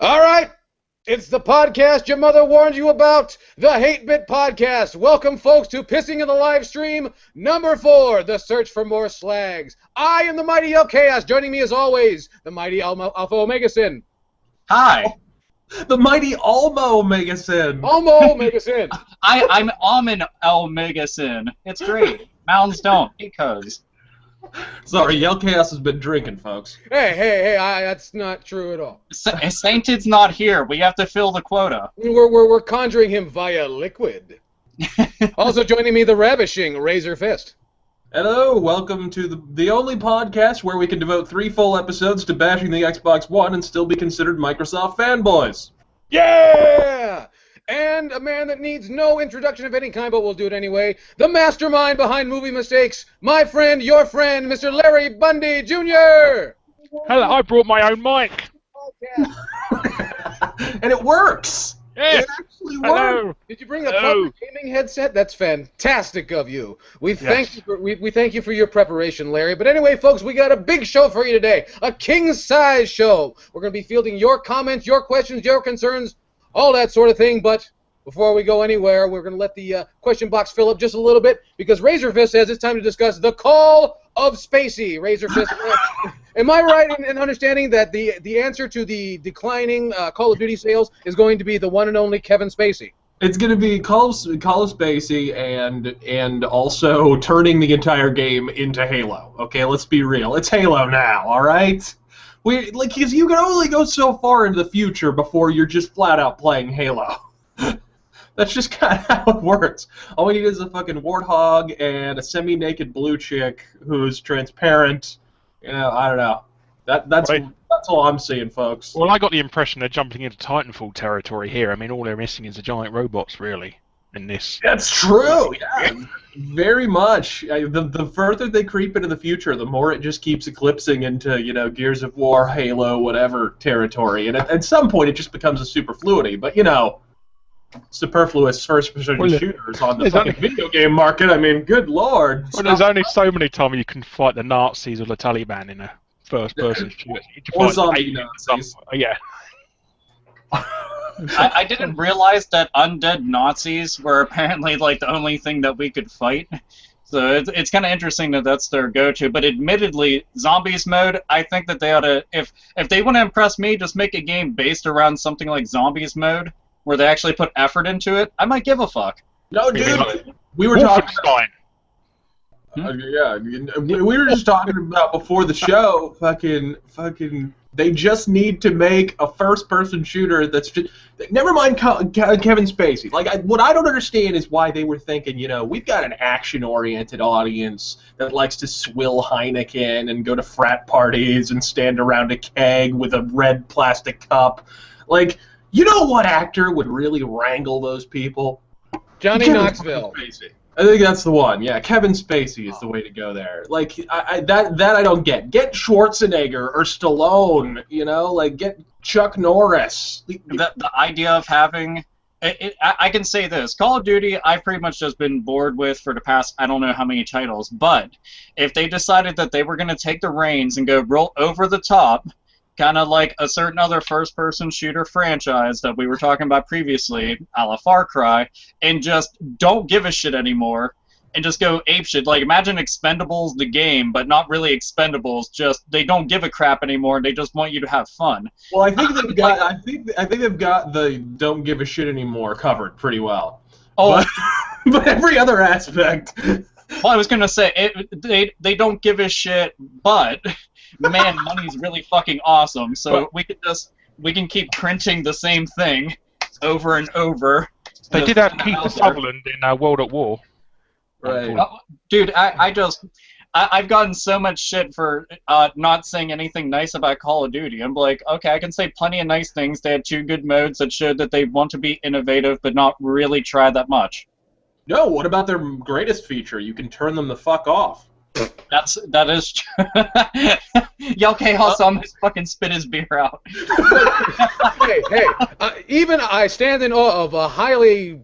All right, it's the podcast your mother warned you about, the 8-Bit Podcast. Welcome, folks, to Pissing in the Livestream, number 4, the search for more slags. I am the mighty El Chaos. Joining me, as always, the mighty Alpha Omega Sin. Hi. The mighty Almo Omega Sin. Almo Omega Sin. I'm Almond Omega Sin. It's great. Mounds don't, because. Sorry, El Chaos has been drinking, folks. Hey, that's not true at all. Sainted's not here. We have to fill the quota. We're conjuring him via liquid. Also joining me, the ravishing Razor Fist. Hello, welcome to the only podcast where we can devote 3 full episodes to bashing the Xbox One and still be considered Microsoft fanboys. Yeah! And a man that needs no introduction of any kind, but we'll do it anyway, the mastermind behind movie mistakes, my friend, your friend, Mr. Larry Bundy Jr. Hello, I brought my own mic. And it works! Yes. It actually Hello. works! Did you bring a proper gaming headset? That's fantastic of you. We thank you for your preparation, Larry. But anyway, folks, we got a big show for you today. A king-size show. We're going to be fielding your comments, your questions, your concerns, all that sort of thing. But before we go anywhere, we're going to let the question box fill up just a little bit because Razor Fist says it's time to discuss the Call of Spacey. Razor Fist, am I right in understanding that the answer to the declining Call of Duty sales is going to be the one and only Kevin Spacey? It's going to be Call of Spacey and also turning the entire game into Halo. Okay, let's be real. It's Halo now, all right? Because you can only go so far into the future before you're just flat out playing Halo. That's just kind of how it works. All we need is a fucking warthog and a semi-naked blue chick who's transparent. You know, I don't know. That's all I'm seeing, folks. Well, I got the impression they're jumping into Titanfall territory here. I mean, all they're missing is the giant robots, really, in this. That's true. Yeah, very much. The further they creep into the future, the more it just keeps eclipsing into, you know, Gears of War, Halo, whatever territory. And at some point, it just becomes a superfluity. But you know, superfluous first-person shooters on the fucking video game market. I mean, good lord. Well, there's only so many times you can fight the Nazis or the Taliban in a first-person shooter. Or zombie Nazis. Yeah. I didn't realize that undead Nazis were apparently like the only thing that we could fight. So it's kind of interesting that that's their go-to. But admittedly, zombies mode, I think that they ought to, if they want to impress me, just make a game based around something like zombies mode, where they actually put effort into it. I might give a fuck. No, dude, we were talking about... we were just talking about before the show, fucking, they just need to make a first-person shooter that's just... Never mind Kevin Spacey. Like, what I don't understand is why they were thinking, you know, we've got an action-oriented audience that likes to swill Heineken and go to frat parties and stand around a keg with a red plastic cup. Like, you know what actor would really wrangle those people? Johnny Knoxville. Spacey. I think that's the one. Yeah, Kevin Spacey is the way to go there. Like that I don't get. Get Schwarzenegger or Stallone. You know, like get Chuck Norris. The idea of having, I can say this: Call of Duty, I've pretty much just been bored with for the past I don't know how many titles. But if they decided that they were going to take the reins and go roll over the top, kind of like a certain other first-person shooter franchise that we were talking about previously, a la Far Cry, and just don't give a shit anymore, and just go apeshit. Like, imagine Expendables the game, but not really Expendables. Just they don't give a crap anymore. They just want you to have fun. Well, I think they've got. I think they've got the don't give a shit anymore covered pretty well. Oh, but every other aspect. Well, I was gonna say they don't give a shit, but. Man, money's really fucking awesome. So we can keep printing the same thing over and over. They did have Kiefer Sutherland in World at War. Right. Dude, I've gotten so much shit for not saying anything nice about Call of Duty. I'm like, okay, I can say plenty of nice things. They had 2 good modes that showed that they want to be innovative, but not really try that much. No, what about their greatest feature? You can turn them the fuck off. That is true. Yo, Chaos almost fucking spit his beer out. hey, even I stand in awe of a highly,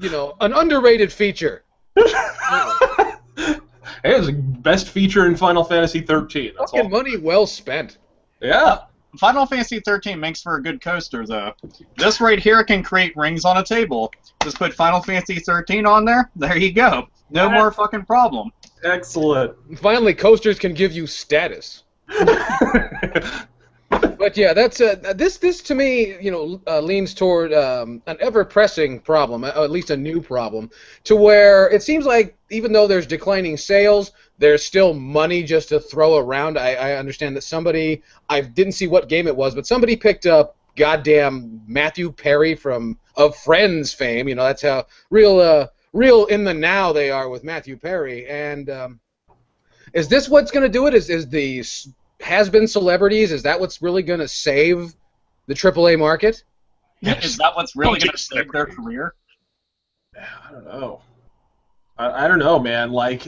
an underrated feature. It was the best feature in Final Fantasy 13. That's Fucking all. money well spent. Yeah. Final Fantasy 13 makes for a good coaster, though. This right here can create rings on a table. Just put Final Fantasy 13 on there. There you go. No more fucking problem. Excellent. Finally, coasters can give you status. But yeah, that's this to me, leans toward an ever-pressing problem, or at least a new problem, to where it seems like even though there's declining sales, there's still money just to throw around. I understand that somebody, I didn't see what game it was, but somebody picked up goddamn Matthew Perry of Friends fame. That's how real in the now they are with Matthew Perry. And is this what's going to do it? Is the has-been celebrities, is that what's really going to save the AAA market? Yes. Is that what's really going to save their career? I don't know. I don't know, man. Like,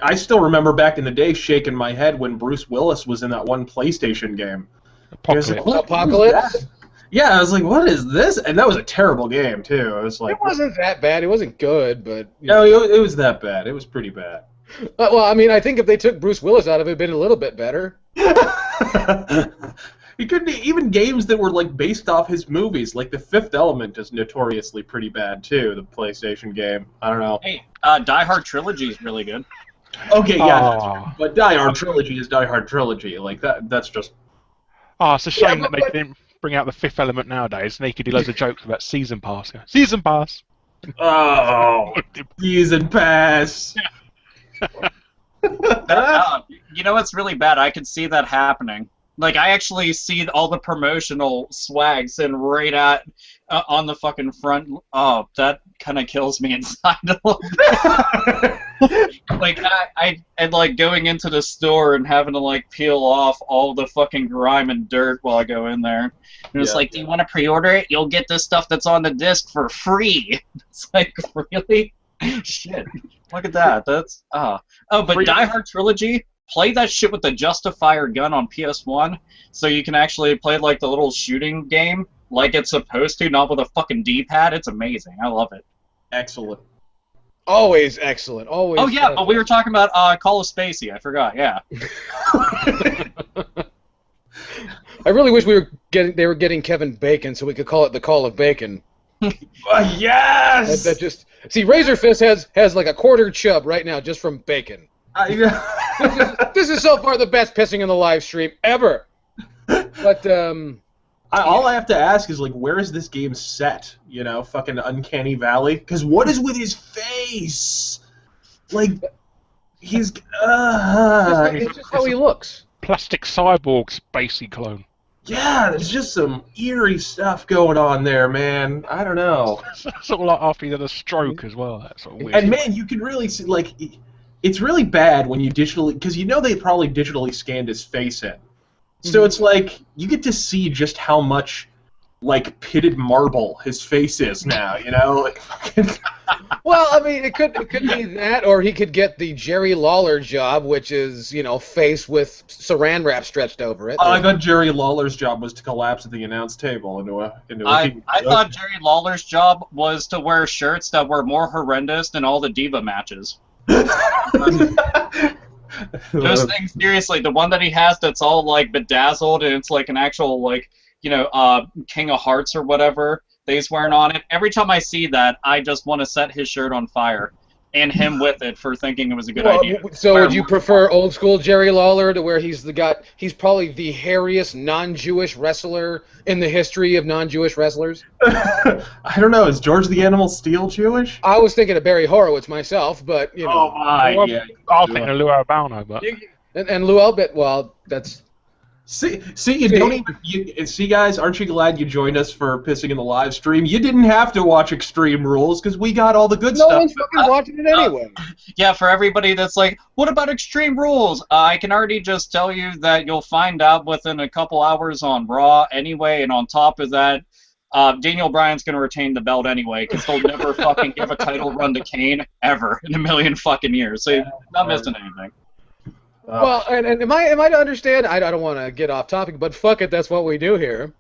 I still remember back in the day shaking my head when Bruce Willis was in that one PlayStation game. Apocalypse? Yeah, I was like, what is this? And that was a terrible game, too. It wasn't that bad. It wasn't good, but... No, it was that bad. It was pretty bad. Well, I mean, I think if they took Bruce Willis out of it, it'd been a little bit better. It could be even games that were based off his movies, like The Fifth Element is notoriously pretty bad too. The PlayStation game. I don't know. Hey, Die Hard Trilogy is really good. Okay, yeah, but Die Hard Trilogy is Die Hard Trilogy. Like that. That's just. Oh, it's a shame that they didn't bring out The Fifth Element nowadays. And they could do loads of jokes about season pass. Season pass. Oh, season pass. You know what's really bad? I could see that happening. Like, I actually see all the promotional swags and right at on the fucking front. Oh, that kind of kills me inside a little bit. Like, I'd like going into the store and having to peel off all the fucking grime and dirt while I go in there. And it's do you want to pre-order it? You'll get this stuff that's on the disc for free. It's like, really? Shit. Look at that. That's but Die Hard Trilogy, play that shit with the Justifier gun on PS1, so you can actually play the little shooting game like it's supposed to, not with a fucking D-pad. It's amazing. I love it. Excellent. Always excellent. Always. Oh yeah, but we were talking about Call of Spacey. I forgot. Yeah. I really wish they were getting Kevin Bacon so we could call it the Call of Bacon. Yes. That just see, Razor Fist has like a quarter chub right now just from bacon. This is so far the best pissing in the live stream ever. But all I have to ask is where is this game set? Fucking Uncanny Valley. Because what is with his face? He's it's just how he looks. Plastic cyborg spacey clone. Yeah, there's just some eerie stuff going on there, man. I don't know. Sort of like after he had a stroke as well. That sort of weird. And man, you can really see it's really bad when you digitally, because they probably digitally scanned his face in. So it's you get to see just how much pitted marble his face is now. Well, I mean, it could be that, or he could get the Jerry Lawler job, which is face with Saran wrap stretched over it. I thought Jerry Lawler's job was to collapse at the announce table into a I thought Jerry Lawler's job was to wear shirts that were more horrendous than all the Diva matches. Those things, seriously, the one that he has that's all bedazzled and it's an actual King of Hearts or whatever that he's wearing on it. Every time I see that, I just want to set his shirt on fire, and him with it for thinking it was a good idea. So would you prefer old school Jerry Lawler to where he's probably the hairiest non-Jewish wrestler in the history of non-Jewish wrestlers? I don't know. Is George the Animal Steel Jewish? I was thinking of Barry Horowitz myself, but Oh my, yeah. I was thinking of Lou Albano, but and Lou Albano. Well, that's. See, guys, aren't you glad you joined us for pissing in the live stream? You didn't have to watch Extreme Rules because we got all the good stuff. No one's fucking watching it anyway. Yeah, for everybody that's what about Extreme Rules? I can already just tell you that you'll find out within a couple hours on Raw anyway, and on top of that, Daniel Bryan's going to retain the belt anyway because they'll never fucking give a title run to Kane ever in a million fucking years. So you're not missing anything. Well, and am I to understand? I don't want to get off topic, but fuck it, that's what we do here.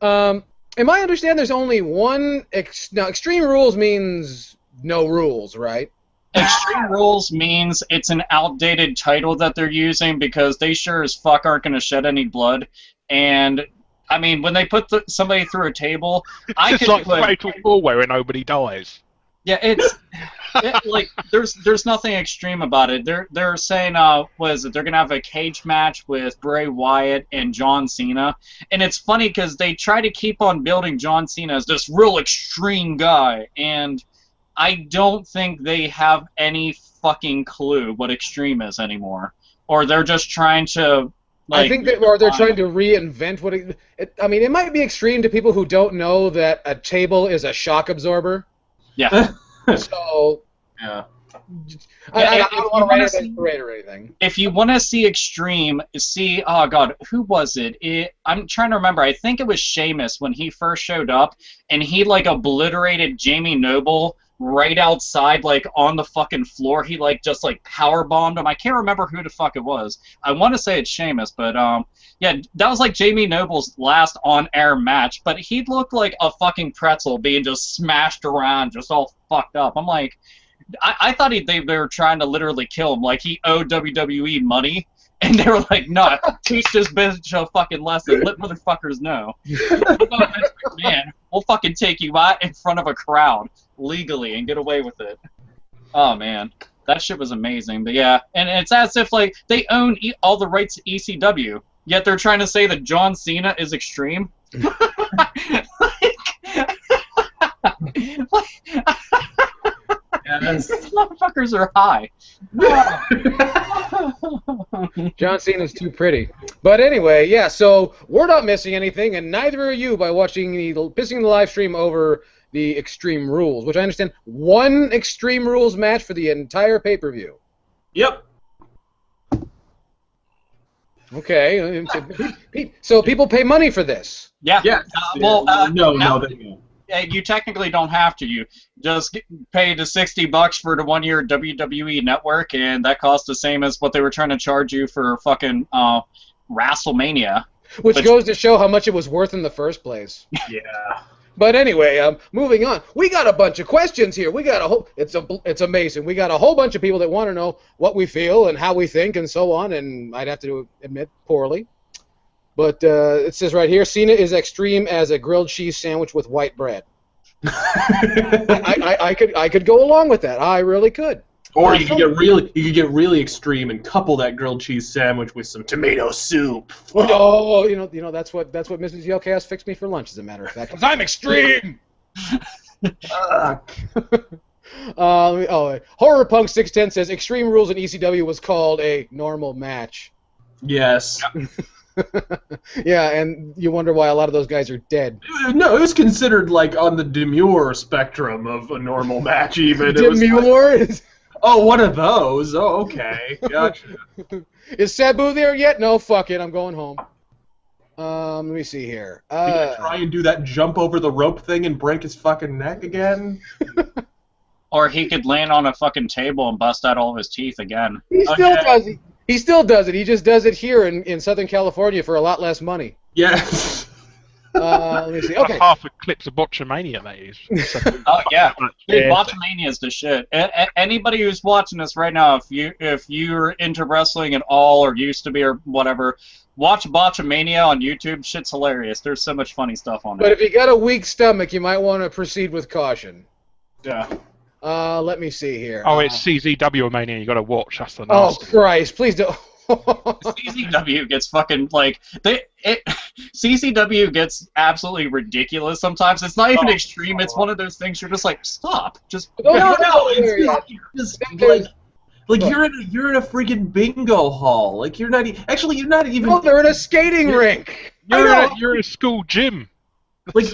Am I understand? There's only one. Now, Extreme Rules means no rules, right? Extreme Rules means it's an outdated title that they're using because they sure as fuck aren't going to shed any blood. And, I mean, when they put somebody through a table, It's just like Fatal 4-Way where nobody dies. Yeah, like there's nothing extreme about it. They're saying what is it? They're gonna have a cage match with Bray Wyatt and John Cena, and it's funny because they try to keep on building John Cena as this real extreme guy, and I don't think they have any fucking clue what extreme is anymore, or they're just trying to. Like, I think that, or they're trying to reinvent what I mean, it might be extreme to people who don't know that a table is a shock absorber. Yeah. So. Yeah. I don't want to rate or anything. If you want to see extreme, oh god, who was it? I'm trying to remember. I think it was Sheamus when he first showed up, and he like obliterated Jamie Noble right outside, like on the fucking floor. He like just like power bombed him. I can't remember who the fuck it was. I want to say it's Sheamus, but yeah, that was like Jamie Noble's last on-air match. But he looked like a fucking pretzel being just smashed around, just all fucked up. I'm like, I thought they were trying to literally kill him, like he owed WWE money. And they were like, no, teach this bitch a fucking lesson. Let motherfuckers know. Man, we'll fucking take you out in front of a crowd legally and get away with it. Oh, man. That shit was amazing. But yeah, and it's as if, like, they own all the rights to ECW, yet they're trying to say that John Cena is extreme. These motherfuckers are high. John Cena's too pretty. But anyway, yeah, so we're not missing anything, and neither are you by watching pissing the live stream over the Extreme Rules, which I understand one Extreme Rules match for the entire pay-per-view. Yep. Okay, so people pay money for this. Yeah. Yeah. No, they don't. You technically don't have to. You just pay the $60 for the 1 year WWE Network, and that costs the same as what they were trying to charge you for fucking WrestleMania. Which goes to show how much it was worth in the first place. Yeah. But anyway, moving on. We got a bunch of questions here. We got a whole. It's amazing. We got a whole bunch of people that want to know what we feel and how we think and so on. And I'd have to admit, poorly. But it says right here, Cena is extreme as a grilled cheese sandwich with white bread. I could go along with that. I really could. Or you could get really extreme and couple that grilled cheese sandwich with some tomato soup. Oh, you know that's what Mrs. Yelcast fixed me for lunch, as a matter of fact. 'Cause I'm extreme. Horror Punk 610 says Extreme Rules in ECW was called a normal match. Yes. Yeah, and you wonder why a lot of those guys are dead. No, it was considered like on the demure spectrum of a normal match, even. Demure? Oh, one of those. Oh, okay. Gotcha. Is Sabu there yet? No, fuck it. I'm going home. Let me see here. You gonna try and do that jump over the rope thing and break his fucking neck again? Or he could land on a fucking table and bust out all of his teeth again. He still does it. He just does it here in Southern California for a lot less money. Yes. Let me see. Okay. Half a clips of Botchamania, that is. Oh yeah, dude, Botchamania is the shit. Anybody who's watching this right now, if you're into wrestling at all or used to be or whatever, watch Botchamania on YouTube. Shit's hilarious. There's so much funny stuff on there. But if you got a weak stomach, you might want to proceed with caution. Yeah. Let me see here. Oh, it's CZW Mania. You got to watch. That's the Oh nasty. Christ! Please don't. CZW gets fucking like CZW gets absolutely ridiculous sometimes. It's not even extreme. It's one of those things you're just like, stop. Just No, it's not. Just like you're in a freaking bingo hall. Like you're not even. No, they're in a skating rink. You're in a school gym. Like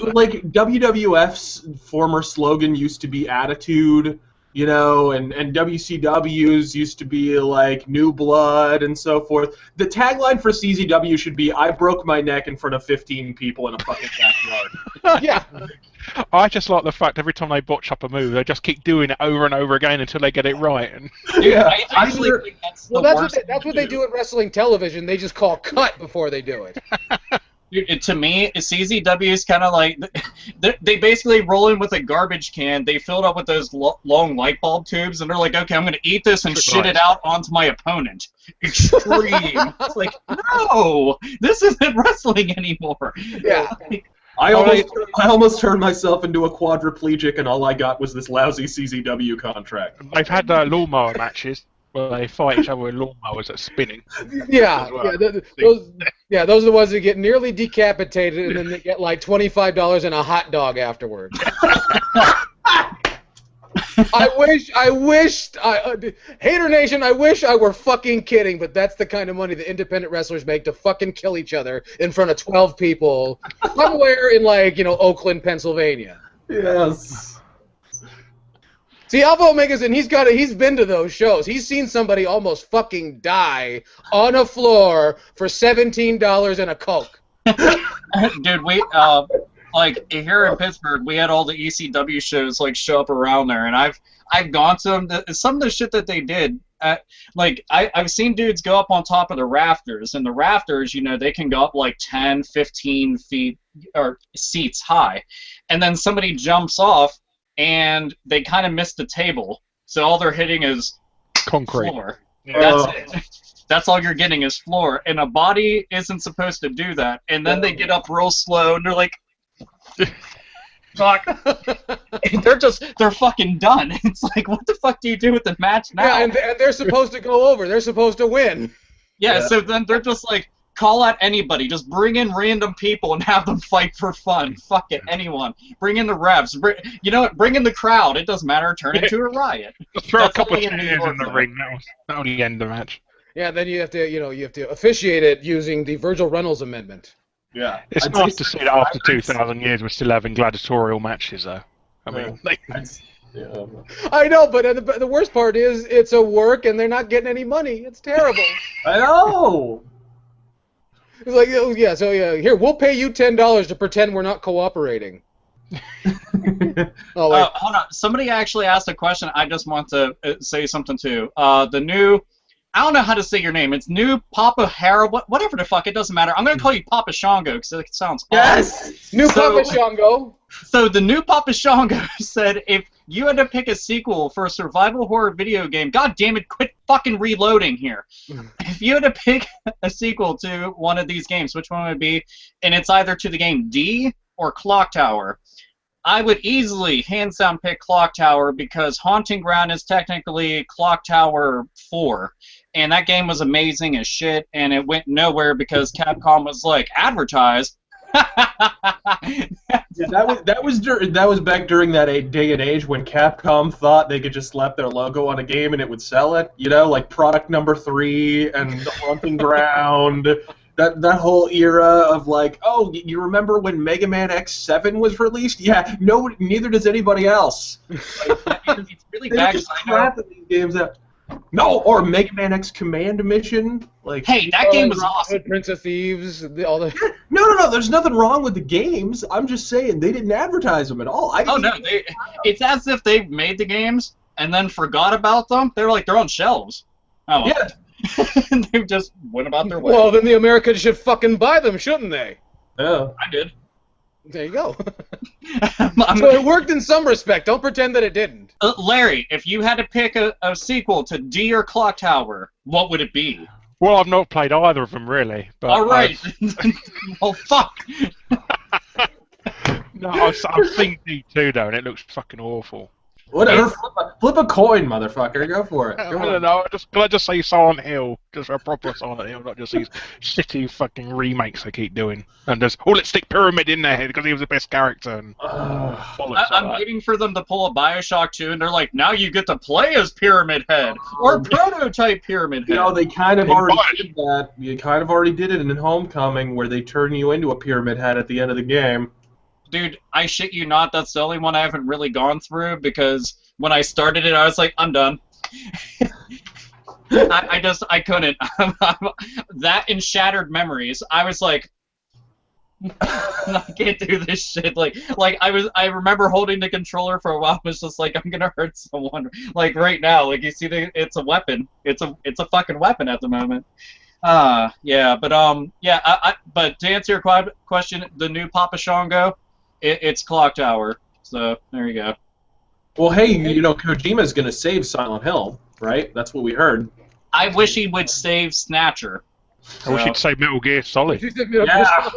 WWF's former slogan used to be attitude, you know, and WCW's used to be like new blood and so forth. The tagline for CZW should be I broke my neck in front of 15 people in a fucking backyard. Yeah. I just like the fact every time they botch up a move, they just keep doing it over and over again until they get it right. And Yeah. I actually think that's Well, the that's worst what they do at wrestling television. They just call cut before they do it. Dude, to me, CZW is kind of like they basically roll in with a garbage can. They fill it up with those long light bulb tubes, and they're like, "Okay, I'm going to eat this and shit it out onto my opponent." Extreme. It's like, no, this isn't wrestling anymore. Yeah. I almost turned myself into a quadriplegic, and all I got was this lousy CZW contract. They've had lawnmower matches where they fight each other with lawnmowers that are spinning. Yeah, well. those are the ones that get nearly decapitated, and then they get like $25 and a hot dog afterwards. Hater Nation, I wish I were fucking kidding, but that's the kind of money the independent wrestlers make to fucking kill each other in front of 12 people somewhere in, like, Oakland, Pennsylvania. Yes. See, Alpha Omega's, and he's been to those shows. He's seen somebody almost fucking die on a floor for $17 and a Coke. Dude, we like here in Pittsburgh, we had all the ECW shows like show up around there, and I've gone to them. Some of the shit that they did, like I've seen dudes go up on top of the rafters, and the rafters, they can go up like 10, 15 feet or seats high, and then somebody jumps off, and they kind of miss the table, so all they're hitting is concrete. Floor. That's it. That's all you're getting is floor, and a body isn't supposed to do that. And then they get up real slow, and they're like, "Fuck!" they're fucking done. It's like, what the fuck do you do with the match now? Yeah, and they're supposed to go over. They're supposed to win. Yeah, so then they're just like, call out anybody. Just bring in random people and have them fight for fun. Fuck it, anyone. Bring in the refs. You know what? Bring in the crowd. It doesn't matter. Turn it to a riot. Just throw a couple of chairs in the ring. That'll end the match. Yeah, then you have to officiate it using the Virgil Reynolds amendment. Yeah. It's nice to see that after 2,000 years we're still having gladiatorial matches, though. I mean, yeah. I know, but the worst part is it's a work and they're not getting any money. It's terrible. I know. It's like, oh, yeah, so here, we'll pay you $10 to pretend we're not cooperating. Hold on. Somebody actually asked a question. I just want to say something too. The new, I don't know how to say your name. It's new Papa Hara, whatever the fuck. It doesn't matter. I'm gonna call you Papa Shango because it sounds awesome. New Papa Shango. So the new Papa Shango said, if you had to pick a sequel for a survival horror video game, god damn it, quit fucking reloading here. If you had to pick a sequel to one of these games, which one would it be? And it's either to the game D or Clock Tower. I would easily, hands down, pick Clock Tower because Haunting Ground is technically Clock Tower 4. And that game was amazing as shit, and it went nowhere because Capcom was like, advertise. Yeah, that was back during that day and age when Capcom thought they could just slap their logo on a game and it would sell it. Like Product Number 3 and The Haunting Ground. That whole era of like, oh, you remember when Mega Man X7 was released? Yeah, no, neither does anybody else. Like, it's really bad because I know. These games out. No, or Mega Man X Command Mission. Like, hey, that game was awesome. Prince of Thieves, all the. No. There's nothing wrong with the games. I'm just saying they didn't advertise them at all. It's as if they made the games and then forgot about them. They were like, they're on shelves. Oh. Yeah. And they just went about their way. Well, then the Americans should fucking buy them, shouldn't they? Yeah. I did. There you go. So it worked in some respect. Don't pretend that it didn't. Larry, if you had to pick a sequel to D or Clock Tower, what would it be? Well, I've not played either of them, really. But all right. Well, fuck. No, I've seen D2, though, and it looks fucking awful. Whatever. Flip a coin, motherfucker. Go for it. I don't know. Can I just say Silent Hill? Just a proper Silent Hill, not just these shitty fucking remakes they keep doing. And just, let's stick Pyramid in there because he was the best character. And I'm waiting for them to pull a Bioshock 2, and they're like, now you get to play as Pyramid Head or prototype Pyramid Head. They kind of already did that. You kind of already did it in Homecoming, where they turn you into a Pyramid Head at the end of the game. Dude, I shit you not, that's the only one I haven't really gone through because when I started it, I was like, I'm done. I couldn't. That and Shattered Memories, I was like, I can't do this shit. Like I remember holding the controller for a while. I was just like, I'm gonna hurt someone. Like right now, like you see, it's a weapon. It's a fucking weapon at the moment. Yeah, but but to answer your question, the new Papa Shango, it's Clock Tower. So there you go. Well, hey, you know Kojima's gonna save Silent Hill, right? That's what we heard. I wish he would save Snatcher. I wish he'd say Metal Gear Solid. Yeah.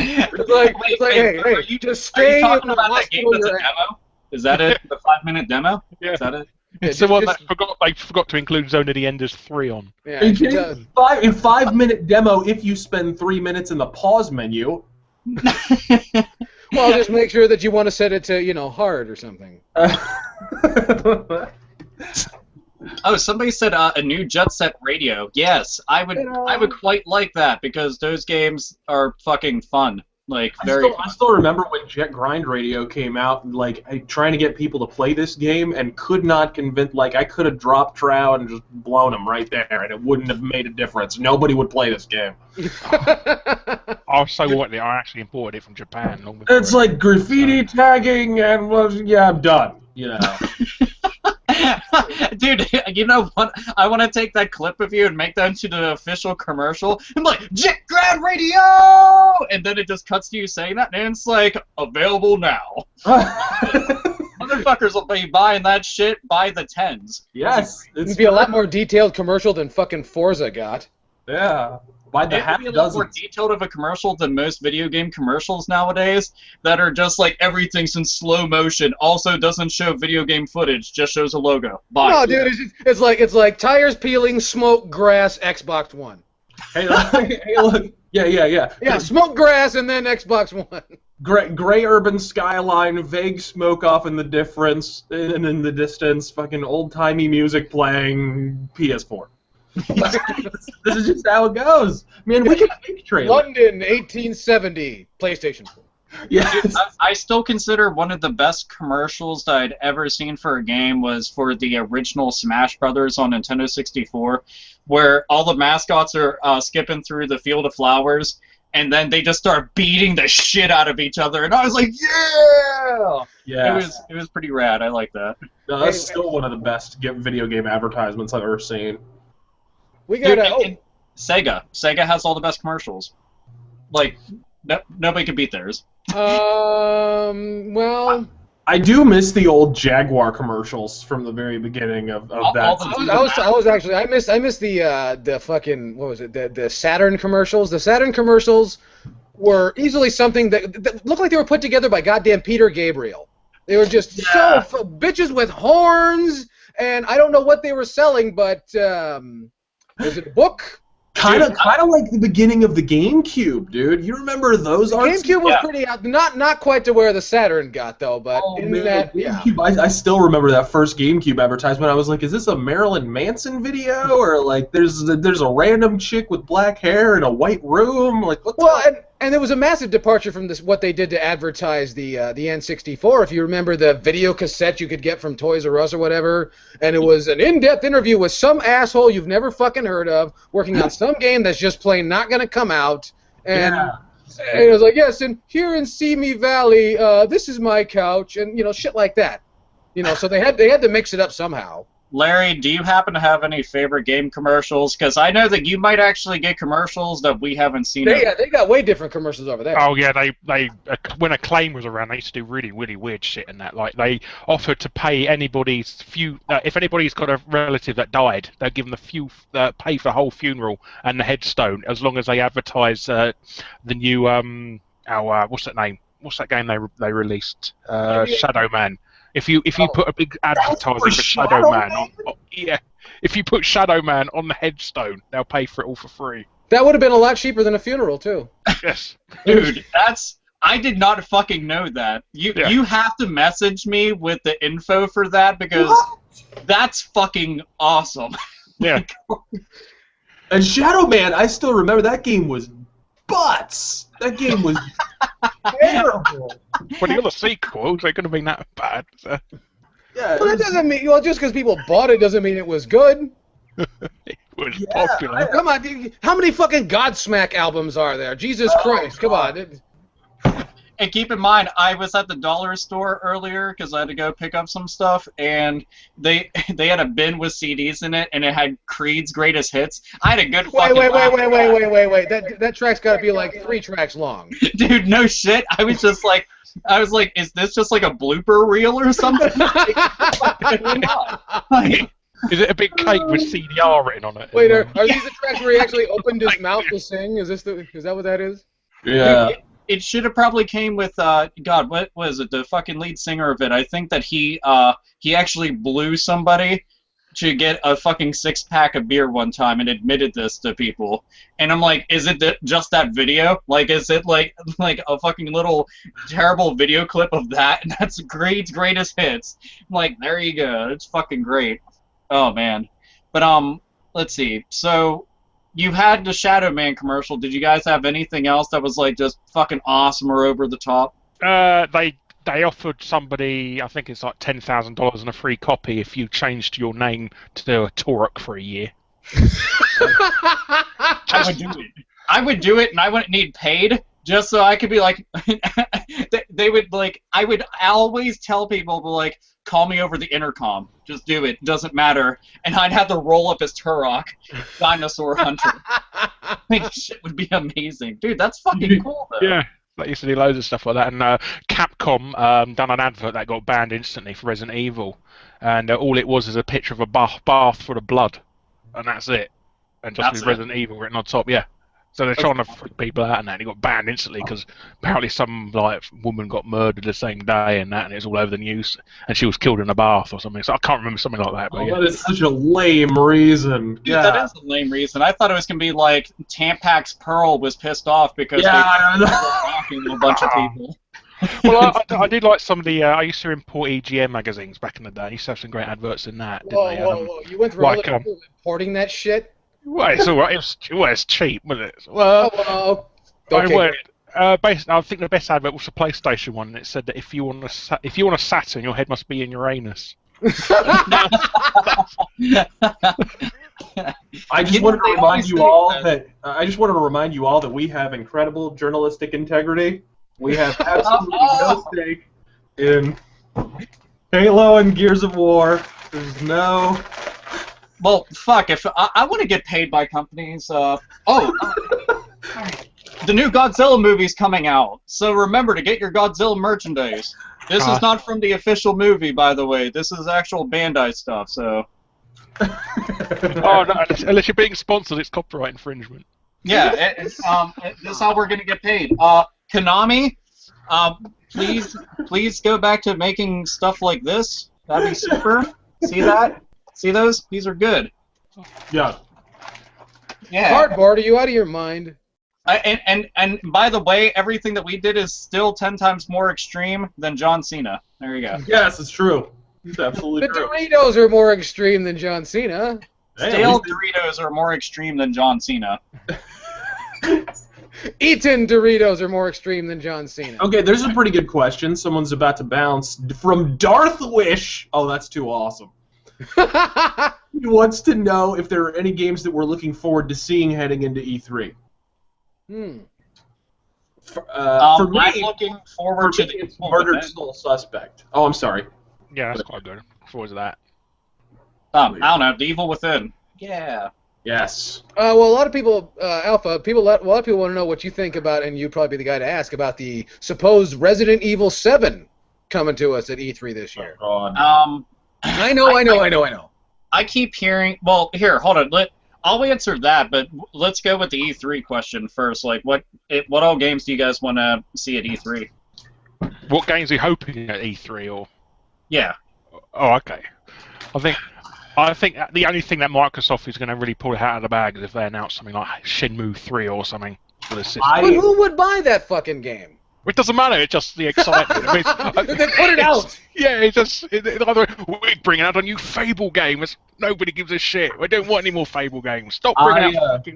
It's like, hey, you just stay in talking the about that game hospital that's a you're at. demo? Is that it? The 5-minute demo? Yeah. Is that it? It's the one that they forgot to include Zone of the Enders 3 on. Yeah, In it does. 5-minute demo, if you spend 3 minutes in the pause menu. Well, just make sure that you want to set it to, you know, hard or something. Oh, somebody said a new Jet Set Radio. Yes, I would quite like that because those games are fucking fun. Like I still remember when Jet Grind Radio came out, like trying to get people to play this game and could not convince. Like I could have dropped Trow and just blown them right there, and it wouldn't have made a difference. Nobody would play this game. I actually imported it from Japan. It's like graffiti tagging, and I'm done. You know. Dude, you know what? I want to take that clip of you and make that into the official commercial. I'm like, Jet Ground Radio! And then it just cuts to you saying that, and it's like, available now. Motherfuckers will be buying that shit by the tens. Yes. It'd be a lot more detailed commercial than fucking Forza got. Yeah. By the half It'd be a lot more detailed of a commercial than most video game commercials nowadays that are just like everything's in slow motion, also doesn't show video game footage, just shows a logo. Bye. No, dude, it's like tires peeling, smoke, grass, Xbox One. Hey, look. Yeah. Yeah, smoke, grass, and then Xbox One. Gray urban skyline, vague smoke off in the difference, and in the distance, fucking old-timey music playing, PS4. This is just how it goes. Man, we could make trailers. London, 1870, PlayStation 4. Yes. I still consider one of the best commercials that I'd ever seen for a game was for the original Smash Brothers on Nintendo 64, where all the mascots are skipping through the field of flowers, and then they just start beating the shit out of each other, and I was like, yeah! Yeah. It was pretty rad. I like that. No, that's still one of the best video game advertisements I've ever seen. We got Sega. Sega has all the best commercials. Like, nobody can beat theirs. Well, I do miss the old Jaguar commercials from the very beginning of that. I missed the fucking, what was it, the Saturn commercials. The Saturn commercials were easily something that looked like they were put together by goddamn Peter Gabriel. They were just so bitches with horns, and I don't know what they were selling, but was it a book? Kind of like the beginning of the GameCube, dude. You remember those arts? GameCube was pretty not quite to where the Saturn got though, but GameCube, I still remember that first GameCube advertisement. I was like, is this a Marilyn Manson video, or like there's a random chick with black hair in a white room? Like what? Well, and there was a massive departure from what they did to advertise the N64. If you remember the video cassette you could get from Toys R Us or whatever, and it was an in-depth interview with some asshole you've never fucking heard of, working on some game that's just plain not going to come out, and it was like, yes, and here in Simi Valley, this is my couch, and shit like that. So they had to mix it up somehow. Larry, do you happen to have any favorite game commercials? Because I know that you might actually get commercials that we haven't seen. They got way different commercials over there. Oh yeah, they when Acclaim was around, they used to do really weird shit in that. Like they offered to pay anybody's if anybody's got a relative that died, they'd give them pay for the whole funeral and the headstone as long as they advertise the new what's that name? What's that game they released? Shadow Man. If you put a big advertising for Shadow Man if you put Shadow Man on the headstone, they'll pay for it all for free. That would have been a lot cheaper than a funeral too. Yes. Dude, I did not fucking know that. You have to message me with the info for that because that's fucking awesome. Yeah. And Shadow Man, I still remember that game was butts. That game was terrible. Well, the other sequels, they couldn't have been that bad. So. Yeah, well, that doesn't mean just because people bought it doesn't mean it was good. It was popular. Come on, how many fucking Godsmack albums are there? Jesus Christ, come on. And keep in mind, I was at the dollar store earlier because I had to go pick up some stuff, and they had a bin with CDs in it, and it had Creed's greatest hits. I had a good fucking laugh. Wait. That track's got to be like 3 tracks long. Dude, no shit. I was like, is this just like a blooper reel or something? Is it a big cake with CDR written on it? Wait, are these the tracks where he actually opened his mouth to sing? Is that what that is? Yeah. It should have probably came with God. What was it? The fucking lead singer of it. I think that he actually blew somebody to get a fucking 6-pack of beer one time and admitted this to people. And I'm like, is it just that video? Like, is it like a fucking little terrible video clip of that? And that's Creed's greatest hits. I'm like, there you go. It's fucking great. Oh man. But let's see. So. You had the Shadow Man commercial. Did you guys have anything else that was like just fucking awesome or over the top? They offered somebody, I think it's like $10,000 and a free copy if you changed your name to Torok for a year. I would do it, and I wouldn't need paid just so I could be like. They would like. I would always tell people to like call me over the intercom. Just do it. Doesn't matter. And I'd have to roll up as Turok, Dinosaur Hunter. I think shit would be amazing. Dude, that's fucking cool, though. Yeah. I used to do loads of stuff like that. And Capcom done an advert that got banned instantly for Resident Evil. And all it was is a picture of a bath full of blood. And that's it. And just with Resident Evil written on top, yeah. So they're trying to freak people out and that, and it got banned instantly because apparently some like woman got murdered the same day and that, and it's all over the news, and she was killed in a bath or something. So I can't remember something like that. But that is such a lame reason. Dude, that is a lame reason. I thought it was gonna be like Tampax Pearl was pissed off because they were mocking a bunch of people. Well, I did like some of the. I used to import EGM magazines back in the day. I used to have some great adverts in that. Whoa. You went through all the importing that shit? Well, it's all right. It's cheap, wasn't it? Well, okay. I think the best advert was the PlayStation one. It said that if you want a Saturn, your head must be in Uranus. I just wanted to remind you all that we have incredible journalistic integrity. We have absolutely no stake in Halo and Gears of War. There's no. Well, fuck, if I want to get paid by companies, the new Godzilla movie's coming out, so remember to get your Godzilla merchandise. This is not from the official movie, by the way. This is actual Bandai stuff, so... Oh, no, unless you're being sponsored, it's copyright infringement. Yeah, this is how we're going to get paid. Konami, please go back to making stuff like this. That'd be super. See that? See those? These are good. Yeah. Yeah. Cardboard, are you out of your mind? And by the way, everything that we did is still 10 times more extreme than John Cena. There you go. Yes, it's true. It's absolutely true. The Doritos are more extreme than John Cena. Stale Doritos are more extreme than John Cena. Eaten Doritos are more extreme than John Cena. Okay, there's a pretty good question. Someone's about to bounce from Darth Wish. Oh, that's too awesome. He wants to know if there are any games that we're looking forward to seeing heading into E3. For me, I'm looking forward to the Murdered Soul Suspect. Oh, I'm sorry. Yeah, that's quite good. Look forward to that. I don't know, The Evil Within. Yeah. Yes. Well, a lot of people, Alpha, a lot of people want to know what you think about, and you'd probably be the guy to ask about the supposed Resident Evil 7 coming to us at E3 this year. Oh, God. I know. I keep hearing. Well, here, hold on. I'll answer that, but let's go with the E3 question first. Like, what all games do you guys want to see at E3? What games are you hoping at E3 or? Yeah. Oh, okay. I think the only thing that Microsoft is going to really pull it out of the bag is if they announce something like Shenmue 3 or something for the system. But who would buy that fucking game? It doesn't matter. It's just the excitement. I mean, they put it out. Yeah, we're bringing out a new Fable game. Nobody gives a shit. We don't want any more Fable games. Stop bringing out.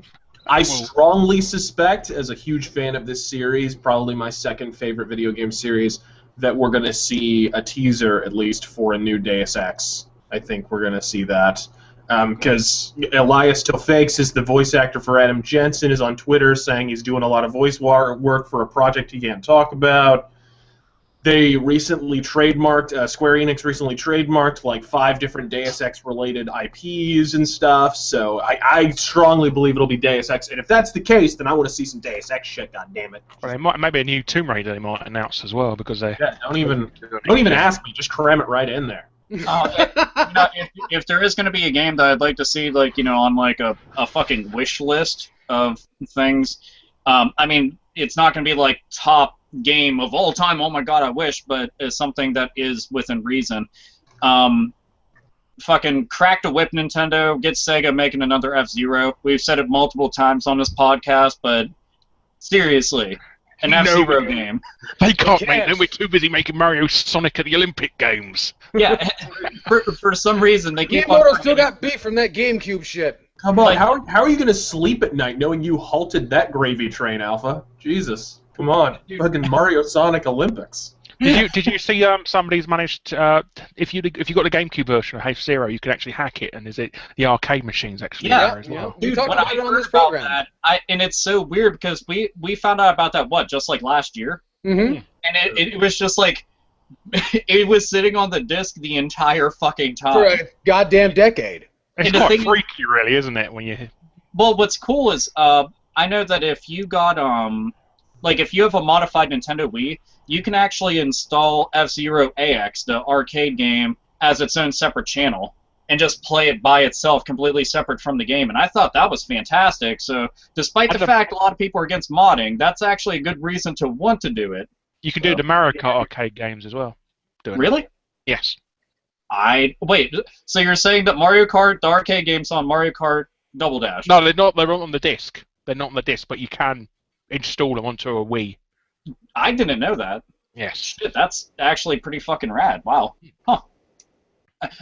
I strongly suspect, as a huge fan of this series, probably my second favorite video game series, that we're going to see a teaser at least for a new Deus Ex. I think we're going to see that. Because Elias Tofakes is the voice actor for Adam Jensen, is on Twitter saying he's doing a lot of voice work for a project he can't talk about. They recently trademarked, Square Enix recently trademarked like 5 different Deus Ex related IPs and stuff, so I strongly believe it'll be Deus Ex, and if that's the case, then I want to see some Deus Ex shit, goddammit. Well, they might, maybe a new Tomb Raider they might announce as well, because they... Yeah, don't even ask me, just cram it right in there. If there is going to be a game that I'd like to see, like, on like a fucking wish list of things, I mean, it's not going to be like top game of all time, oh my god, I wish, but it's something that is within reason. Fucking crack the whip, Nintendo, get Sega making another F-Zero. We've said it multiple times on this podcast, but seriously, an F-Zero game. They can't make them, we're too busy making Mario Sonic at the Olympic Games. Yeah, for some reason they keep Miyamoto still got beef from that GameCube shit. Come on, how are you going to sleep at night knowing you halted that gravy train, Alpha? Jesus. Come on, fucking Mario Sonic Olympics. Did you see somebody's managed if you got the GameCube version of F-Zero, you can actually hack it, and is it the arcade machines actually there as well? Dude, when I heard about that, and it's so weird because we found out about that just like last year, and it was just like it was sitting on the disc the entire fucking time for a goddamn decade. It's quite freaky, really, isn't it? When you what's cool is I know that if you got like if you have a modified Nintendo Wii, you can actually install F-Zero AX, the arcade game, as its own separate channel, and just play it by itself, completely separate from the game. And I thought that was fantastic. So, despite the fact a lot of people are against modding, that's actually a good reason to want to do it. You can do the Mario Kart arcade games as well. Really? Yes. Wait. So you're saying that Mario Kart, the arcade games on Mario Kart Double Dash? No, they're not. They're on the disc. They're not on the disc, but you can install them onto a Wii. I didn't know that. Yes. Shit, that's actually pretty fucking rad. Wow. Huh.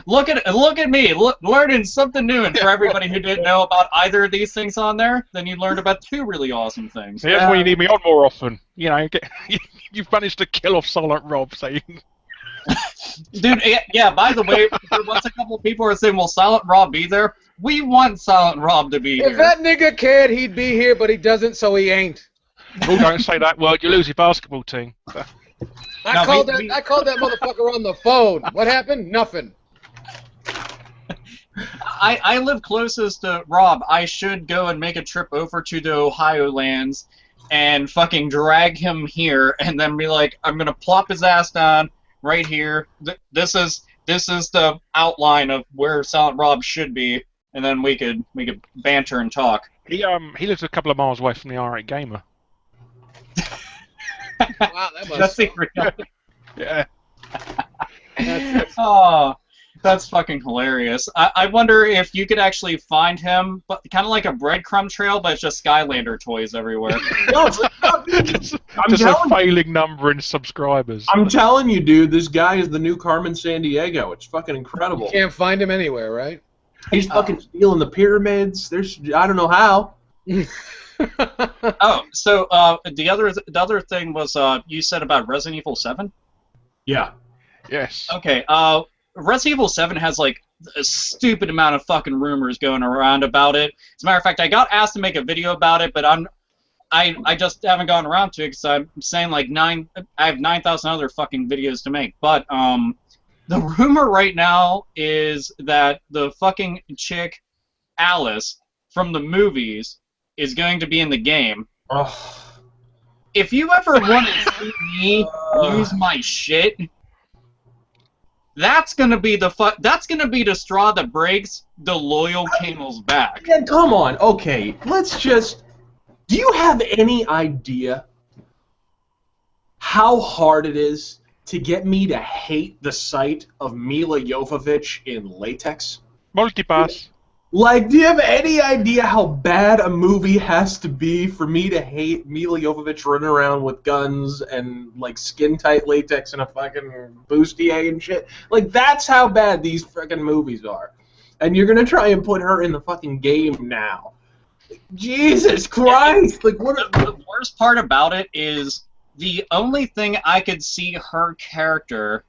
Look at me, learning something new. And for everybody who didn't know about either of these things on there, then you learned about 2 really awesome things. Yeah, that's why you need me on more often. You've managed to kill off Silent Rob, so you... Dude, yeah, by the way, once a couple of people are saying, will Silent Rob be there? We want Silent Rob to be here. If that nigga cared, he'd be here, but he doesn't, so he ain't. Oh, don't say that word, you lose your basketball team. I called that motherfucker on the phone. What happened? Nothing. I live closest to Rob. I should go and make a trip over to the Ohio lands and fucking drag him here and then be like, I'm gonna plop his ass down right here. This is the outline of where Silent Rob should be, and then we could banter and talk. He lives a couple of miles away from the R8 Gamer. Wow, that must be real. Yeah. Oh, that's fucking hilarious. I wonder if you could actually find him, but kind of like a breadcrumb trail, but it's just Skylander toys everywhere. just a failing number in subscribers. I'm telling you, dude, this guy is the new Carmen Sandiego. It's fucking incredible. You can't find him anywhere, right? He's fucking stealing the pyramids. I don't know how. Oh, so the other thing was you said about Resident Evil 7? Yeah. Yes. Okay. Resident Evil 7 has like a stupid amount of fucking rumors going around about it. As a matter of fact, I got asked to make a video about it, but I just haven't gotten around to it because I'm saying like I have 9,000 other fucking videos to make. But the rumor right now is that the fucking chick Alice from the movies is going to be in the game. Oh. If you ever want to see me lose my shit, that's gonna be the straw that breaks the loyal camel's back. Yeah, come on. Okay, let's just. Do you have any idea how hard it is to get me to hate the sight of Mila Jovovich in latex? Multipass. Like, do you have any idea how bad a movie has to be for me to hate Mila Jovovich running around with guns and, like, skin-tight latex and a fucking bustier and shit? Like, that's how bad these fucking movies are. And you're gonna try and put her in the fucking game now. Jesus Christ! Like, what? The worst part about it is the only thing I could see her character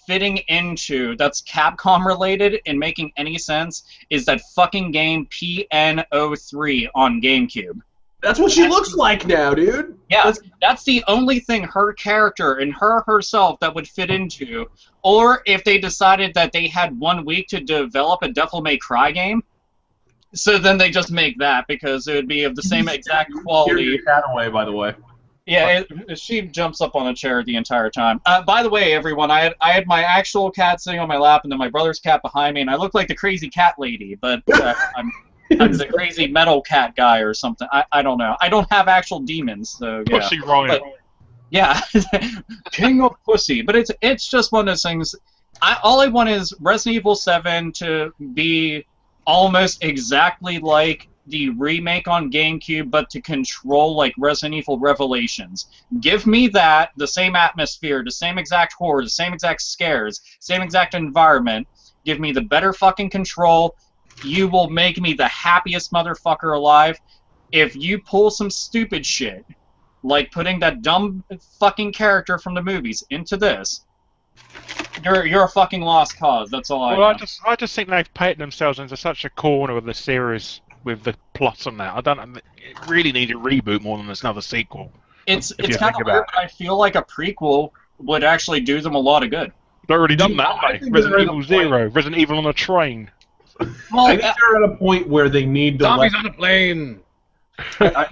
fitting into that's Capcom related and making any sense is that fucking game PN03 on GameCube. That's what she looks like now, dude. Yeah, that's the only thing her character and herself that would fit into. Or if they decided that they had 1 week to develop a Devil May Cry game, so then they just make that because it would be of the same exact quality. Your cat away, by the way. Yeah, she jumps up on a chair the entire time. By the way, everyone, I had my actual cat sitting on my lap, and then my brother's cat behind me, and I look like the crazy cat lady, but I'm the crazy metal cat guy or something. I don't know. I don't have actual demons, so yeah. Pussy Riot. Yeah, King of Pussy. But it's just one of those things. All I want is Resident Evil 7 to be almost exactly like the remake on GameCube, but to control like Resident Evil Revelations. Give me that, the same atmosphere, the same exact horror, the same exact scares, same exact environment. Give me the better fucking control. You will make me the happiest motherfucker alive. If you pull some stupid shit, like putting that dumb fucking character from the movies into this, you're a fucking lost cause. That's all I know. I just think they've painted themselves into such a corner of the series with the plot on that. It really needs a reboot more than another sequel. It's kind of weird, but I feel like a prequel would actually do them a lot of good. They've already done that, haven't they? Resident Evil 0, Resident Evil on a train. Well, I think they're at a point where they need to. Zombies on a plane. I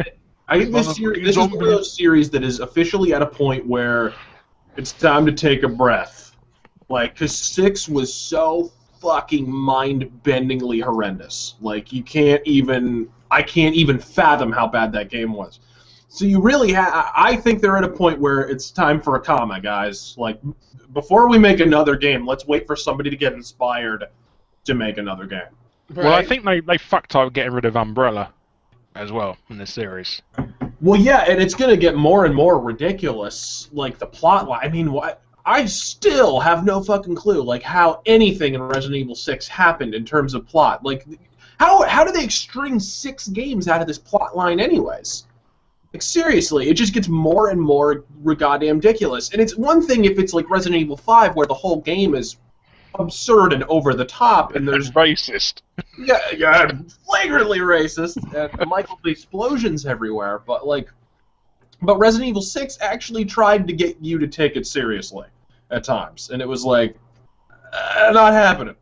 think this is one of those series that is officially at a point where it's time to take a breath. Like, because 6 was so fucking mind-bendingly horrendous. Like, I can't even fathom how bad that game was. So you really I think they're at a point where it's time for a comma, guys. Like, before we make another game, let's wait for somebody to get inspired to make another game. Right. Well, I think they fucked up getting rid of Umbrella as well in this series. Well, yeah, and it's going to get more and more ridiculous, like the plot line. I mean, I still have no fucking clue, like, how anything in Resident Evil 6 happened in terms of plot. Like, how do they string 6 games out of this plot line anyways? Like, seriously, it just gets more and more goddamn ridiculous. And it's one thing if it's like Resident Evil 5, where the whole game is absurd and over the top, and there's racist. Yeah, flagrantly racist, and Michael's explosions everywhere. But Resident Evil 6 actually tried to get you to take it seriously at times, and it was like not happening.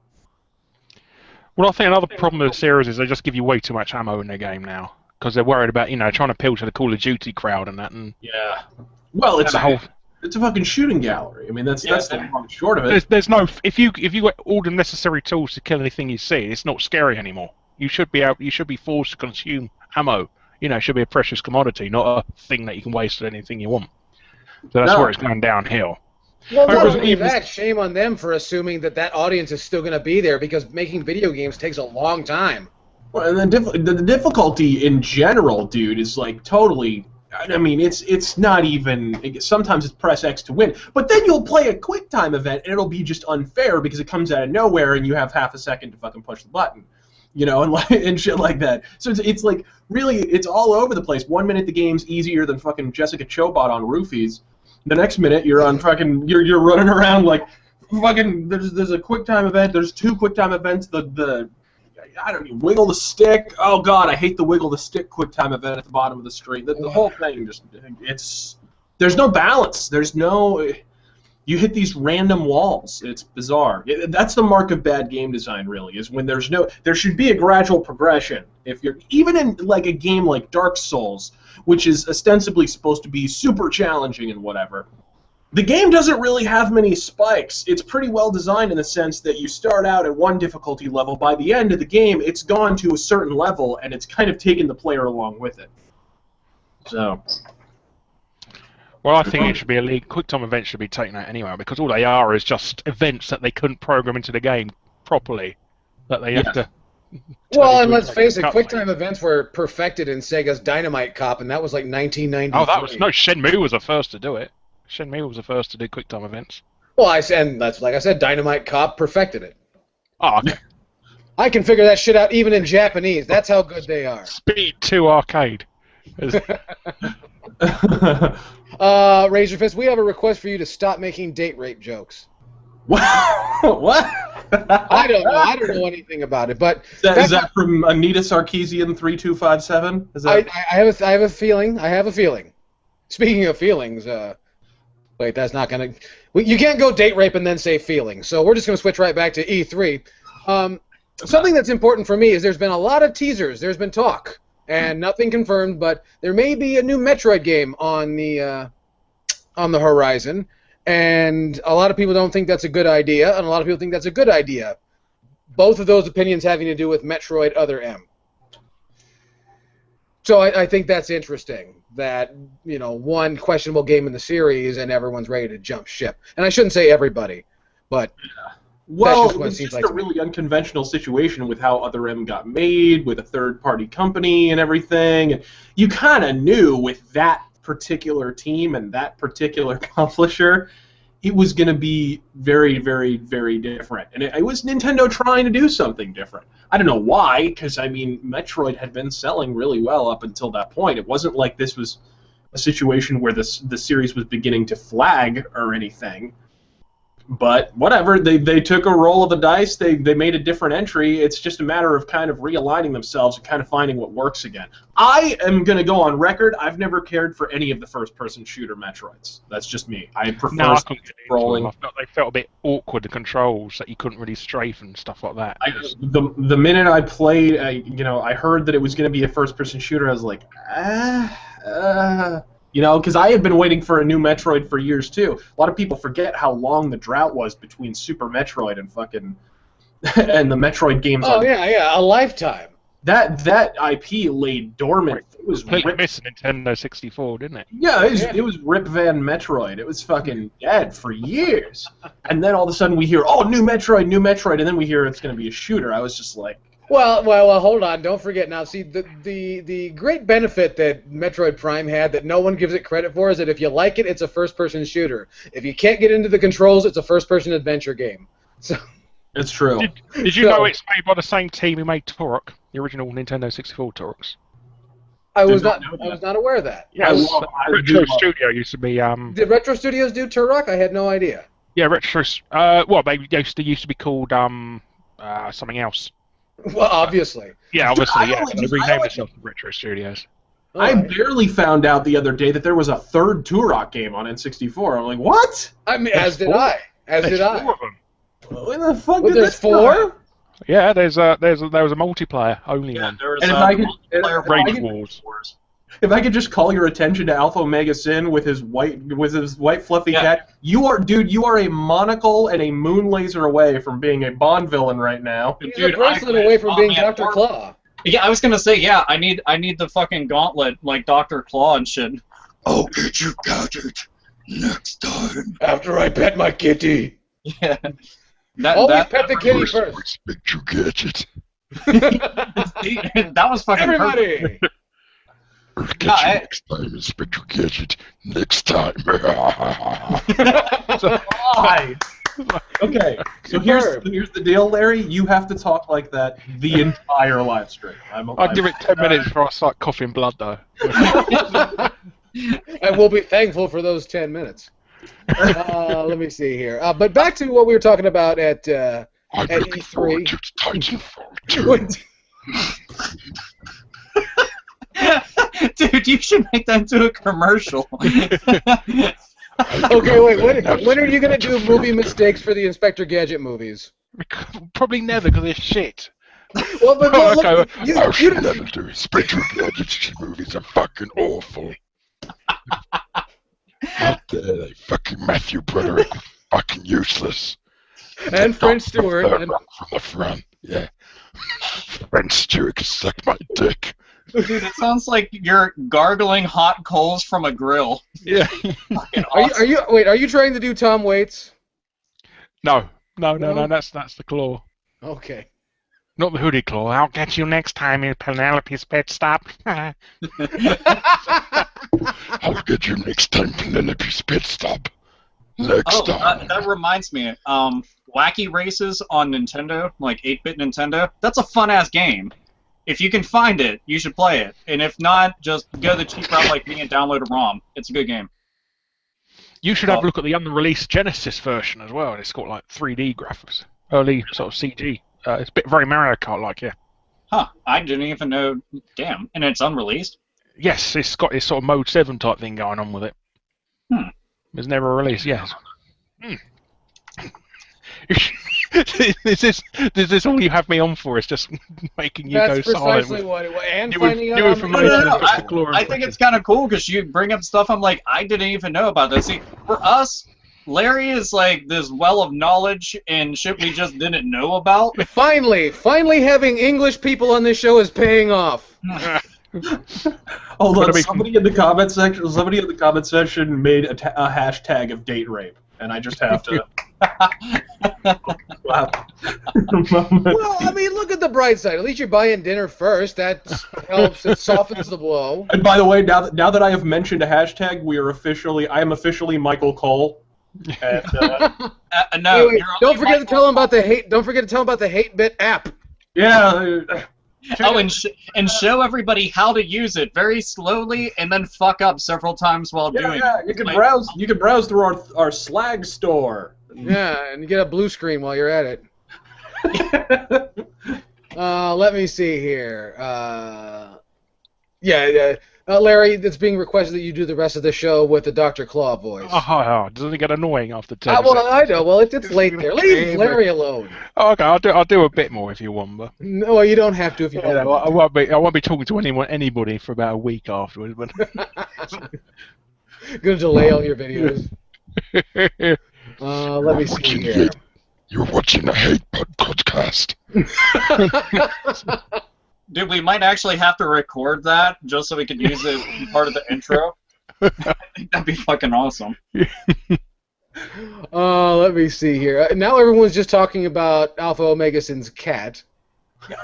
Well, I think another problem with the series is they just give you way too much ammo in their game now because they're worried about trying to appeal to the Call of Duty crowd and that. And yeah, well, it's a fucking shooting gallery. I mean, that's the long and short of it. There's no if you got all the necessary tools to kill anything you see, it's not scary anymore. You should be forced to consume ammo. It should be a precious commodity, not a thing that you can waste at anything you want. So that's where it's going downhill. Well, not only that, shame on them for assuming that audience is still going to be there because making video games takes a long time. Well, and the difficulty in general, dude, is like totally. I mean, it's not even. Sometimes it's press X to win, but then you'll play a QuickTime event and it'll be just unfair because it comes out of nowhere and you have half a second to fucking push the button, and shit like that. So it's like really, it's all over the place. 1 minute the game's easier than fucking Jessica Chobot on roofies. The next minute you're on fucking you're running around like fucking. There's a QuickTime event. There's 2 QuickTime events. I don't know, wiggle the stick. Oh god, I hate the wiggle the stick QuickTime event at the bottom of the screen. The whole thing there's no balance. There's no. You hit these random walls. It's bizarre. That's the mark of bad game design, really, is when there should be a gradual progression. If you're even in like a game like Dark Souls, which is ostensibly supposed to be super challenging and whatever, the game doesn't really have many spikes. It's pretty well designed in the sense that you start out at one difficulty level. By the end of the game, it's gone to a certain level, and it's kind of taken the player along with it. So. Well, I think it should be QuickTime events should be taken out anyway, because all they are is just events that they couldn't program into the game properly. That they have to. Well, and let's face it, QuickTime events were perfected in Sega's Dynamite Cop, and that was like 1993. Oh, Shenmue was the first to do it. Shenmue was the first to do QuickTime events. Well, that's like I said, Dynamite Cop perfected it. Oh, okay. I can figure that shit out even in Japanese. That's how good they are. Speed 2 arcade. Razor Fist, we have a request for you to stop making date rape jokes. What? I don't know. I don't know anything about it, but is that from Anita Sarkeesian 3257? Is that? I have a feeling. Speaking of feelings, wait, that's not gonna. You can't go date rape and then say feelings. So we're just gonna switch right back to E3. Something that's important for me is there's been a lot of teasers. There's been talk, and nothing confirmed, but there may be a new Metroid game on the horizon, and a lot of people don't think that's a good idea, and a lot of people think that's a good idea. Both of those opinions having to do with Metroid Other M. So I think that's interesting, that, you know, one questionable game in the series and everyone's ready to jump ship. And I shouldn't say everybody, but well, it's just a really unconventional situation with how Other M got made, with a third-party company and everything. And you kind of knew with that particular team and that particular publisher, it was going to be very, very, very different. And it was Nintendo trying to do something different. I don't know why, because, I mean, Metroid had been selling really well up until that point. It wasn't like this was a situation where the series was beginning to flag or anything. But whatever, they took a roll of the dice, they made a different entry. It's just a matter of kind of realigning themselves and kind of finding what works again. I am going to go on record, I've never cared for any of the first-person shooter Metroids. That's just me. I prefer rolling. They felt a bit awkward, the controls, that you couldn't really strafe and stuff like that. The minute I played, I heard that it was going to be a first-person shooter, I was like, you know, because I had been waiting for a new Metroid for years, too. A lot of people forget how long the drought was between Super Metroid and and the Metroid games. Oh, yeah, a lifetime. That IP lay dormant. It was missing Nintendo 64, didn't it? Yeah, it was Rip Van Metroid. It was fucking dead for years. And then all of a sudden we hear, oh, new Metroid, and then we hear it's going to be a shooter. I was just like... Well, hold on. Don't forget now. See, the great benefit that Metroid Prime had that no one gives it credit for is that if you like it, it's a first-person shooter. If you can't get into the controls, it's a first-person adventure game. So it's true. Did you know it's made by the same team who made Turok, the original Nintendo 64 Turoks? I was not aware of that. Yeah, Retro Studio used to be. Did Retro Studios do Turok? I had no idea. Yeah, Retro. Well, they used to be called something else. Well, obviously. Yeah, obviously, yeah. They renamed themselves Retro Studios. I barely found out the other day that there was a third Turok game on N64. I'm like, what? I mean, as did I. There's 4 of them. What the fuck? There's 4? Yeah, there was a multiplayer only one. There was and multiplayer Rage Wars. If I could just call your attention to Alpha Omega Sin with his white fluffy cat, you are a monocle and a moon laser away from being a Bond villain right now. He's a bracelet away from being Dr. Claw. Yeah, I was gonna say, yeah, I need the fucking gauntlet like Dr. Claw and shit. I'll get your gadget next time. After I pet my kitty. Yeah. Always pet the kitty first. Expect your gadget. That was fucking everybody. Perfect. Get you next time, Inspector Gadget. Next time. Okay, so here's the deal, Larry. You have to talk like that the entire live stream. I'll give it 10 minutes before I start coughing blood, though. And we'll be thankful for those 10 minutes. Let me see here. But back to what we were talking about at looking forward E3. to Titanfall 2. Dude, you should make that into a commercial. Okay, wait. When are you gonna do movie mistakes for the Inspector Gadget movies? Probably never, because they're shit. Well, but look, I should never do Inspector Gadget movies. Are fucking awful. Out there, they fucking Matthew Broderick, fucking useless. And French Stewart. From the front, yeah. French Stewart can suck my dick. Dude, it sounds like you're gargling hot coals from a grill. Yeah. Fucking awesome. Are you trying to do Tom Waits? No, that's the claw. Okay. Not the hoodie claw. I'll get you next time in Penelope's pit stop. I'll get you next time, Penelope's pit stop. Next time. That reminds me. Wacky Races on Nintendo, like 8-bit Nintendo. That's a fun-ass game. If you can find it, you should play it. And if not, just go the cheap route like me and download a ROM. It's a good game. You should have a look at the unreleased Genesis version as well. It's got like 3D graphics, early sort of CG. It's a bit very Mario Kart-like, yeah. Huh? I didn't even know. Damn. And it's unreleased. Yes, it's got this sort of Mode 7 type thing going on with it. It's never released, yes. Is this all you have me on for? It's just making you That's go silent. precisely what it was. And New finding out information. I think it's kind of cool because you bring up stuff I'm like, I didn't even know about this. See, for us, Larry is like this well of knowledge and shit we just didn't know about. Finally having English people on this show is paying off. Hold on, somebody in the comment section made a hashtag of date rape, and I just have to. Wow. Well, I mean, look at the bright side. At least you're buying dinner first. That helps. It softens the blow. And by the way, now that I have mentioned a hashtag, I am officially Michael Cole. And, no, wait, don't forget to tell them about the hate. Don't forget to tell them about the HateBit app. Yeah. Oh, and show everybody how to use it very slowly, and then fuck up several times while doing it. Yeah, you can browse. You can browse through our Slags store. Yeah, and you get a blue screen while you're at it. Let me see here. Larry, it's being requested that you do the rest of the show with the Dr. Claw voice. Oh, doesn't it get annoying after 10 well, seconds? I know. Well, it's late there. Leave Larry alone. Oh, okay, I'll do a bit more if you want, but No, well, you don't have to if you don't want to. I won't be talking to anybody for about a week afterwards. But Gonna delay all your videos. Let me see here. You're watching a hate podcast. Dude, we might actually have to record that just so we can use it in part of the intro. I think that'd be fucking awesome. Let me see here. Now everyone's just talking about Alpha Omega Sin's cat.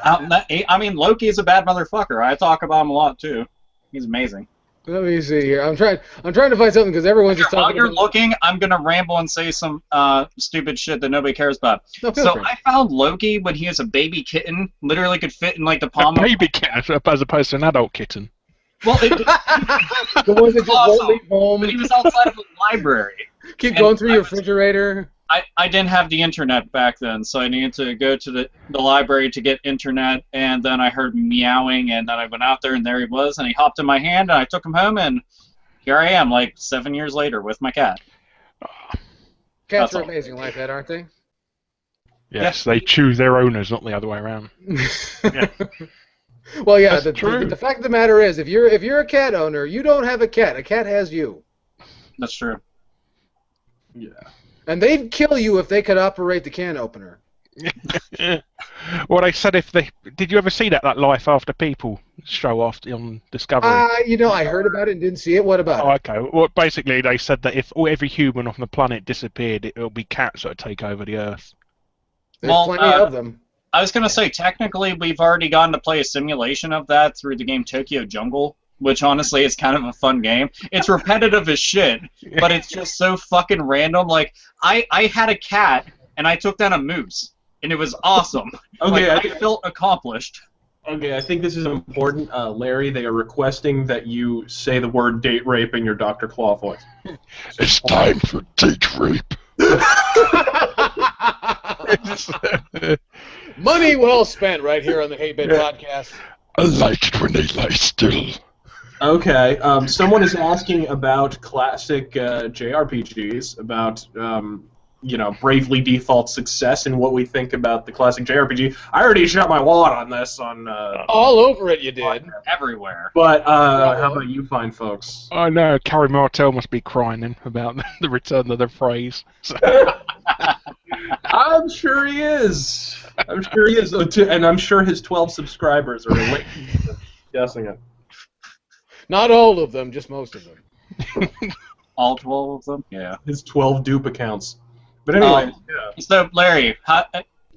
I mean, Loki is a bad motherfucker. I talk about him a lot too. He's amazing. Let me see here. I'm trying to find something because everyone's just talking. While you're looking, I'm gonna ramble and say some stupid shit that nobody cares about. No, so I found Loki when he was a baby kitten. Literally could fit in like the palm. A baby kitten as opposed to an adult kitten. Well, the ones that just won't leave home. But he was outside of a library. Keep going through your refrigerator. I didn't have the internet back then, so I needed to go to the library to get internet, and then I heard meowing, and then I went out there, and there he was, and he hopped in my hand, and I took him home, and here I am, like 7 years later, with my cat. Cats are amazing like that, aren't they? Yes, they choose their owners, not the other way around. Yeah. Well, yeah, true. The fact of the matter is, if you're a cat owner, you don't have a cat. A cat has you. That's true. Yeah. And they'd kill you if they could operate the can opener. Well, they said did you ever see that Life After People show off on Discovery? I heard about it and didn't see it. What about it? Okay. Well, basically, they said that if every human on the planet disappeared, it'll be cats that would take over the Earth. There's plenty of them. I was going to say, technically, we've already gotten to play a simulation of that through the game Tokyo Jungle, which honestly is kind of a fun game. It's repetitive as shit, but it's just so fucking random. Like, I had a cat, and I took down a moose, and it was awesome. Okay, I felt accomplished. Okay, I think this is important. Larry, they are requesting that you say the word date rape in your Dr. Claw voice. It's time for date rape. Money well spent right here on the HateBit podcast. I like it when they lie still. Okay, someone is asking about classic JRPGs, about Bravely Default Success and what we think about the classic JRPG. I already shot my wallet on this on all over it. You did everywhere. But how about you, fine folks? I know Carrie Martell must be crying about the return of the phrase. So. I'm sure he is. And I'm sure his 12 subscribers are guessing it. Not all of them, just most of them. All 12 of them? Yeah. His 12 dupe accounts. But anyway, So, Larry,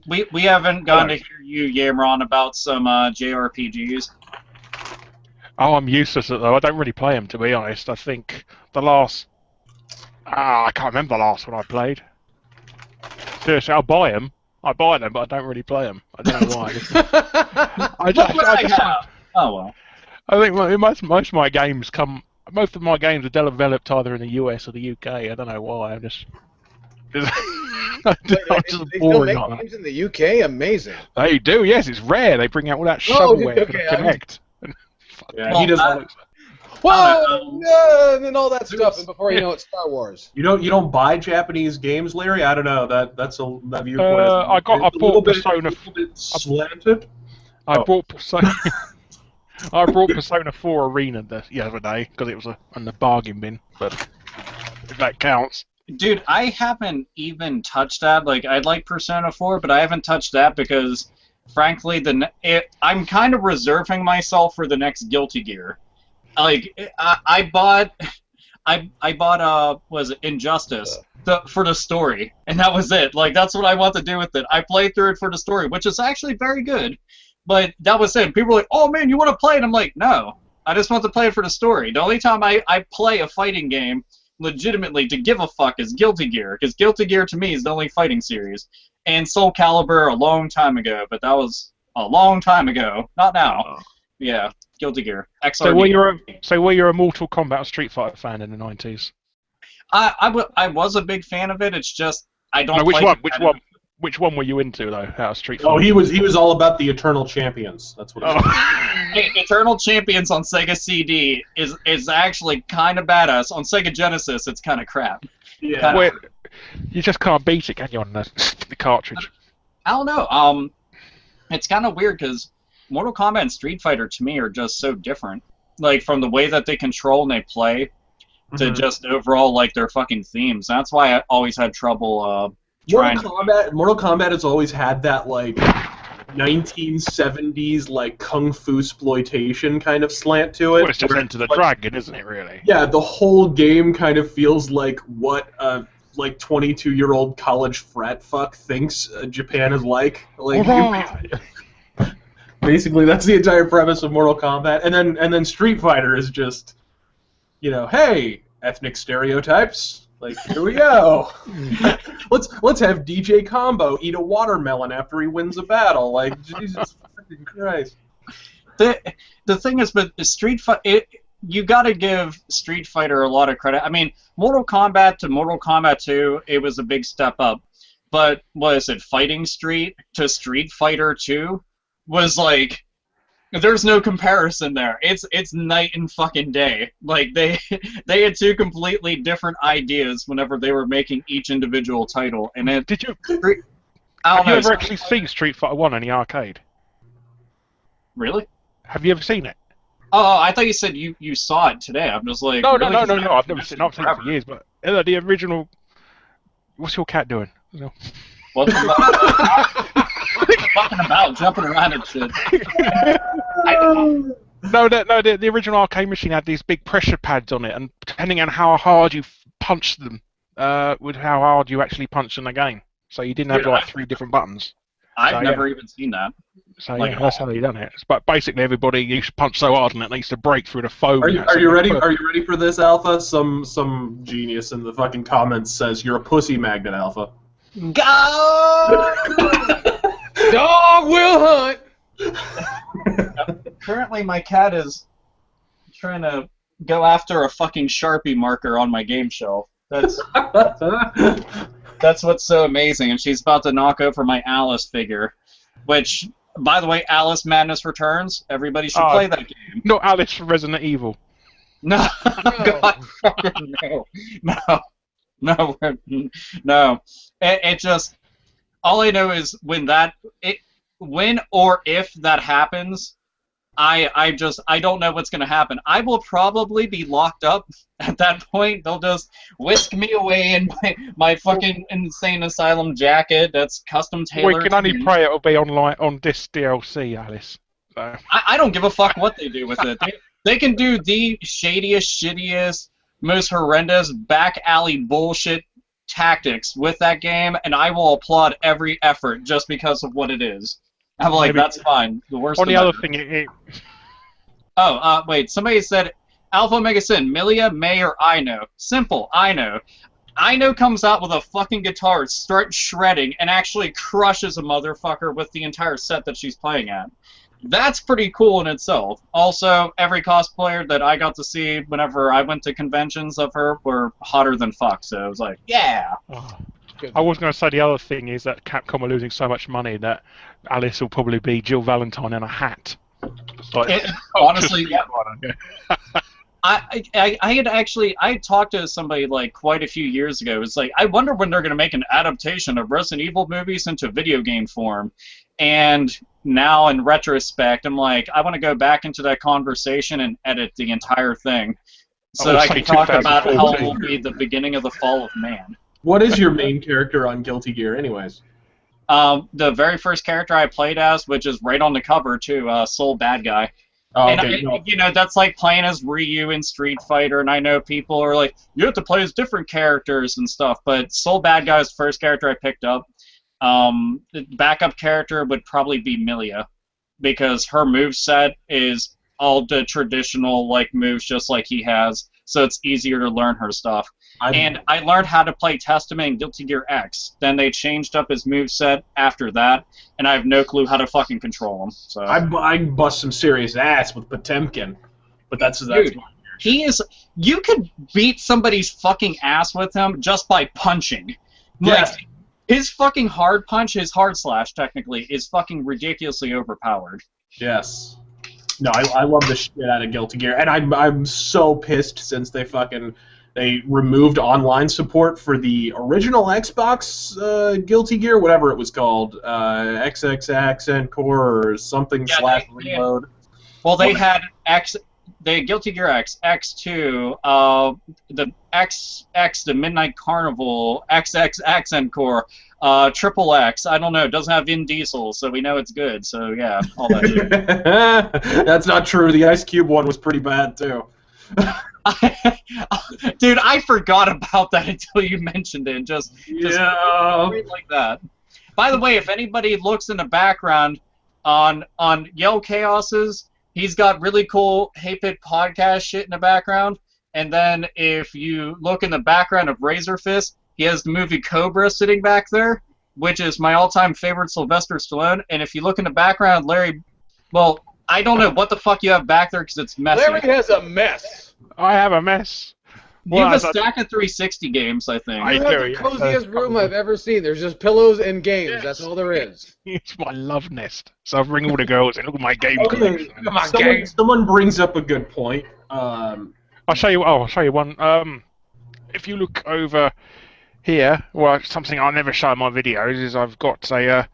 we haven't gotten to hear you yammer on about some JRPGs. Oh, I'm useless at though. I don't really play them, to be honest. I think the last... I can't remember the last one I played. Seriously, I'll buy them. I buy them, but I don't really play them. I don't know why. Oh, well. I think most of my games are developed either in the US or the UK. I don't know why. I'm just boring on games in the UK. Amazing. They do, yes. It's rare. They bring out all that shovelware for the Kinect. Yeah, he doesn't. whoa, yeah, and then all that stuff, and before you know it, Star Wars. You don't buy Japanese games, Larry? I don't know. That viewpoint. I bought Persona. A little bit slanted. I bought Persona. I brought Persona 4 Arena the other day because it was in the bargain bin, but if that counts. Dude, I haven't even touched that. Like, I'd like Persona 4, but I haven't touched that because, frankly, I'm kind of reserving myself for the next Guilty Gear. Like, I bought was it Injustice for the story, and that was it. Like, that's what I want to do with it. I played through it for the story, which is actually very good, but that was it. People were like, "Oh man, you want to play it?" I'm like, no, I just want to play it for the story. The only time I play a fighting game legitimately to give a fuck is Guilty Gear, because Guilty Gear to me is the only fighting series, and Soul Calibur a long time ago, but that was a long time ago, not now. Oh. Yeah, Guilty Gear. XRD. So were you a Mortal Kombat or Street Fighter fan in the 90s? I was a big fan of it. It's just I don't. No, which one were you into though? Out of Street Fighter? Oh, he was all about the Eternal Champions. That's what. Eternal Champions on Sega CD is actually kind of badass. On Sega Genesis, it's kind of crap. Yeah. You just can't beat it, can you, on the cartridge? I don't know. It's kind of weird because Mortal Kombat and Street Fighter to me are just so different. Like from the way that they control and they play to just overall like their fucking themes. That's why I always had trouble. Mortal Kombat has always had that like 1970s like kung fu exploitation kind of slant to it. Well, it's just Enter the Dragon, isn't it? Really? Yeah, the whole game kind of feels like what like 22-year-old college frat fuck thinks Japan is like. Basically, that's the entire premise of Mortal Kombat, and then Street Fighter is just, hey, ethnic stereotypes. Like, here we go. let's have DJ Combo eat a watermelon after he wins a battle. Like, Jesus fucking Christ. The thing is, but Street Fighter, you got to give Street Fighter a lot of credit. I mean, Mortal Kombat to Mortal Kombat 2, it was a big step up. But was it Fighting Street to Street Fighter 2? Was like, there's no comparison there. It's night and fucking day. Like they had two completely different ideas whenever they were making each individual title. And it have you ever actually seen Street Fighter 1 in the arcade? Really? Have you ever seen it? Oh, I thought you said you saw it today. I'm just like, no. I've never seen it for years. But the original. What's your cat doing? What's talking about jumping around and shit. The original arcade machine had these big pressure pads on it, and depending on how hard you punched them, with how hard you actually punched in the game. So you didn't have like 3 different buttons. I've never even seen that. So yeah, that's how they done it. But basically, everybody used to punch so hard, and it used to break through the foam. Are you ready? Are you ready for this, Alpha? Some genius in the fucking comments says you're a pussy magnet, Alpha. Go! Dog will hunt! Currently, my cat is trying to go after a fucking Sharpie marker on my game shelf. That's what's so amazing, and she's about to knock over my Alice figure, which, by the way, Alice Madness Returns. Everybody should play that game. Not Alice from Resident Evil. No, God, fucking no. It just, all I know is when or if that happens, I don't know what's gonna happen. I will probably be locked up at that point. They'll just whisk me away in my fucking insane asylum jacket that's custom tailored. We can only pray it'll be on this DLC, Alice. So. I don't give a fuck what they do with it. They can do the shadiest, shittiest, most horrendous back alley bullshit tactics with that game, and I will applaud every effort just because of what it is. I'm like, that's fine. The worst. On the other thing, wait. Somebody said Alpha Omega Sin, Milia, May, or Ino. Simple. Ino. Ino comes out with a fucking guitar, starts shredding, and actually crushes a motherfucker with the entire set that she's playing at. That's pretty cool in itself. Also, every cosplayer that I got to see whenever I went to conventions of her were hotter than fuck, so I was like, yeah. Oh, I was going to say the other thing is that Capcom are losing so much money that Alice will probably be Jill Valentine in a hat. Honestly, yeah. I had talked to somebody like quite a few years ago. It's like, I wonder when they're going to make an adaptation of Resident Evil movies into video game form. And now, in retrospect, I'm like, I want to go back into that conversation and edit the entire thing so that I can talk about how it will be the beginning of the fall of man. What is your main character on Guilty Gear, anyways? The very first character I played as, which is right on the cover too, Soul Bad Guy. Oh, And okay, you know, that's like playing as Ryu in Street Fighter, and I know people are like, you have to play as different characters and stuff, but Soul Bad Guy is the first character I picked up. The backup character would probably be Milia, because her moveset is all the traditional like moves just like he has, so it's easier to learn her stuff. And I learned how to play Testament in Guilty Gear X. Then they changed up his moveset after that, and I have no clue how to fucking control him. So I bust some serious ass with Potemkin, but that's Dude, he is. You could beat somebody's fucking ass with him just by punching. Yes. Like, his fucking hard punch, his hard slash technically, is fucking ridiculously overpowered. Yes. No, I love the shit out of Guilty Gear, and I'm so pissed since they removed online support for the original Xbox Guilty Gear, whatever it was called, XXX Encore or something / Reload. Well, they had Guilty Gear X, X2, the XX, the Midnight Carnival, XXX Encore, Triple X. I don't know. It doesn't have Vin Diesel, so we know it's good. So yeah, all that shit. That's not true. The Ice Cube one was pretty bad too. Dude, I forgot about that until you mentioned it. Just like that. By the way, if anybody looks in the background on Yell Chaos's, he's got really cool Hey Pit podcast shit in the background. And then if you look in the background of Razor Fist, he has the movie Cobra sitting back there, which is my all-time favorite Sylvester Stallone. And if you look in the background, Larry, well, I don't know what the fuck you have back there because it's messy. Larry has a mess. I have a mess. You have a stack of 360 games, I think. You have the coziest room I've ever seen. There's just pillows and games. Yes. That's all there is. It's my love nest. So I bring all the girls in. Look at my game collection. Someone brings up a good point. I'll show you. I'll show you one. If you look over here, well, something I never show in my videos is I've got a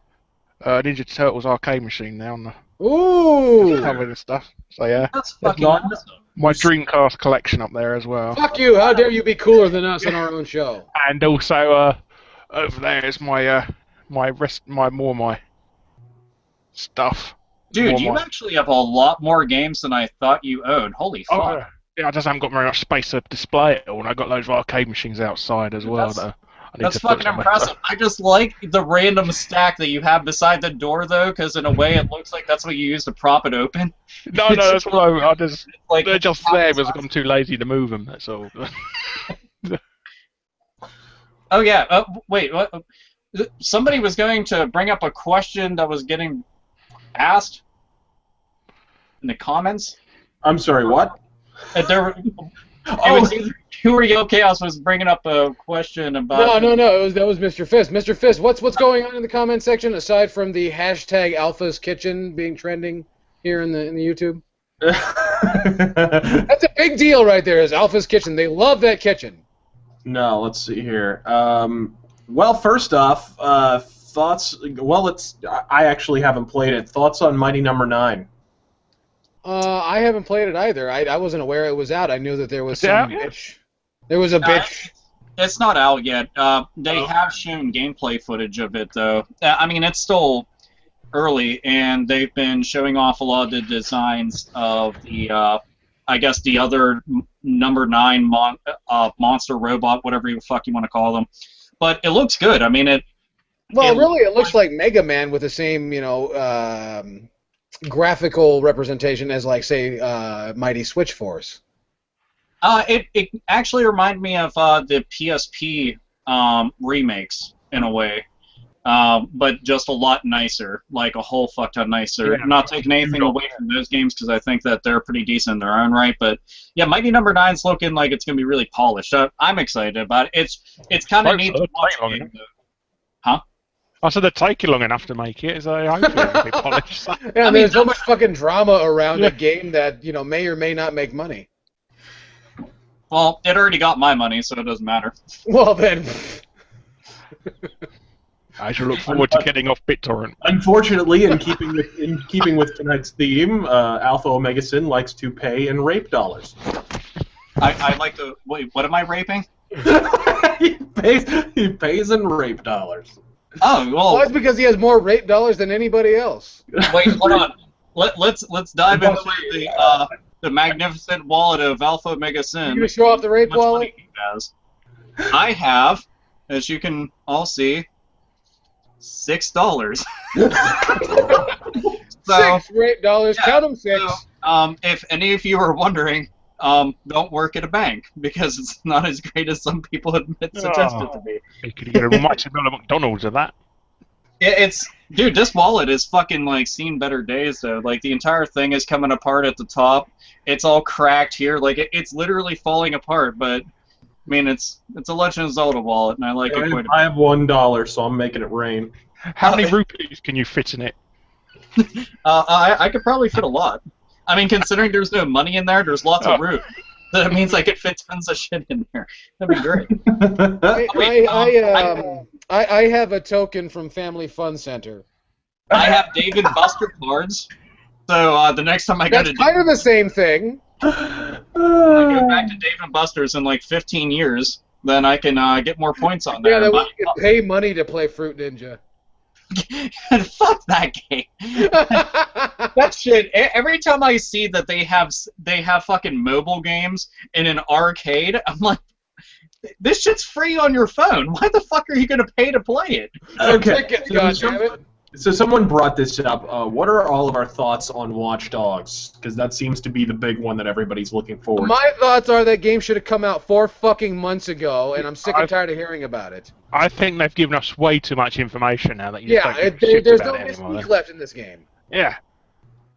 Ninja Turtles arcade machine now on the cover and stuff. So yeah, that's fucking awesome. My Dreamcast collection up there as well. Fuck you! How dare you be cooler than us on our own show? And also over there is my my stuff. Dude, you actually have a lot more games than I thought you owned. Holy fuck! Yeah, I just haven't got very much space to display it all, and I've got loads of arcade machines outside as well. That's fucking impressive. I just like the random stack that you have beside the door, though, because in a way it looks like that's what you use to prop it open. No, that's what I just... Like, they're just there because I'm too lazy to move them, that's all. Oh, yeah. Wait, what? Somebody was going to bring up a question that was getting asked in the comments. I'm sorry, what? Who or Yo Chaos was bringing up a question about... No. That was Mr. Fist. Mr. Fist, what's going on in the comment section aside from the hashtag Alpha's Kitchen being trending here in the YouTube? That's a big deal right there. Is Alpha's Kitchen? They love that kitchen. No, let's see here. Well, first off, thoughts. Well, I actually haven't played it. Thoughts on Mighty Number 9? I haven't played it either. I wasn't aware it was out. I knew that there was some bitch. There was a bitch. It's not out yet. They have shown gameplay footage of it, though. I mean, it's still early, and they've been showing off a lot of the designs of the, I guess, the other number 9 monster robot, whatever the fuck you want to call them. But it looks good. I mean, it looks like Mega Man with the same, graphical representation as, like, say, Mighty Switch Force. It actually reminded me of the PSP remakes in a way, but just a lot nicer, like a whole fuck ton nicer. Yeah. I'm not taking anything away from those games because I think that they're pretty decent in their own right. But yeah, Mighty Number 9's looking like it's gonna be really polished. I'm excited about it. It's kind of neat to watch. Huh? I said they're taking long enough to make it, so hopefully it'll be polished. Yeah, there's so much fucking drama around a game that may or may not make money. Well, it already got my money, so it doesn't matter. Well then. I shall look forward to getting off BitTorrent. Unfortunately, in keeping with tonight's theme, Alpha Omega Sin likes to pay in rape dollars. I like to wait. What am I raping? he pays in rape dollars. Oh well. Well, that's because he has more rape dollars than anybody else. Wait, hold on. Let's dive into the magnificent wallet of Alpha Omega Sin. You gonna show off the rape How much wallet? money he has. I have, as you can all see, $6. So, $6 rape dollars. yeah, Count them 6. so, if any of you are wondering, don't work at a bank because it's not as great as some people suggest it to be. You could get a much better McDonald's of that. Dude, this wallet is fucking like seen better days though. Like the entire thing is coming apart at the top. It's all cracked here. Like it's literally falling apart. But I mean, it's a Legend of Zelda wallet, and I like it quite a bit. I have $1, so I'm making it rain. How many rupees can you fit in it? I could probably fit a lot. I mean, considering there's no money in there, there's lots of room. That means I could fit tons of shit in there. That'd be great. I have a token from Family Fun Center. I have Dave and Buster cards. So the next time I go That's kind of the same thing. I go back to Dave and Buster's in like 15 years, then I can get more points on there. Yeah, that way you can pay money to play Fruit Ninja. Fuck that game. That shit. Every time I see that they have fucking mobile games in an arcade, I'm like, this shit's free on your phone. Why the fuck are you gonna pay to play it? Okay. Goddammit. So someone brought this up. What are all of our thoughts on Watch Dogs? Because that seems to be the big one that everybody's looking forward to. My thoughts are that game should have come out 4 fucking months ago, and I'm sick and tired of hearing about it. I think they've given us way too much information now that you Yeah, don't give a shit there's about no it anymore. mystique left in this game. Yeah.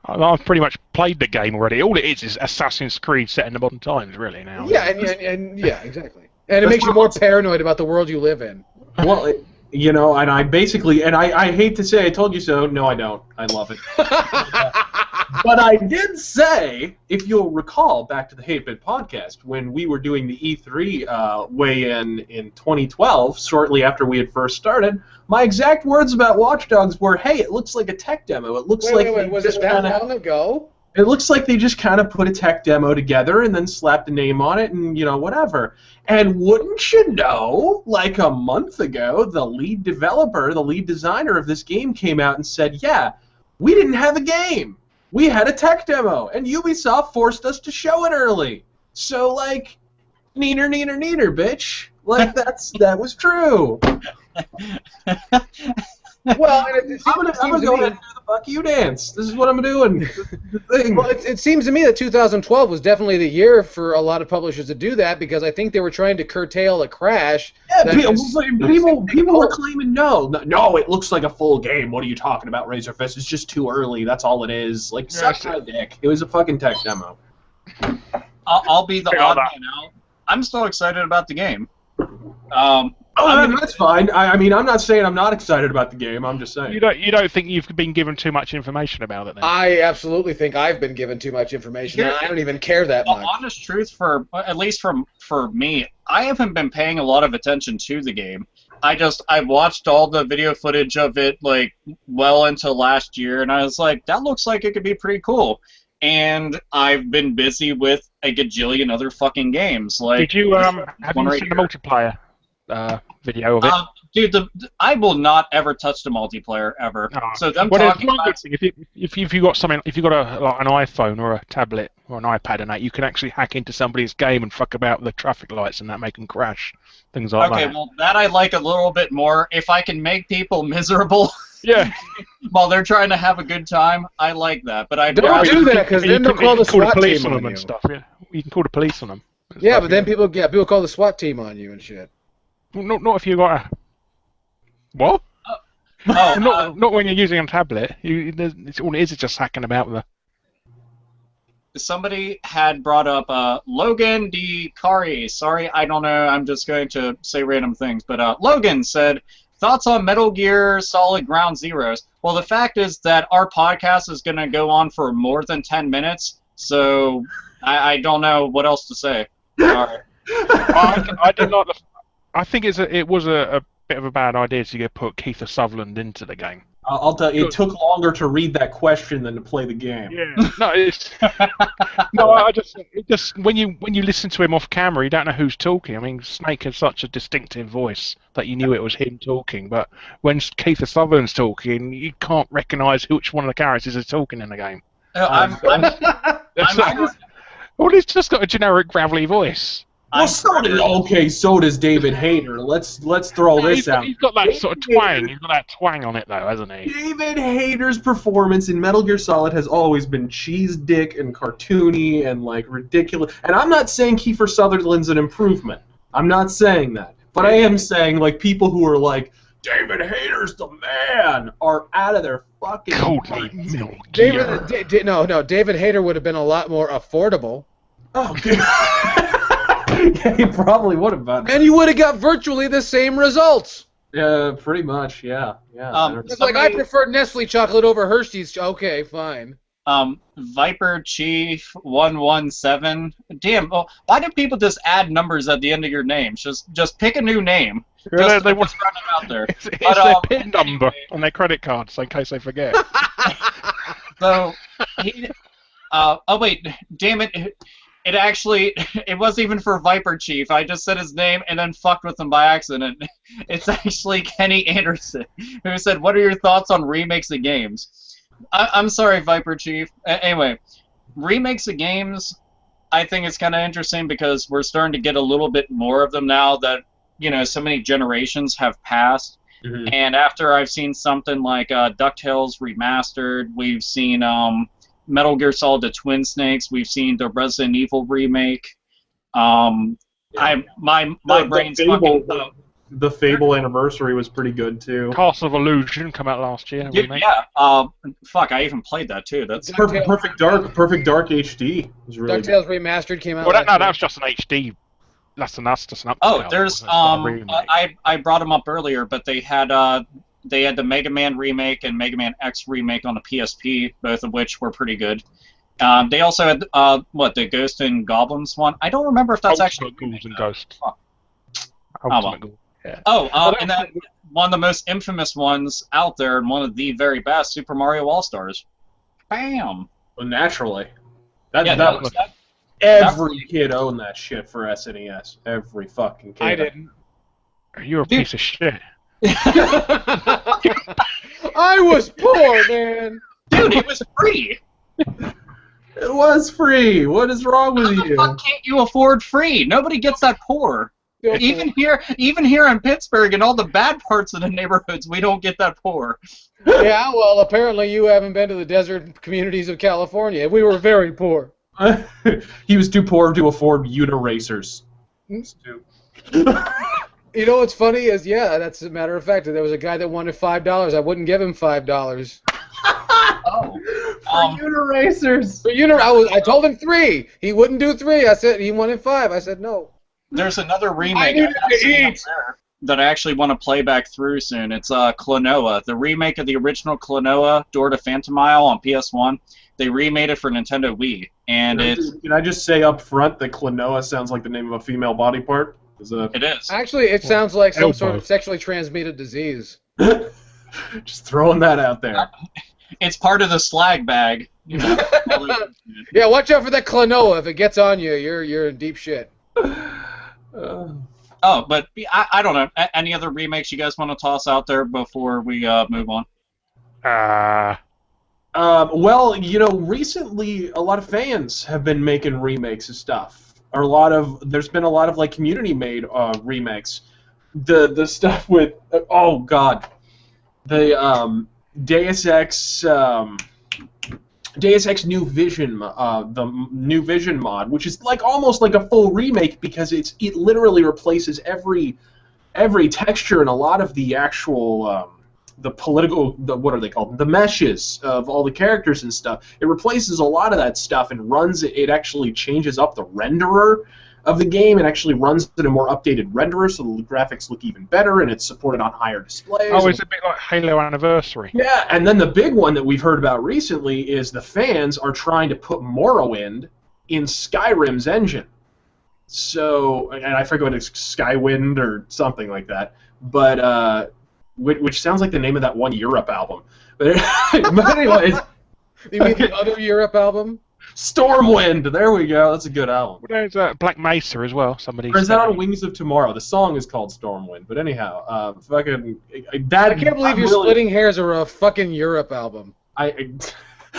I've pretty much played the game already. All it is Assassin's Creed set in the modern times, really, now. Yeah, and yeah, exactly. And it makes you more paranoid about the world you live in. Well, you know, and I basically, and I hate to say I told you so. No, I don't. I love it. But I did say, if you'll recall, back to the 8-Bit podcast, when we were doing the E3 weigh-in in 2012, shortly after we had first started, my exact words about Watch Dogs were, hey, it looks like a tech demo. It looks Wait, was it that long ago? It looks like they just kind of put a tech demo together and then slapped a name on it and, you know, whatever. And wouldn't you know, like a month ago, the lead developer, the lead designer of this game came out and said, yeah, we didn't have a game. We had a tech demo, and Ubisoft forced us to show it early. So, like, neener, bitch. Like, that was true. Well, I'm gonna go ahead and do the fuck you dance. This is what I'm doing. Well, it seems to me that 2012 was definitely the year for a lot of publishers to do that because I think they were trying to curtail a crash. Yeah, people were claiming no, it looks like a full game. What are you talking about, Razorfist? It's just too early. That's all it is. Like, suck my dick. It was a fucking tech demo. I'll be the odd man out. I'm still excited about the game. That's fine. I mean, I'm not saying I'm not excited about the game. I'm just saying. You don't think you've been given too much information about it, then? I absolutely think I've been given too much information. And I don't even care that much. The honest truth, at least for me, I haven't been paying a lot of attention to the game. I watched all the video footage of it like well into last year, and I was like, that looks like it could be pretty cool. And I've been busy with a gajillion other fucking games. Like, did you have you seen the multiplayer video of it? Dude, I will not ever touch the multiplayer ever. Oh. So them well, talking one about good thing. If you got something, if you got an iPhone or a tablet or an iPad and that, you can actually hack into somebody's game and fuck about the traffic lights and that make them crash, things like that. Okay, well that I like a little bit more. If I can make people miserable. Yeah. While they're trying to have a good time, I like that. But I don't do that because then they'll call the SWAT police team on on them you. and stuff. Yeah, you can call the police on them. Yeah, but then people call the SWAT team on you and shit. Well, not if you got a what? Not when you're using a tablet. All it is just hacking about with a. Somebody had brought up Logan D. Kari. Sorry, I don't know. I'm just going to say random things. But Logan said, thoughts on Metal Gear Solid Ground Zeroes? Well, the fact is that our podcast is going to go on for more than 10 minutes, so I don't know what else to say. All right. I did like the. I think it was a bit of a bad idea to put Keith Sutherland into the game. I'll tell you, it took longer to read that question than to play the game. Yeah. No, it's no. It just when you listen to him off camera, you don't know who's talking. I mean, Snake has such a distinctive voice that you knew it was him talking. But when Keith Sutherland's talking, you can't recognise which one of the characters is talking in the game. Well, he's just got a generic gravelly voice. Well, so does David Hayter. Let's throw this out. He's got that sort of twang. He's got that twang on it, though, hasn't he? David Hayter's performance in Metal Gear Solid has always been cheese dick and cartoony and like ridiculous. And I'm not saying Kiefer Sutherland's an improvement. I'm not saying that. But I am saying like people who are like David Hayter's the man are out of their fucking minds. David Hayter would have been a lot more affordable. Oh, God. Yeah, he probably would have been. And you would have got virtually the same results. Yeah, pretty much, yeah. It's like, I prefer Nestle chocolate over Hershey's. Okay, fine. Viper Chief 117. Damn, well, why do people just add numbers at the end of your names? Just pick a new name. They want to run it out there. It's their PIN number on their credit cards, in case they forget. So, oh wait, damn it. It wasn't even for Viper Chief. I just said his name and then fucked with him by accident. It's actually Kenny Anderson, who said, "What are your thoughts on remakes of games?" I'm sorry, Viper Chief. Anyway, remakes of games, I think it's kind of interesting because we're starting to get a little bit more of them now that, so many generations have passed. Mm-hmm. And after I've seen something like DuckTales Remastered, we've seen Metal Gear Solid: The Twin Snakes. We've seen the Resident Evil remake. My brain's fucking. The Fable Anniversary was pretty good too. Castle of Illusion come out last year. Fuck, I even played that too. That's Perfect Dark HD was really DuckTales Remastered came out. Well, that was just an HD. That's an upscale. Oh, there's I brought them up earlier, but they had the Mega Man remake and Mega Man X remake on the PSP, both of which were pretty good. They also had the Ghost and Goblins one. I don't remember if that's actually Ghouls and Ghosts. Yeah. And then one of the most infamous ones out there, and one of the very best, Super Mario All-Stars. Bam! Well, naturally. Every kid owned that shit for SNES. Every fucking kid. I didn't. You're a piece of shit. I was poor, man. Dude, it was free. It was free. What is wrong with you? How the fuck can't you afford free? Nobody gets that poor. Even here in Pittsburgh and all the bad parts of the neighborhoods, we don't get that poor. Yeah, well, apparently you haven't been to the desert communities of California. We were very poor. He was too poor to afford Uniracers. You know what's funny is, that's a matter of fact. There was a guy that wanted $5. I wouldn't give him $5. For Uniracers. I told him 3. He wouldn't do 3. I said he wanted 5. I said no. There's another remake that I actually want to play back through soon. It's Klonoa, the remake of the original Klonoa, Door to Phantom Isle on PS1. They remade it for Nintendo Wii, and Can I just say up front that Klonoa sounds like the name of a female body part? It is. Actually, it sounds like some sort of sexually transmitted disease. Just throwing that out there. It's part of the slag bag. Yeah, watch out for that Klonoa. If it gets on you, you're in deep shit. But I don't know. Any other remakes you guys want to toss out there before we move on? Well, recently a lot of fans have been making remakes of stuff. There's been a lot of like community-made remakes. The stuff with the Deus Ex New Vision, the New Vision mod, which is like almost like a full remake because it literally replaces every texture and a lot of the actual what are they called? The meshes of all the characters and stuff. It replaces a lot of that stuff and runs it. It actually changes up the renderer of the game. It actually runs it in a more updated renderer, so the graphics look even better, and it's supported on higher displays. Oh, it's a bit like Halo Anniversary. Yeah, and then the big one that we've heard about recently is the fans are trying to put Morrowind in Skyrim's engine. So, and I forget what it's Skywind or something like that, but which sounds like the name of that one Europe album. But anyways, You mean the other Europe album? Stormwind. There we go. That's a good album. There's Black Mesa as well. Somebody. Or is that on Wings of Tomorrow? The song is called Stormwind. But anyhow, fucking that. I can't believe you're splitting hairs over a fucking Europe album.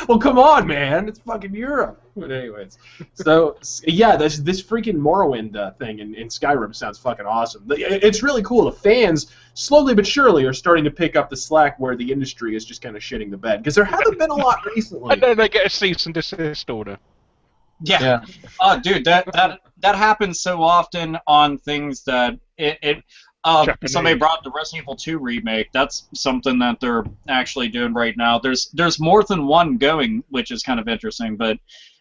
Well, come on, man. It's fucking Europe. But anyways, so yeah, this freaking Morrowind thing in Skyrim sounds fucking awesome. It's really cool. The fans, slowly but surely, are starting to pick up the slack where the industry is just kind of shitting the bed. Because there haven't been a lot recently. I know they get a cease and desist order. Yeah. Oh, dude, that happens so often on things that somebody brought up the Resident Evil 2 remake. That's something that they're actually doing right now. There's more than one going, which is kind of interesting, but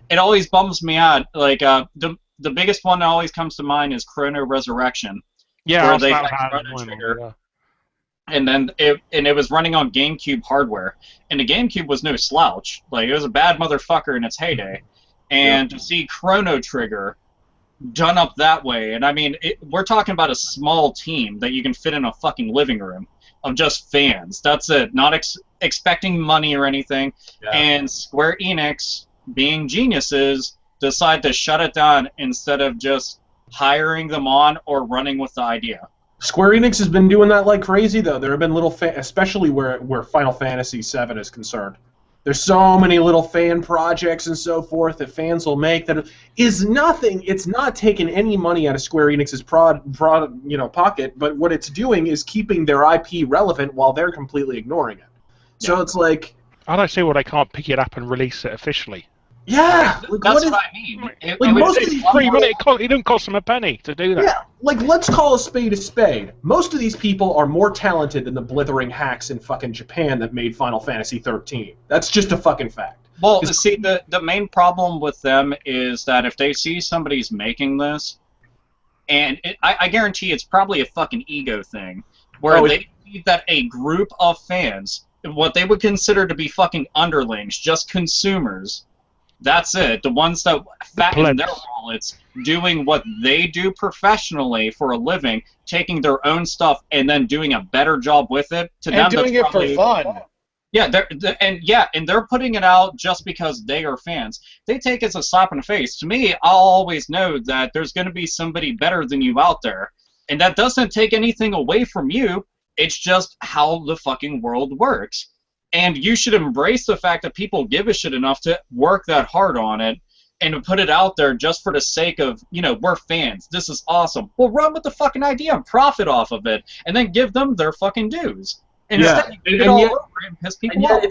it always bums me out. Like the biggest one that always comes to mind is Chrono Resurrection. Yeah, where they had Chrono Trigger. Yeah. And then it was running on GameCube hardware, and the GameCube was no slouch. Like, it was a bad motherfucker in its heyday, and to see Chrono Trigger done up that way, and I mean, we're talking about a small team that you can fit in a fucking living room of just fans. That's it. Not expecting money or anything. Yeah. And Square Enix, being geniuses, decide to shut it down instead of just hiring them on or running with the idea. Square Enix has been doing that like crazy, though. There have been little, especially where Final Fantasy VII is concerned. There's so many little fan projects and so forth that fans will make that is nothing. It's not taking any money out of Square Enix's pocket, but what it's doing is keeping their IP relevant while they're completely ignoring it. Yeah. So it's like, I don't see why they can't pick it up and release it officially. Yeah, like, that's what I mean. Most of these free money, it don't cost them a penny to do that. Yeah, like, let's call a spade a spade. Most of these people are more talented than the blithering hacks in fucking Japan that made Final Fantasy 13. That's just a fucking fact. Well, see, the main problem with them is that if they see somebody's making this, and I guarantee it's probably a fucking ego thing, where they see that a group of fans, what they would consider to be fucking underlings, just consumers. That's it. The ones that fatten their wallets, doing what they do professionally for a living, taking their own stuff and then doing a better job with it. And doing it for fun. Yeah, and they're putting it out just because they are fans. They take it as a slap in the face. To me, I'll always know that there's going to be somebody better than you out there, and that doesn't take anything away from you. It's just how the fucking world works. And you should embrace the fact that people give a shit enough to work that hard on it and to put it out there just for the sake of, we're fans. This is awesome. Well, run with the fucking idea and profit off of it, and then give them their fucking dues. And instead, you get all over it and piss people off.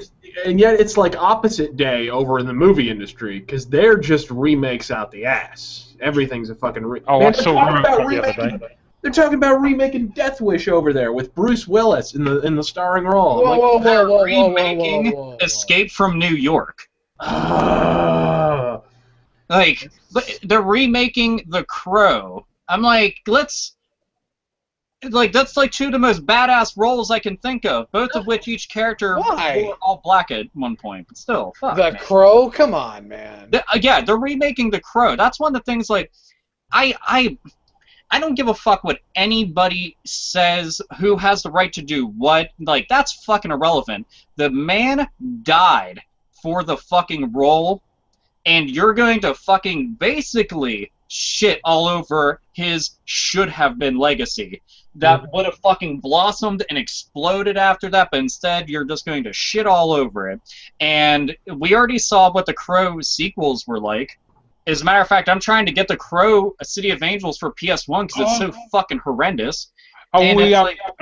And yet it's like opposite day over in the movie industry, because they're just remakes out the ass. Everything's a fucking remake. Oh, I saw the other day. They're talking about remaking Death Wish over there with Bruce Willis in the starring role. They're remaking Escape from New York. Like, they're remaking The Crow. I'm like, that's like two of the most badass roles I can think of, both of which each character were all black at one point, but still, fuck. The Crow? Come on, man. They're remaking The Crow. That's one of the things, like, I don't give a fuck what anybody says, who has the right to do what. Like, that's fucking irrelevant. The man died for the fucking role, and you're going to fucking basically shit all over his should-have-been legacy. That would have fucking blossomed and exploded after that, but instead you're just going to shit all over it. And we already saw what the Crow sequels were like. As a matter of fact, I'm trying to get The Crow, A City of Angels for PS1 because it's so fucking horrendous. Oh, I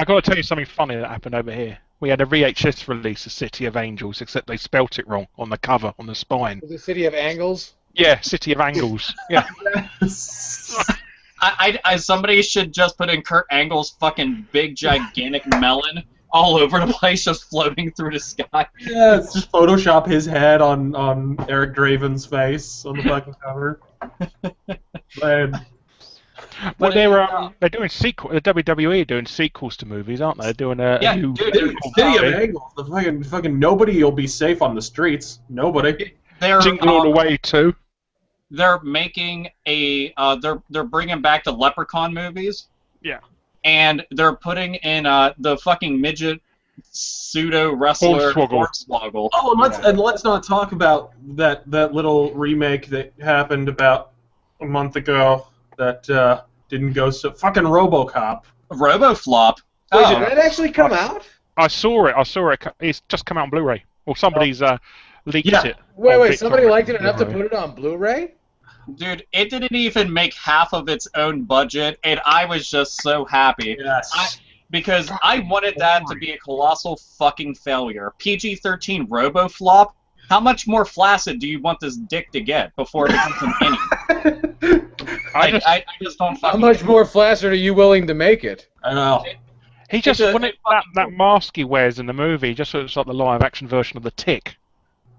got to tell you something funny that happened over here. We had a VHS release of City of Angels, except they spelt it wrong on the cover, on the spine. Was it City of Angles? Yeah, City of Angles. Yeah. Somebody should just put in Kurt Angle's fucking big, gigantic melon all over the place, just floating through the sky. Yeah, it's just Photoshop his head on Eric Draven's face on the fucking cover. But they're doing sequel. The WWE are doing sequels to movies, aren't they? They're doing a new City of Angles. The fucking nobody will be safe on the streets. Nobody. Jingle All the Way too. they're making a they're bringing back the Leprechaun movies. Yeah. And they're putting in the fucking midget pseudo wrestler Hornswoggle. Oh, and let's not talk about that little remake that happened about a month ago that didn't go so fucking RoboCop. RoboFlop. Wait, did that actually come out? I saw it. It's just come out on Blu-ray. Or somebody's leaked it. Wait, somebody liked it enough to put it on Blu-ray? Dude, it didn't even make half of its own budget, and I was just so happy. Yes. Because I wanted that to be a colossal fucking failure. PG-13 RoboFlop? How much more flaccid do you want this dick to get before it becomes an innie? I just don't fucking... How much more flaccid are you willing to make it? I know. He just wanted that mask he wears in the movie, just so it's like the live-action version of the Tick.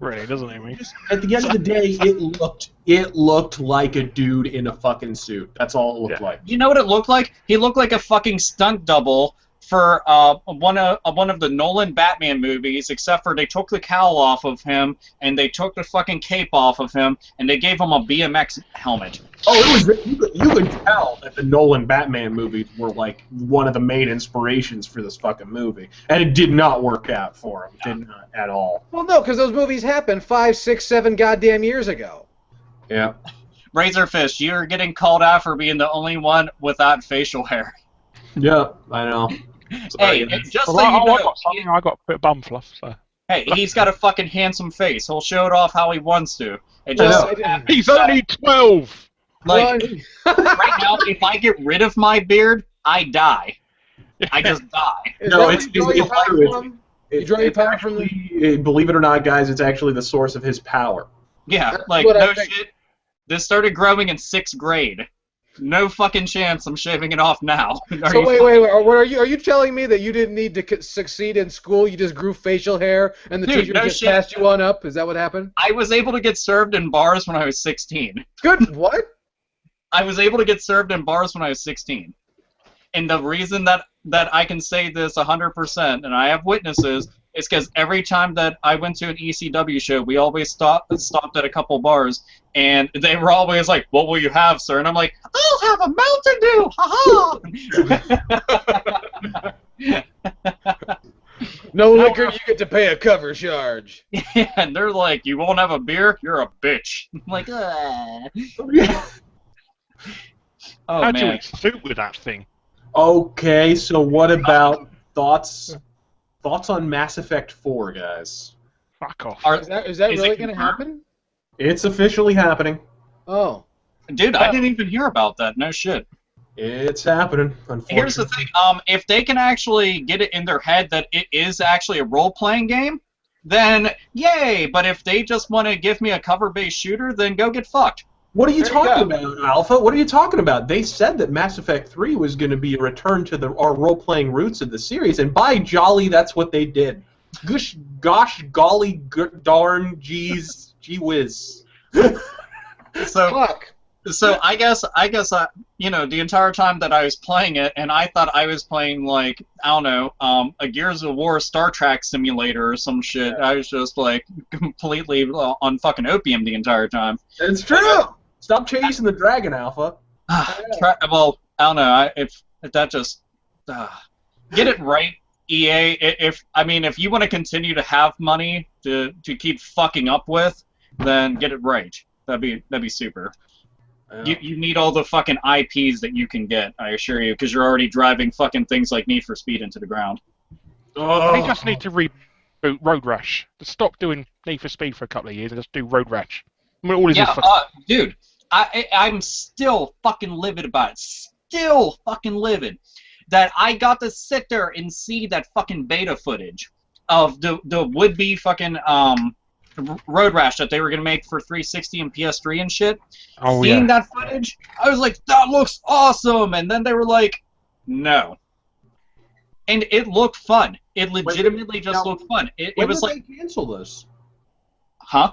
Really, doesn't he? At the end of the day, it looked like a dude in a fucking suit. That's all it looked like. You know what it looked like? He looked like a fucking stunt double for one of the Nolan Batman movies, except for they took the cowl off of him and they took the fucking cape off of him and they gave him a BMX helmet. Oh, it was you could tell that the Nolan Batman movies were like one of the main inspirations for this fucking movie, and it did not work out for him. Did not at all. Well, no, because those movies happened 5, 6, 7 goddamn years ago. Yeah. Razorfish, you're getting called out for being the only one without facial hair. Yeah, I know. Hey, just so you know, I got a bit of bum fluff, so. Hey, he's got a fucking handsome face. He'll show it off how he wants to. It just he's only 12. Like right now, if I get rid of my beard, I die. I just die. No, it's you draw your power from the... Believe it or not, guys, it's actually the source of his power. Yeah, That's like what I no think. shit. This started growing in 6th grade. No fucking chance I'm shaving it off now. So wait. Are you telling me that you didn't need to succeed in school? You just grew facial hair, and the teacher just passed you on up? Is that what happened? I was able to get served in bars when I was 16. Good. What? I was able to get served in bars when I was 16. And the reason that I can say this 100%, and I have witnesses, is because every time that I went to an ECW show, we always stopped at a couple bars, and they were always like, "What will you have, sir?" And I'm like, "I'll have a Mountain Dew, ha-ha!" No liquor, you get to pay a cover charge. Yeah, and they're like, "You won't have a beer? You're a bitch." I'm like, oh How'd man. you suit with that thing? Okay, so what about thoughts on Mass Effect 4, guys? Fuck off. Is that really going to happen? It's officially happening. Oh. Dude, I didn't even hear about that. No shit. It's happening, unfortunately. Here's the thing. If they can actually get it in their head that it is actually a role-playing game, then yay. But if they just want to give me a cover-based shooter, then go get fucked. What are you talking about, Alpha? What are you talking about? They said that Mass Effect 3 was going to be a return to our role-playing roots of the series, and by jolly, that's what they did. Gosh, golly, darn, geez, gee whiz. So I guess you know, the entire time that I was playing it, and I thought I was playing like, I don't know, a Gears of War Star Trek simulator or some shit. I was just like completely on fucking opium the entire time. It's true. Stop chasing the dragon, Alpha. Well, I don't know. If that just get it right, EA. If you want to continue to have money to keep fucking up with, then get it right. That'd be super. You need all the fucking IPs that you can get, I assure you, because you're already driving fucking things like Need for Speed into the ground. They just need to reboot Road Rash. Just stop doing Need for Speed for a couple of years and just do Road Rash. I mean, all it is dude, I'm still fucking livid about it. Still fucking livid that I got to sit there and see that fucking beta footage of the would-be fucking Road Rash that they were gonna make for 360 and PS3 and shit. Seeing that footage, I was like, that looks awesome, and then they were like, no. And it looked fun. It legitimately looked fun. It was like. When did they cancel this? Huh?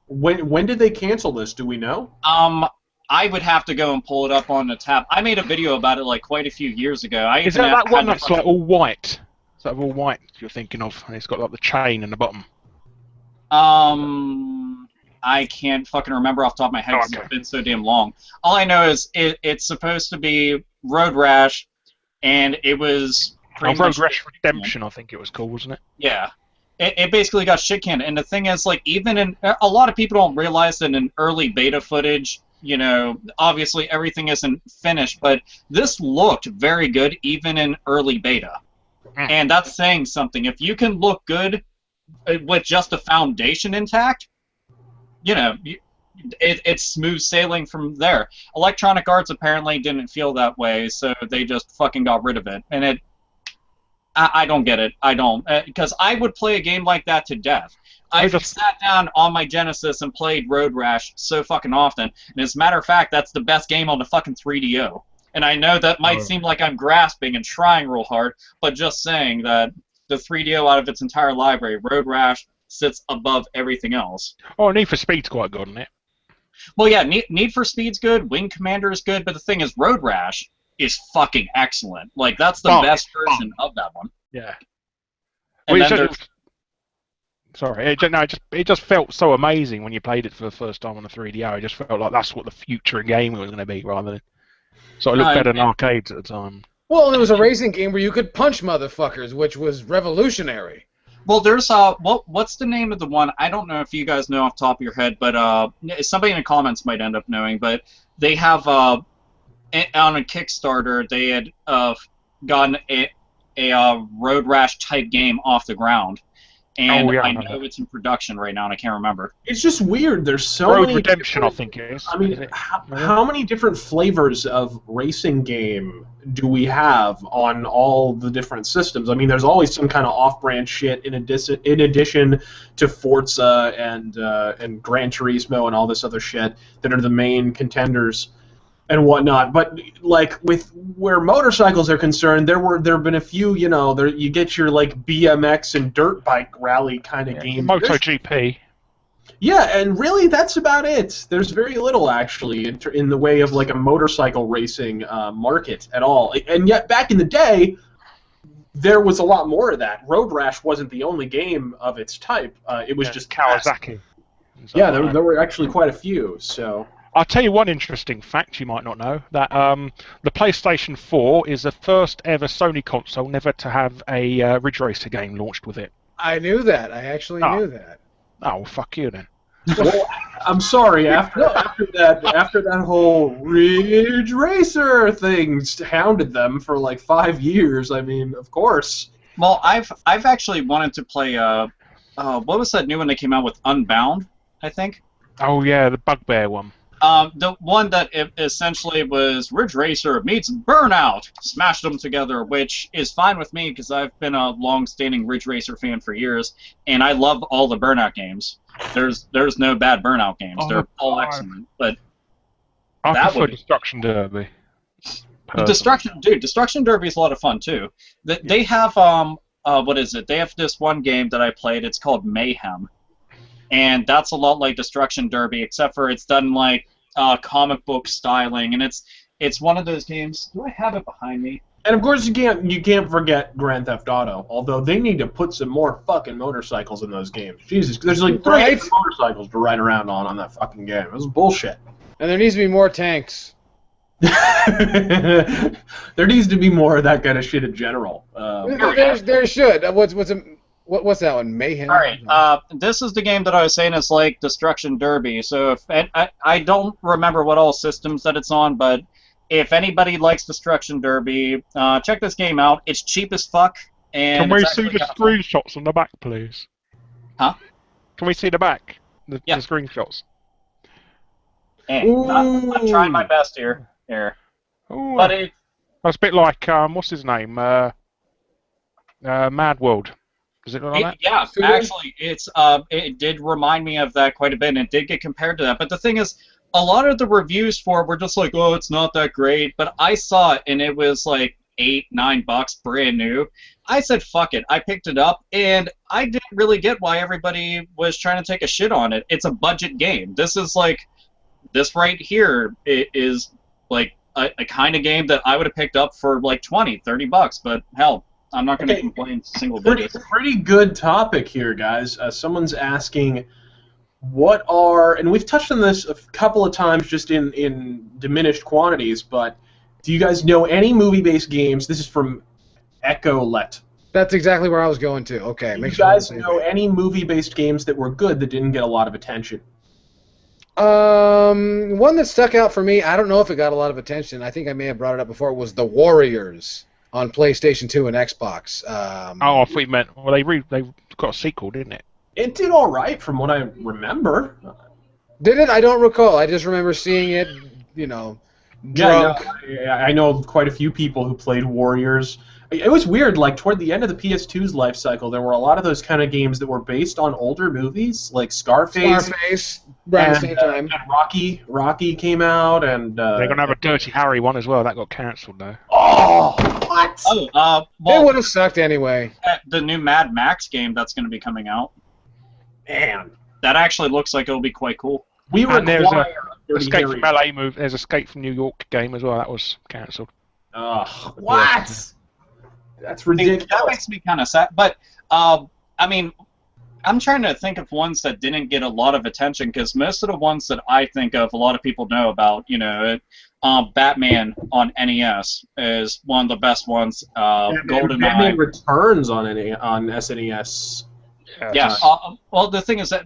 When did they cancel this? Do we know? I would have to go and pull it up on the tab. I made a video about it like quite a few years ago. Is that one that's like all white? Is that all white you're thinking of? And it's got like the chain in the bottom. I can't fucking remember off the top of my head because it's been so damn long. All I know is it's supposed to be Road Rash, and it was Road Rash Redemption, I think it was called, wasn't it? Yeah. It basically got shit canned. And the thing is, like, even in a lot of people don't realize that in early beta footage, you know, obviously everything isn't finished, but this looked very good even in early beta. And that's saying something. If you can look good with just the foundation intact, you know, it's smooth sailing from there. Electronic Arts apparently didn't feel that way, so they just fucking got rid of it. And I don't get it. I don't. Because I would play a game like that to death. I sat down on my Genesis and played Road Rash so fucking often. And as a matter of fact, that's the best game on the fucking 3DO. And I know that might seem like I'm grasping and trying real hard, but just saying that the 3DO out of its entire library, Road Rash, sits above everything else. Oh, Need for Speed's quite good, isn't it? Well, yeah, Need for Speed's good, Wing Commander is good, but the thing is, Road Rash is fucking excellent. Like, that's the best version of that one. Yeah. And well, then sorry, it just felt so amazing when you played it for the first time on the 3DO. It just felt like that's what the future game was going to be, rather than sort of look better than arcades at the time. Well, and it was a racing game where you could punch motherfuckers, which was revolutionary. Well, there's what's the name of the one? I don't know if you guys know off the top of your head, but somebody in the comments might end up knowing. But they have on a Kickstarter, they had gotten a Road Rash type game off the ground, and I know it's in production right now, and I can't remember. It's just weird. There's so Road many Redemption, I think it is. I mean, how many different flavors of racing game do we have on all the different systems? I mean, there's always some kind of off-brand shit in addition to Forza and Gran Turismo and all this other shit that are the main contenders and whatnot. But like with where motorcycles are concerned, there have been a few. You know, you get your like BMX and dirt bike rally kind of games. MotoGP. Yeah, and really that's about it. There's very little actually in the way of like a motorcycle racing market at all. And yet back in the day, there was a lot more of that. Road Rash wasn't the only game of its type. It was just Kawasaki. Yeah, there were actually quite a few. So. I'll tell you one interesting fact you might not know, that the PlayStation 4 is the first ever Sony console never to have a Ridge Racer game launched with it. I knew that. I actually knew that. Oh, well, fuck you then. Well, I'm sorry. After that whole Ridge Racer thing hounded them for like 5 years. I mean, of course. Well, I've actually wanted to play what was that new one that came out with, Unbound, I think? Oh yeah, the Bugbear one. The one that essentially was Ridge Racer meets Burnout, smashed them together, which is fine with me because I've been a long-standing Ridge Racer fan for years, and I love all the Burnout games. There's no bad Burnout games. They're all excellent. But I prefer Destruction Derby. Destruction Derby is a lot of fun too. They have what is it? They have this one game that I played. It's called Mayhem. And that's a lot like Destruction Derby, except for it's done like comic book styling, and it's one of those games. Do I have it behind me? And of course you can't forget Grand Theft Auto. Although they need to put some more fucking motorcycles in those games. Jesus, there's like 3 motorcycles to ride around on that fucking game. It was bullshit. And there needs to be more tanks. There needs to be more of that kind of shit in general. There should. What's that one? Mayhem? All right. This is the game that I was saying is like Destruction Derby. So if I don't remember what all systems that it's on, but if anybody likes Destruction Derby, check this game out. It's cheap as fuck. And can we see the screenshots on the back, please? Huh? Can we see the back? The screenshots. I'm trying my best here. Ooh, but it's a bit like what's his name? Mad World. Is it like that? Yeah, actually, it did remind me of that quite a bit, and it did get compared to that. But the thing is, a lot of the reviews for it were just like, oh, it's not that great. But I saw it, and it was like $8-9 brand new. I said, fuck it. I picked it up, and I didn't really get why everybody was trying to take a shit on it. It's a budget game. This is like, this right here is like a kind of game that I would have picked up for like $20-30. But hell, I'm not going to complain single digits. Pretty good topic here, guys. Someone's asking, what are, and we've touched on this a couple of times just in diminished quantities, but do you guys know any movie-based games? This is from Echolet. That's exactly where I was going to. Okay, Do make you sure guys know any movie-based games that were good that didn't get a lot of attention? One that stuck out for me, I don't know if it got a lot of attention. I think I may have brought it up before, was The Warriors on PlayStation 2 and Xbox. I thought you meant, well, they got a sequel, didn't it? It did all right from what I remember. Did it? I don't recall. I just remember seeing it, drunk. Yeah, I know quite a few people who played Warriors. It was weird, like, toward the end of the PS2's life cycle, there were a lot of those kind of games that were based on older movies, like Scarface, around the same time. And Rocky came out, and... They're going to have a Dirty Harry one as well. That got cancelled, though. Oh, what? Oh, It would have sucked anyway. The new Mad Max game that's going to be coming out. Man. That actually looks like it'll be quite cool. And there's Escape from LA move. There's Escape from New York game as well. That was cancelled. What? That's ridiculous. That makes me kind of sad. But, I mean, I'm trying to think of ones that didn't get a lot of attention, because most of the ones that I think of, a lot of people know about. Batman on NES is one of the best ones. GoldenEye. Batman Returns on SNES. Yeah. Well, the thing is that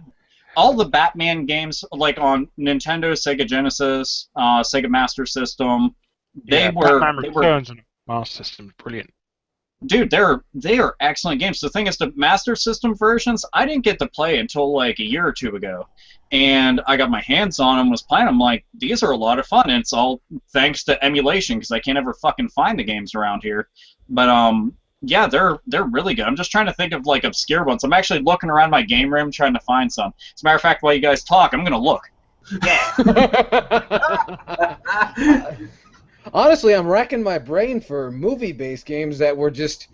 all the Batman games, like on Nintendo, Sega Genesis, Sega Master System, Batman Returns on the Master System, brilliant. Dude, they are excellent games. The thing is, the Master System versions, I didn't get to play until like a year or two ago. And I got my hands on them, was playing them, like, these are a lot of fun. And it's all thanks to emulation, because I can't ever fucking find the games around here. But, yeah, they're really good. I'm just trying to think of, like, obscure ones. I'm actually looking around my game room trying to find some. As a matter of fact, while you guys talk, I'm going to look. Yeah. Honestly, I'm racking my brain for movie-based games that were just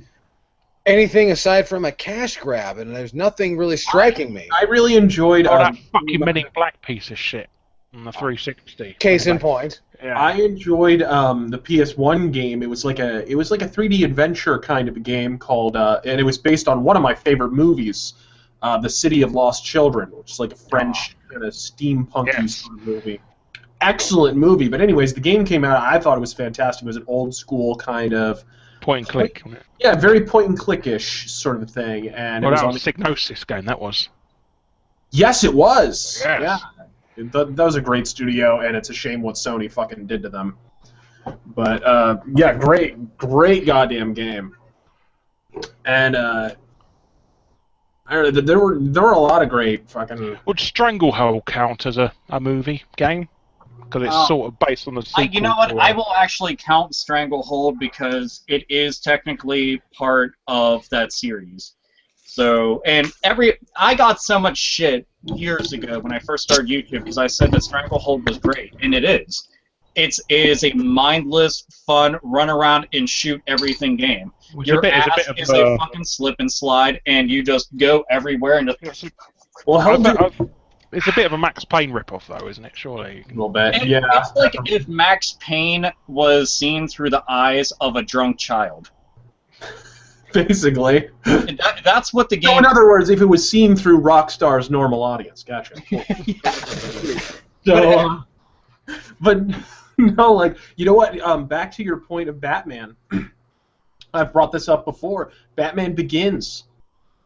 anything aside from a cash grab, and there's nothing really striking me. I really enjoyed... that fucking Men in Black piece of shit on the 360. Case in point. Yeah. I enjoyed the PS1 game. It was like a 3D adventure kind of a game called, and it was based on one of my favorite movies, The City of Lost Children, which is like a French kind of steampunky sort of movie. Excellent movie, but anyways, the game came out. I thought it was fantastic. It was an old school kind of point and click. Yeah, very point and click-ish sort of thing. And well, it was that on was a Psygnosis game. That was. Yes, it was. Yes. Yeah, that was a great studio, and it's a shame what Sony fucking did to them. But yeah, great goddamn game. And I don't know, there were a lot of great fucking. Would Stranglehold count as a movie game? Because it's sort of based on the sequel. You know what? I will actually count Stranglehold because it is technically part of that series. So, and I got so much shit years ago when I first started YouTube because I said that Stranglehold was great, and it is. It is a mindless, fun, run around and shoot everything game. Your ass is a fucking slip and slide, and you just go everywhere and just. Well, it's a bit of a Max Payne ripoff, though, isn't it? Surely. A little bit, yeah. It's like if Max Payne was seen through the eyes of a drunk child. Basically. That's what the game... So in other words, if it was seen through Rockstar's normal audience. Gotcha. So, but, no, like, you know what? Back to your point of Batman. I've brought this up before. Batman Begins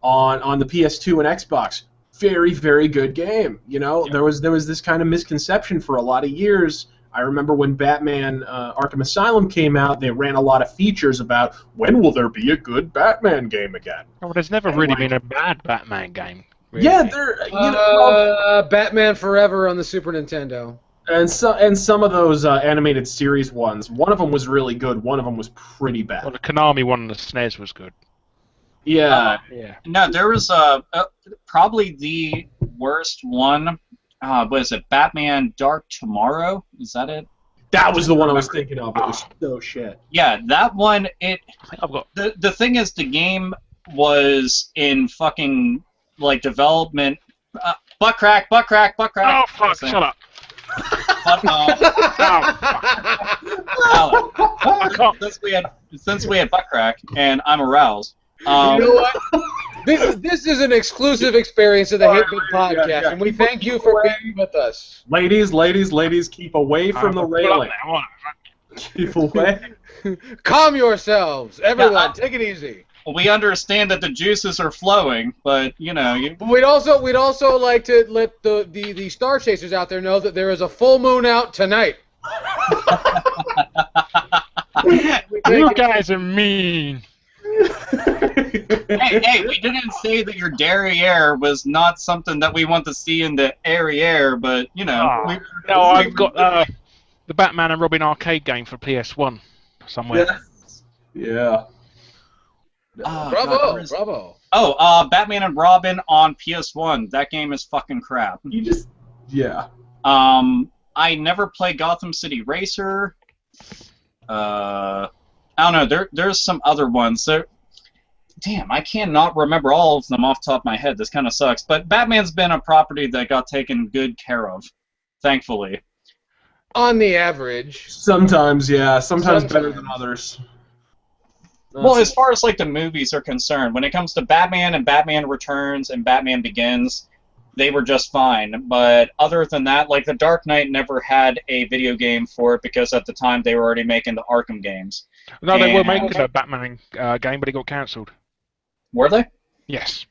on the PS2 and Xbox. Very, very good game. You know, there was this kind of misconception for a lot of years. I remember when Batman Arkham Asylum came out, they ran a lot of features about when will there be a good Batman game again. Oh, well, there's never really been a bad Batman game. Really. Yeah, there. Batman Forever on the Super Nintendo. And some of those animated series ones. One of them was really good. One of them was pretty bad. Well, the Konami one on the SNES was good. Yeah. No, there was probably the worst one. Was it Batman Dark Tomorrow? Is that it? That was the one I was thinking of. It was so shit. Yeah, that one. I've got the thing is, the game was in fucking like development. Butt crack. Oh fuck! Shut up. Since we had butt crack and I'm aroused. You know what? This is an exclusive experience of the HitBit podcast, and we thank you for being with us. Ladies, keep away from the railing. Keep away. Calm yourselves, everyone. Take it easy. We understand that the juices are flowing, but you know. We'd also like to let the Star Chasers out there know that there is a full moon out tonight. You guys are mean. Hey, we didn't say that your derriere was not something that we want to see in the derriere, but you know. I've got the Batman and Robin arcade game for PS1 somewhere. Yeah. Bravo. Oh, Batman and Robin on PS1. That game is fucking crap. Yeah. I never played Gotham City Racer. I don't know. There's some other ones. Damn, I cannot remember all of them off the top of my head. This kind of sucks. But Batman's been a property that got taken good care of, thankfully. On the average. Sometimes, yeah. Sometimes better than others. Well, as far as like the movies are concerned, when it comes to Batman and Batman Returns and Batman Begins, they were just fine. But other than that, like The Dark Knight never had a video game for it because at the time they were already making the Arkham games. No, they were making a Batman game, but it got cancelled. Were they? Yes.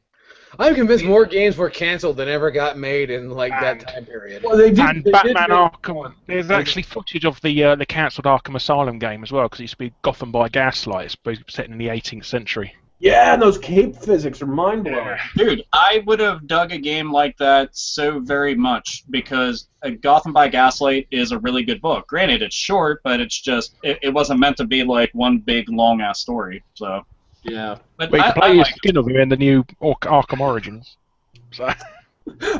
I'm convinced more games were canceled than ever got made in like that time period. Well, they did. And Batman Arkham. There's actually footage of the cancelled Arkham Asylum game as well, because it used to be Gotham by Gaslight, but set in the 18th century. Yeah, and those cape physics are mind-blowing. Dude, I would have dug a game like that so very much, because Gotham by Gaslight is a really good book. Granted, it's short, but it's just, it wasn't meant to be like one big, long-ass story, so... Yeah. But you can play your skin of him in the new Arkham Origins. So.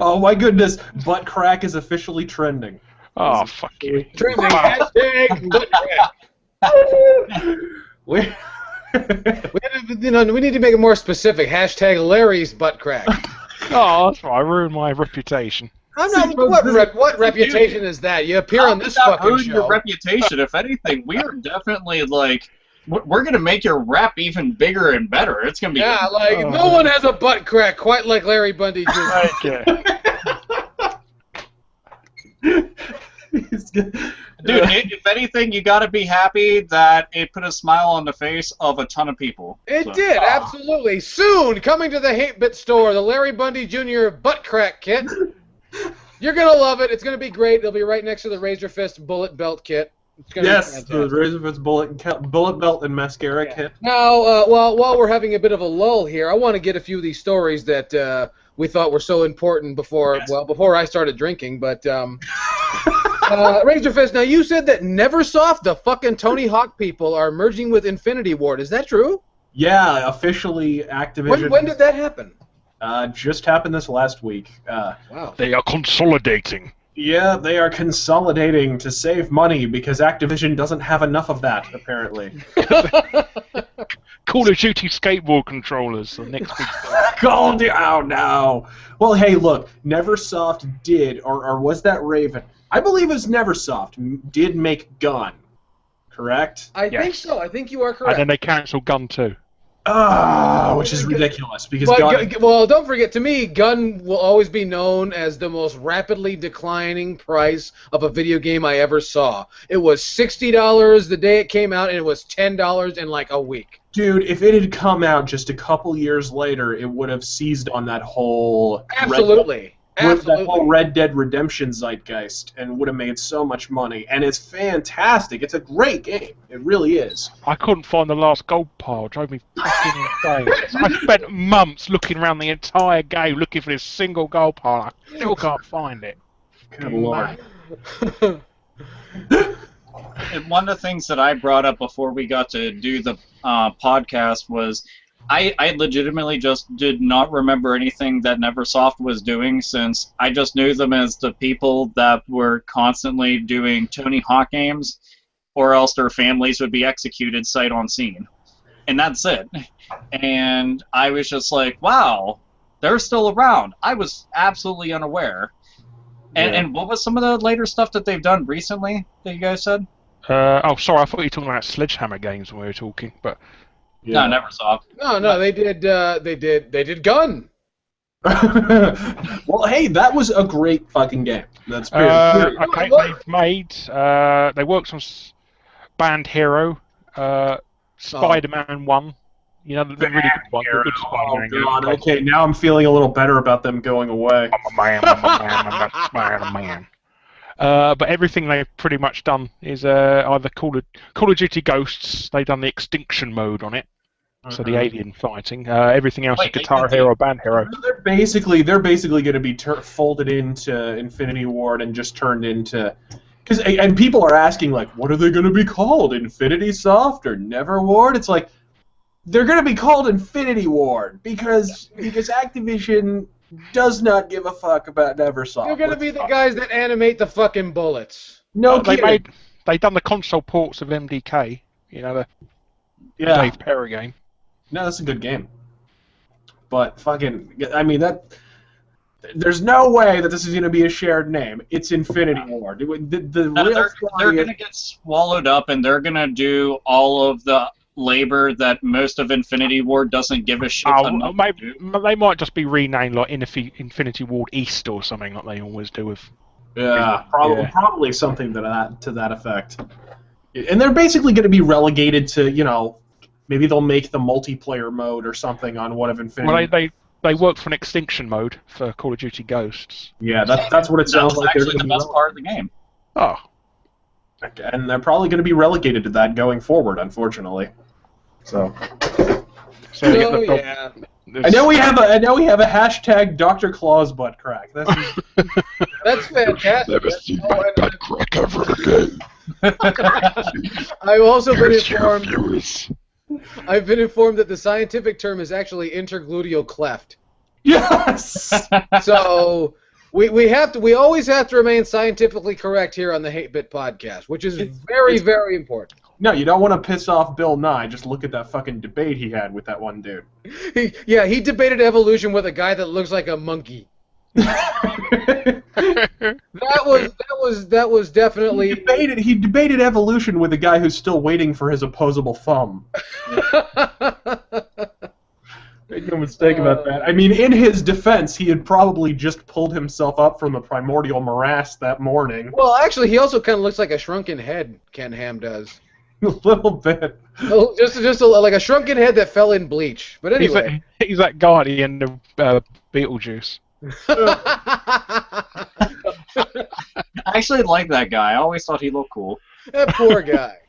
Oh my goodness, butt crack is officially trending. Oh, fuck you. Trending hashtag butt crack. We need to make it more specific. Hashtag Larry's butt crack. Oh, that's right. I ruined my reputation. I'm not. What reputation is that? You appear on this fucking show. Your reputation. If anything, we are definitely like. We're gonna make your rap even bigger and better. It's gonna be no one has a butt crack quite like Larry Bundy Jr. Okay. Dude, if anything, you gotta be happy that it put a smile on the face of a ton of people. It did, absolutely. Soon, coming to the 8-Bit store, the Larry Bundy Jr. butt crack kit. You're gonna love it. It's gonna be great. It'll be right next to the Razor Fist bullet belt kit. Yes, the Razor Fist bullet belt and mascara kit. Now, while we're having a bit of a lull here, I want to get a few of these stories that we thought were so important before I started drinking. But Razor Fist, now you said that Neversoft, the fucking Tony Hawk people, are merging with Infinity Ward. Is that true? Yeah, officially Activision. When did that happen? Just happened this last week. Wow. They are consolidating. Yeah, they are consolidating to save money because Activision doesn't have enough of that, apparently. Call of Duty skateboard controllers, the next big thing. Oh no! Well, hey, look, Neversoft did, or was that Raven? I believe it was Neversoft, did make Gun, correct? I think so. I think you are correct. And then they cancelled Gun 2. Which is ridiculous because well, don't forget, to me, Gun will always be known as the most rapidly declining price of a video game I ever saw. It was $60 the day it came out, and it was $10 in like a week. Dude, if it had come out just a couple years later, it would have seized on that whole that whole Red Dead Redemption zeitgeist and would have made so much money. And it's fantastic. It's a great game. It really is. I couldn't find the last gold pile. It drove me fucking insane. I spent months looking around the entire game looking for this single gold pile. I still can't find it. Good lord. And one of the things that I brought up before we got to do the podcast was I legitimately just did not remember anything that Neversoft was doing, since I just knew them as the people that were constantly doing Tony Hawk games, or else their families would be executed sight on scene. And that's it. And I was just like, wow, they're still around. I was absolutely unaware. And what was some of the later stuff that they've done recently that you guys said? Oh, sorry, I thought you were talking about Sledgehammer games when we were talking, but... No, never saw. No, they did Gun. Well, hey, that was a great fucking game. That's period. Okay, they've made. They worked on Band Hero, Spider-Man 1. You know, the really good one, the good Spider-Man game. God, okay, now I'm feeling a little better about them going away. I'm a man. But everything they've pretty much done is either Call of Duty Ghosts. They've done the Extinction mode on it, so the alien fighting. Everything else is Guitar Hero, Band Hero. They're basically going to be folded into Infinity Ward and just turned into. And people are asking, like, what are they going to be called? Infinity Soft or Never Ward? It's like, they're going to be called Infinity Ward because Activision does not give a fuck about Neversoft. They're going to be the guys that animate the fucking bullets. No kidding. They done the console ports of MDK, you know, the Dave Perry game. No, that's a good game. But fucking, I mean, there's no way that this is going to be a shared name. It's Infinity Ward. They're going to get swallowed up, and they're going to do all of the labor that most of Infinity Ward doesn't give a shit enough to do. They might just be renamed like Infinity Ward East or something like they always do with. Yeah, probably something to that effect. And they're basically going to be relegated to, you know, maybe they'll make the multiplayer mode or something on one of Infinity. Well, they worked for an Extinction mode for Call of Duty Ghosts. Yeah, that's what it sounds like. That's actually the best part of the game. Oh. And they're probably going to be relegated to that going forward, unfortunately. So yeah. I know we have a hashtag Dr. Claw's butt crack. That's fantastic. Never seen my butt crack ever again. I've also been informed. I've been informed that the scientific term is actually intergluteal cleft. Yes. So we always have to remain scientifically correct here on the Hate Bit podcast, which is very important. No, you don't want to piss off Bill Nye. Just look at that fucking debate he had with that one dude. He debated evolution with a guy that looks like a monkey. that was definitely. He debated evolution with a guy who's still waiting for his opposable thumb. Make no mistake about that. I mean, in his defense, he had probably just pulled himself up from the primordial morass that morning. Well, actually, he also kind of looks like a shrunken head. Ken Ham does. A little bit. Just like a shrunken head that fell in bleach. But anyway, he's that guy at the end of Beetlejuice. I actually like that guy. I always thought he looked cool. That poor guy.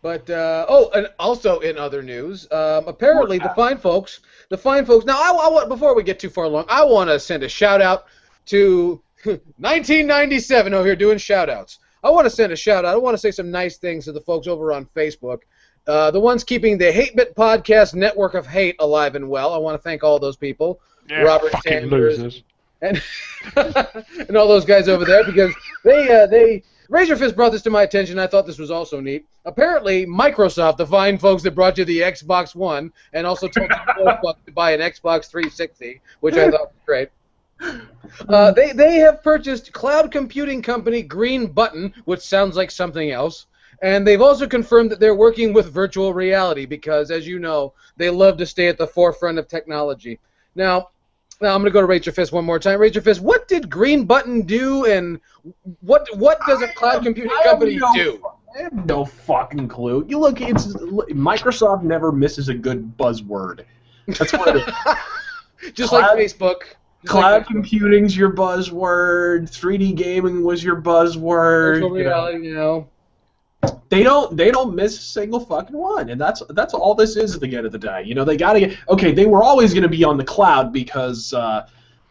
But and also in other news, apparently the fine folks. Now, I want, before we get too far along, I want to send a shout out to 1997 over here doing shout outs. I want to send a shout out. I want to say some nice things to the folks over on Facebook, the ones keeping the Hate Bit Podcast network of hate alive and well. I want to thank all those people, Robert Sanders, losers. And and all those guys over there, because they Raise Your Fist brought this to my attention. I thought this was also neat. Apparently, Microsoft, the fine folks that brought you the Xbox One, and also told you to buy an Xbox 360, which I thought was great. They have purchased cloud computing company Green Button, which sounds like something else, and they've also confirmed that they're working with virtual reality because, as you know, they love to stay at the forefront of technology. Now I'm going to go to Raise Your Fist one more time. Raise Your Fist, what did Green Button do, and what does a cloud computing company do? I have no fucking clue. You look, Microsoft never misses a good buzzword. That's what it is. Just like Facebook. Cloud computing's your buzzword. 3D gaming was your buzzword. Virtual reality, you know. They don't miss a single fucking one, and that's all this is at the end of the day. You know, they gotta get they were always gonna be on the cloud because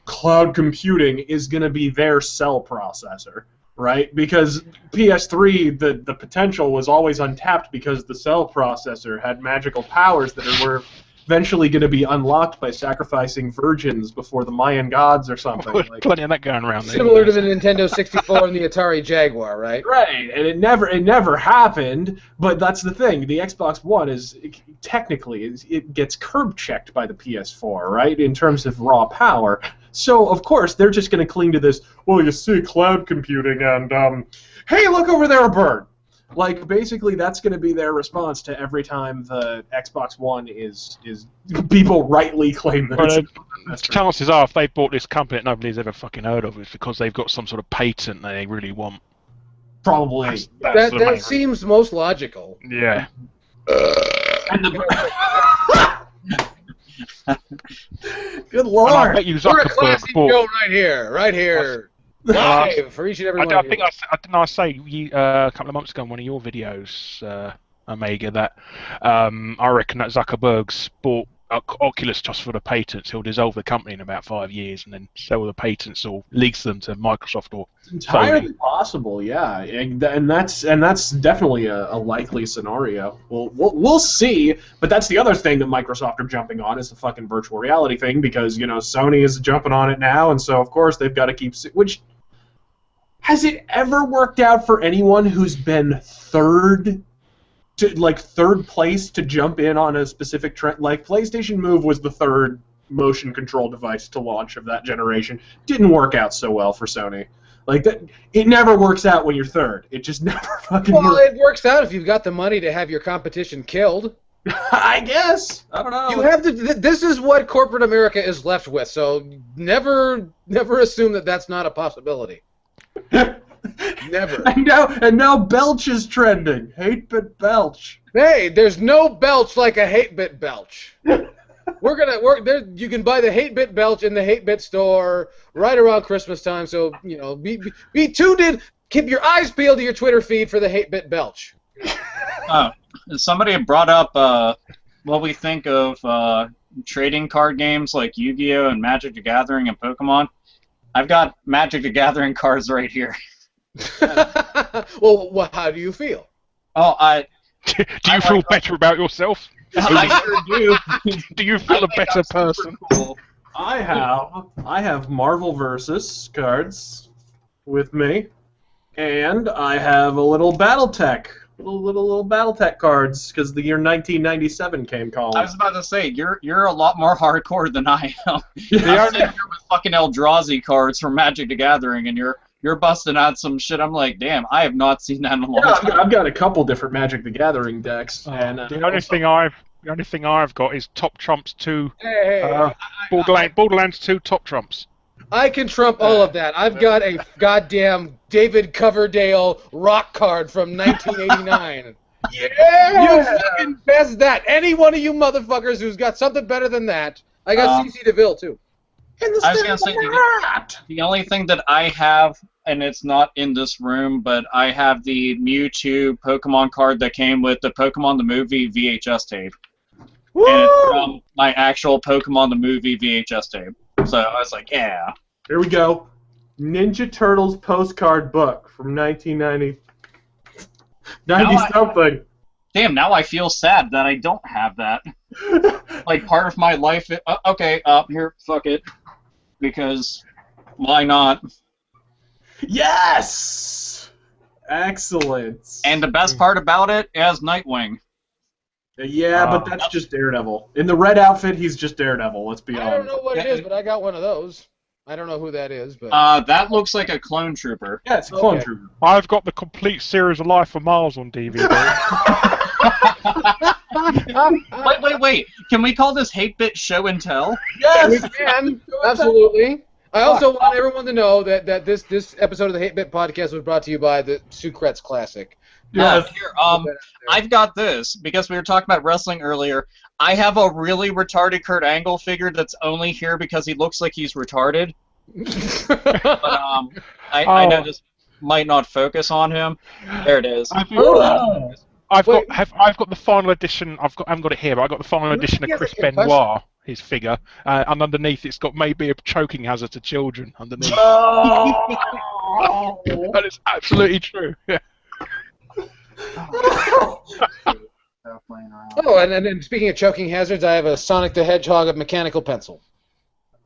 cloud computing is gonna be their cell processor, right? Because PS3, the potential was always untapped because the cell processor had magical powers that were eventually going to be unlocked by sacrificing virgins before the Mayan gods or something. Plenty of that going around. Similar to the Nintendo 64 and the Atari Jaguar, right? Right, and it never happened. But that's the thing. The Xbox One it gets curb checked by the PS4, right? In terms of raw power. So of course they're just going to cling to this. Well, you see, cloud computing, and hey, look over there, a bird. Like, basically, that's going to be their response to every time the Xbox One is people rightly claim that it's But chances are, if they bought this company that nobody's ever fucking heard of, it's because they've got some sort of patent they really want. probably. That's the main That reason. seems most logical. Yeah. And Good And I lord! bet you We're a Zuckerberg classy bought. show right here. Live for each and every one of you. Didn't I say a couple of months ago in one of your videos, Omega, that I reckon that Zuckerberg's bought Oculus just for the patents. He'll dissolve the company in about 5 years and then sell the patents or lease them to Microsoft or Entirely Sony. possible, yeah, and that's definitely a likely scenario. We'll see, but that's the other thing that Microsoft are jumping on is the fucking virtual reality thing because Sony is jumping on it now, and so of course they've got to keep. Which has it ever worked out for anyone who's been third place to jump in on a specific trend? Like PlayStation Move was the third motion control device to launch of that generation. Didn't work out so well for Sony. Like that, it never works out when you're third. It just never fucking Well, works. it works out if you've got the money to have your competition killed. I guess. I don't know. You have to. This is what corporate America is left with. So never assume that that's not a possibility. Never. And now Belch is trending. 8-bit Belch. Hey, there's no belch like a 8-bit belch. We're there. You can buy the 8-bit belch in the 8-bit store right around Christmas time. So be tuned in. Keep your eyes peeled to your Twitter feed for the 8-bit belch. Somebody brought up what we think of trading card games like Yu-Gi-Oh! And Magic the Gathering and Pokemon. I've got Magic the Gathering cards right here. Well, how do you feel? Oh, Do you feel better about yourself? I sure do. Do you feel a better person? Cool. I have Marvel Versus cards with me, and I have a little BattleTech, little BattleTech cards because the year 1997 came calling. I was about to say you're a lot more hardcore than I am. Yeah. I'm sitting here with fucking Eldrazi cards from Magic the Gathering, and you're busting out some shit. I'm like, damn, I have not seen that in a long time. I've got a couple different Magic the Gathering decks, and The only thing I've got is Top Trumps 2, Hey, Borderlands 2 Top Trumps. I can trump all of that. I've got a goddamn David Coverdale rock card from 1989. yeah, You fucking best that. Any one of you motherfuckers who's got something better than that. I got CC DeVille too. I was gonna say the only thing that I have, and it's not in this room, but I have the Mewtwo Pokemon card that came with the Pokemon the Movie VHS tape. Woo! And it's from my actual Pokemon the Movie VHS tape. So I was like, yeah. Here we go. Ninja Turtles postcard book from 1990. 90-something. Damn, now I feel sad that I don't have that. Like, part of my life... okay, here, fuck it. Because, why not? Yes! Excellent. And the best part about it is Nightwing. Yeah, but that's just Daredevil. In the red outfit, he's just Daredevil, let's be honest. I don't know what it is, but I got one of those. I don't know who that is, but... That looks like a clone trooper. Yeah, it's a clone Okay. trooper. I've got the complete series of Life of Mars on DVD. Wait. Can we call this 8-bit show and tell? We can, absolutely. I also want everyone to know that this episode of the 8-Bit Podcast was brought to you by the Sucrets Classic. Yes. Here, I've got this, because we were talking about wrestling earlier. I have a really retarded Kurt Angle figure that's only here because he looks like he's retarded. But I know this might not focus on him. There it is. I've got the final edition. I haven't got it here, but I've got the final edition of Yeah, Chris yeah, Benoit, his figure, and underneath it's got maybe a choking hazard to children underneath. Oh! And it's absolutely true. Yeah. Oh, and speaking of choking hazards, I have a Sonic the Hedgehog of mechanical pencil.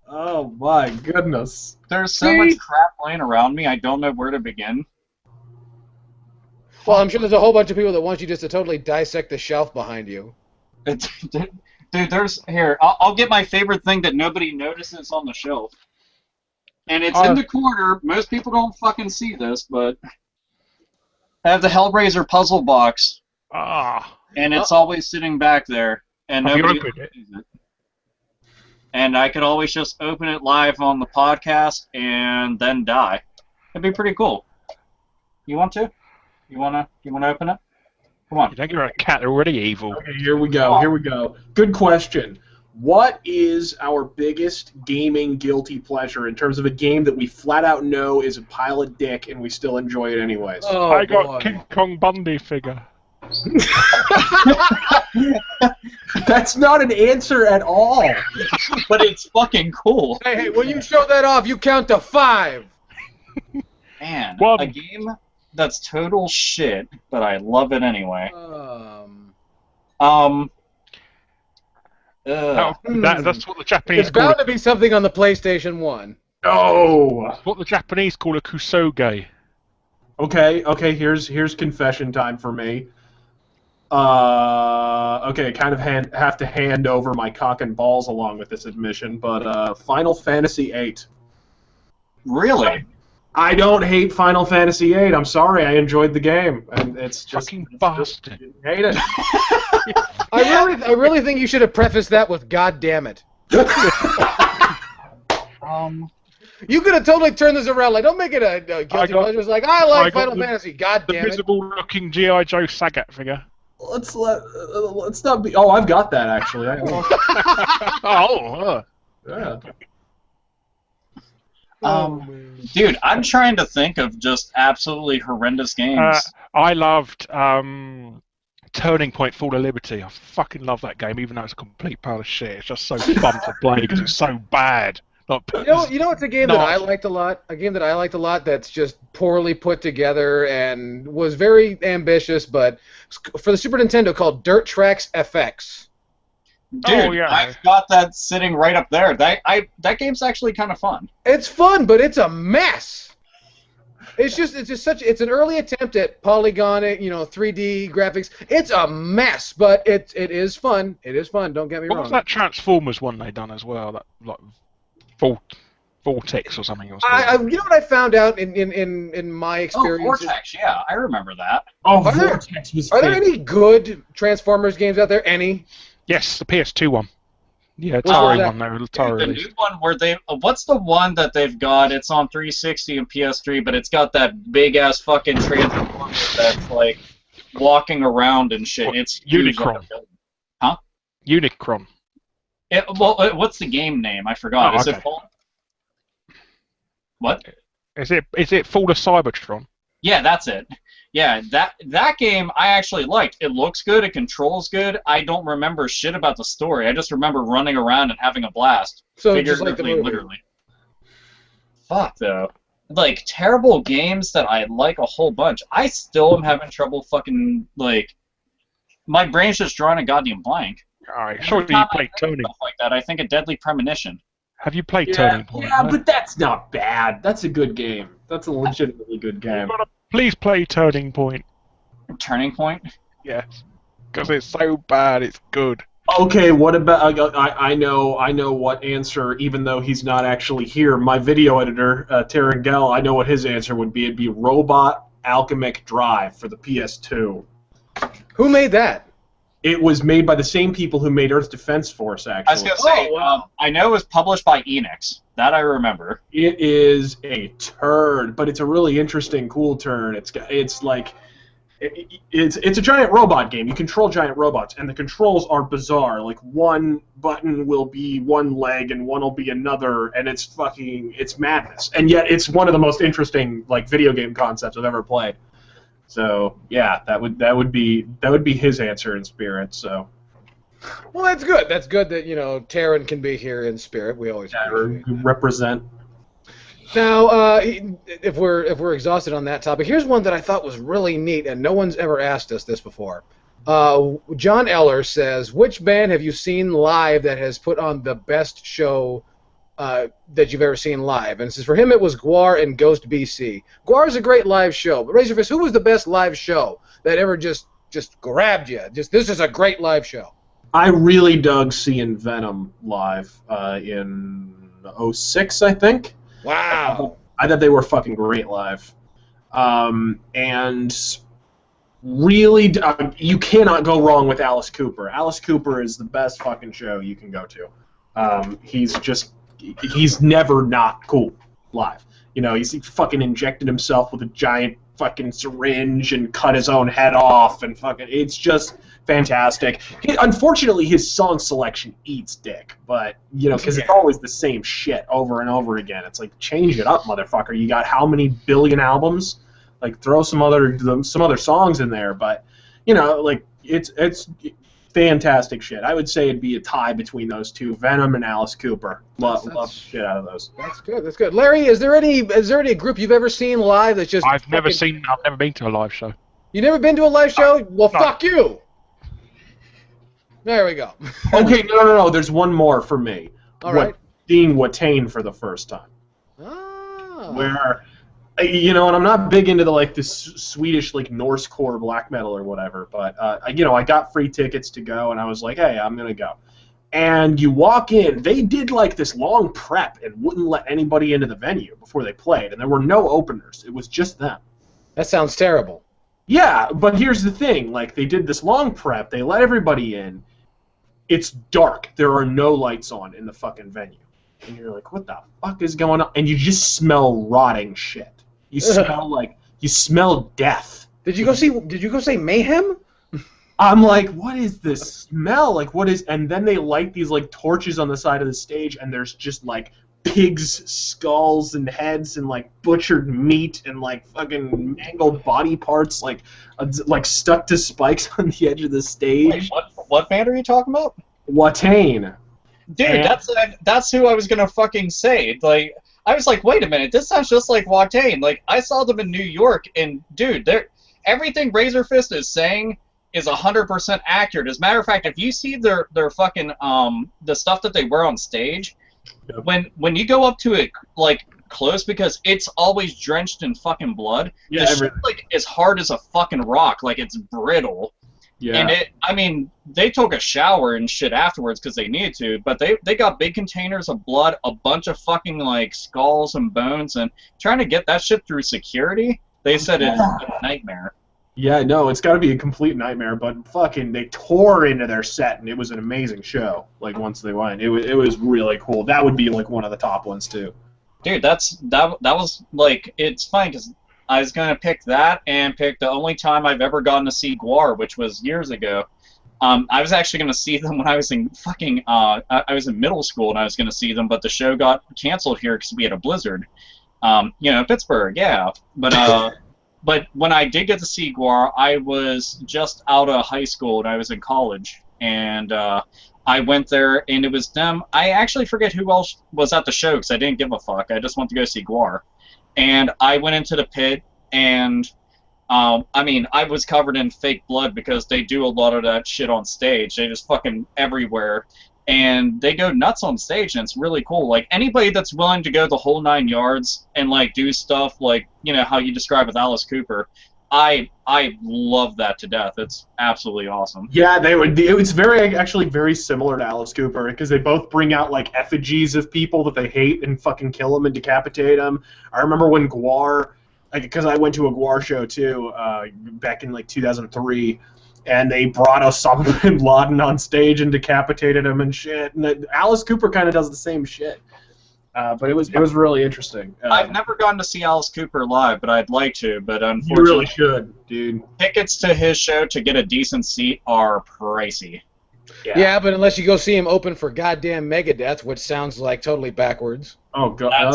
Oh my goodness. There's so much crap laying around me, I don't know where to begin. Well, I'm sure there's a whole bunch of people that want you just to totally dissect the shelf behind you. Dude, there's... Here, I'll get my favorite thing that nobody notices on the shelf. And it's in the corner. Most people don't fucking see this, but... I have the Hellraiser puzzle box, Ah. and it's always sitting back there, and Have you nobody opened it? uses it. And I could always just open it live on the podcast and then die. It'd be pretty cool. You want to? You wanna open it? Come on. You don't give her a cat, they're already evil. Okay, here we go. Good question. What is our biggest gaming guilty pleasure in terms of a game that we flat out know is a pile of dick and we still enjoy it anyways? Oh, I got boy. King Kong Bundy figure. That's not an answer at all. But it's fucking cool. Hey, when you show that off, you count to 5. Man, One. a game that's total shit, but I love it anyway. That's what the Japanese It's call bound it. to be something on the PlayStation 1. No. That's what the Japanese call a kusoge. Okay, here's confession time for me. Okay, I kind of have to hand over my cock and balls along with this admission, but Final Fantasy VIII. Really? I don't hate Final Fantasy VIII. I'm sorry, I enjoyed the game, and it's just Fucking bastard. hate it. I really think you should have prefaced that with "God damn it." You could have totally turned this around. Like, don't make it a guilty pleasure. It's like, I like Final Fantasy. God The damn it. visible-looking G.I. Joe Sagat figure. Let's not be. Oh, I've got that actually. Yeah. Dude, I'm trying to think of just absolutely horrendous games. I loved Turning Point: Fall to Liberty. I fucking love that game, even though it's a complete pile of shit. It's just so fun to play because it's so bad. You know, it's a game that I liked a lot. A game that I liked a lot that's just poorly put together and was very ambitious, but for the Super Nintendo called Dirt Tracks FX. Dude, yeah. I've got that sitting right up there. That game's actually kind of fun. It's fun, but it's a mess. It's an early attempt at polygon, 3D graphics. It's a mess, but it is fun. It is fun. Don't get me wrong. What was that Transformers one they done as well? That like Vortex or something. You know what I found out in my experience? Oh, Vortex, yeah, I remember that. Oh, Vortex was. Are there any good Transformers games out there? Any? Yes, the PS2 one. Yeah, Atari one. They were Atari the released. new one where they. What's the one that they've got? It's on 360 and PS3, but it's got that big ass fucking Transformer that's like walking around and shit. What, It's huge. Unicron. Huh? Unicron. What's the game name? I forgot. Oh, Is okay. it Fall? What? Is it Fall to Cybertron? Yeah, that's it. Yeah, that game I actually liked. It looks good. It controls good. I don't remember shit about the story. I just remember running around and having a blast. So just like the Figuratively, movie. literally. Fuck though. Like terrible games that I like a whole bunch. I still am having trouble fucking like. My brain's just drawing a goddamn blank. Alright, Every surely you time I played think Turning. stuff like that, I think a Deadly Premonition. Have you played Turning Point? Yeah, but that's not bad. That's a good game. That's a legitimately good game. Please play Turning Point. Turning Point. Yes, because it's so bad, it's good. Okay, what about? I know what answer. Even though he's not actually here, my video editor, Terangel, I know what his answer would be. It'd be Robot Alchemic Drive for the PS2. Who made that? It was made by the same people who made Earth Defense Force, actually. I was gonna say, I know it was published by Enix. That I remember. It is a turd, but it's a really interesting, cool turd. It's a giant robot game. You control giant robots, and the controls are bizarre. Like one button will be one leg, and one will be another, and it's madness. And yet, it's one of the most interesting video game concepts I've ever played. So yeah, that would be his answer in spirit. So. Well, that's good. That's good that Taryn can be here in spirit. We always represent. Now, if we're exhausted on that topic, here's one that I thought was really neat, and no one's ever asked us this before. John Eller says, "Which band have you seen live that has put on the best show that you've ever seen live?" And it says for him it was Gwar and Ghost BC. Gwar is a great live show, but Razorfist, who was the best live show that ever just grabbed you? This is a great live show. I really dug seeing Venom live in 2006, I think. Wow. I thought they were fucking great live. And really, you cannot go wrong with Alice Cooper. Alice Cooper is the best fucking show you can go to. He's never not cool live. You know, he fucking injected himself with a giant fucking syringe and cut his own head off, and fucking, it's just fantastic. Unfortunately, his song selection eats dick, but, you know, because it's always the same shit over and over again. It's like, change it up, motherfucker. You got how many billion albums? Like, throw some other songs in there, but, you know, like, it's fantastic shit. I would say it'd be a tie between those two, Venom and Alice Cooper. Love the shit out of those. That's good. That's good. Larry, is there any group you've ever seen live that's just? I've never been to a live show. You never been to a live show? Well, no. Fuck you. There we go. Okay, no. There's one more for me. All right. Seeing Watain for the first time. Ah. Where, you know, and I'm not big into the Swedish Norsecore black metal or whatever, but you know, I got free tickets to go, and I was like, hey, I'm gonna go. And you walk in, they did this long prep and wouldn't let anybody into the venue before they played, and there were no openers. It was just them. That sounds terrible. Yeah, but here's the thing: they did this long prep, they let everybody in. It's dark. There are no lights on in the fucking venue, and you're like, what the fuck is going on? And you just smell rotting shit. You smell death. Did you go see Mayhem? I'm like, what is this smell? And then they light these torches on the side of the stage, and there's just pigs' skulls and heads and butchered meat and fucking mangled body parts stuck to spikes on the edge of the stage. Wait, what band are you talking about? Watain. Dude, that's who I was gonna fucking say. I was like, wait a minute, this sounds just like Watain. I saw them in New York, and dude, everything Razorfist is saying is 100% accurate. As a matter of fact, if you see their fucking the stuff that they wear on stage, yep. when you go up to it close, because it's always drenched in fucking blood. Yeah, the shit is hard as a fucking rock. It's brittle. Yeah. And they took a shower and shit afterwards because they needed to, but they got big containers of blood, a bunch of fucking skulls and bones, and trying to get that shit through security, they said it's a nightmare. Yeah, no, it's got to be a complete nightmare, but fucking they tore into their set, and it was an amazing show. Once they went, it was really cool. That would be one of the top ones too. Dude, that was it's fine because I was going to pick that and pick the only time I've ever gotten to see Gwar, which was years ago. I was actually going to see them when I was in fucking, I was in middle school and I was going to see them, but the show got canceled here because we had a blizzard. You know, Pittsburgh, yeah. But when I did get to see Gwar, I was just out of high school and I was in college. And I went there and it was them. I actually forget who else was at the show because I didn't give a fuck. I just wanted to go see Gwar. And I went into the pit, and I was covered in fake blood because they do a lot of that shit on stage. They just fucking everywhere, and they go nuts on stage, and it's really cool. Anybody that's willing to go the whole 9 yards and do stuff you know how you describe with Alice Cooper, I love that to death. It's absolutely awesome. Yeah, it's actually very similar to Alice Cooper because they both bring out effigies of people that they hate and fucking kill them and decapitate them. I remember when Gwar, because I went to a Gwar show too back in 2003, and they brought Osama bin Laden on stage and decapitated him and shit. And Alice Cooper kind of does the same shit. But it was really interesting. I've never gotten to see Alice Cooper live, but I'd like to. But unfortunately, you really should, dude. Tickets to his show to get a decent seat are pricey. Yeah, but unless you go see him open for goddamn Megadeth, which sounds totally backwards. Oh god,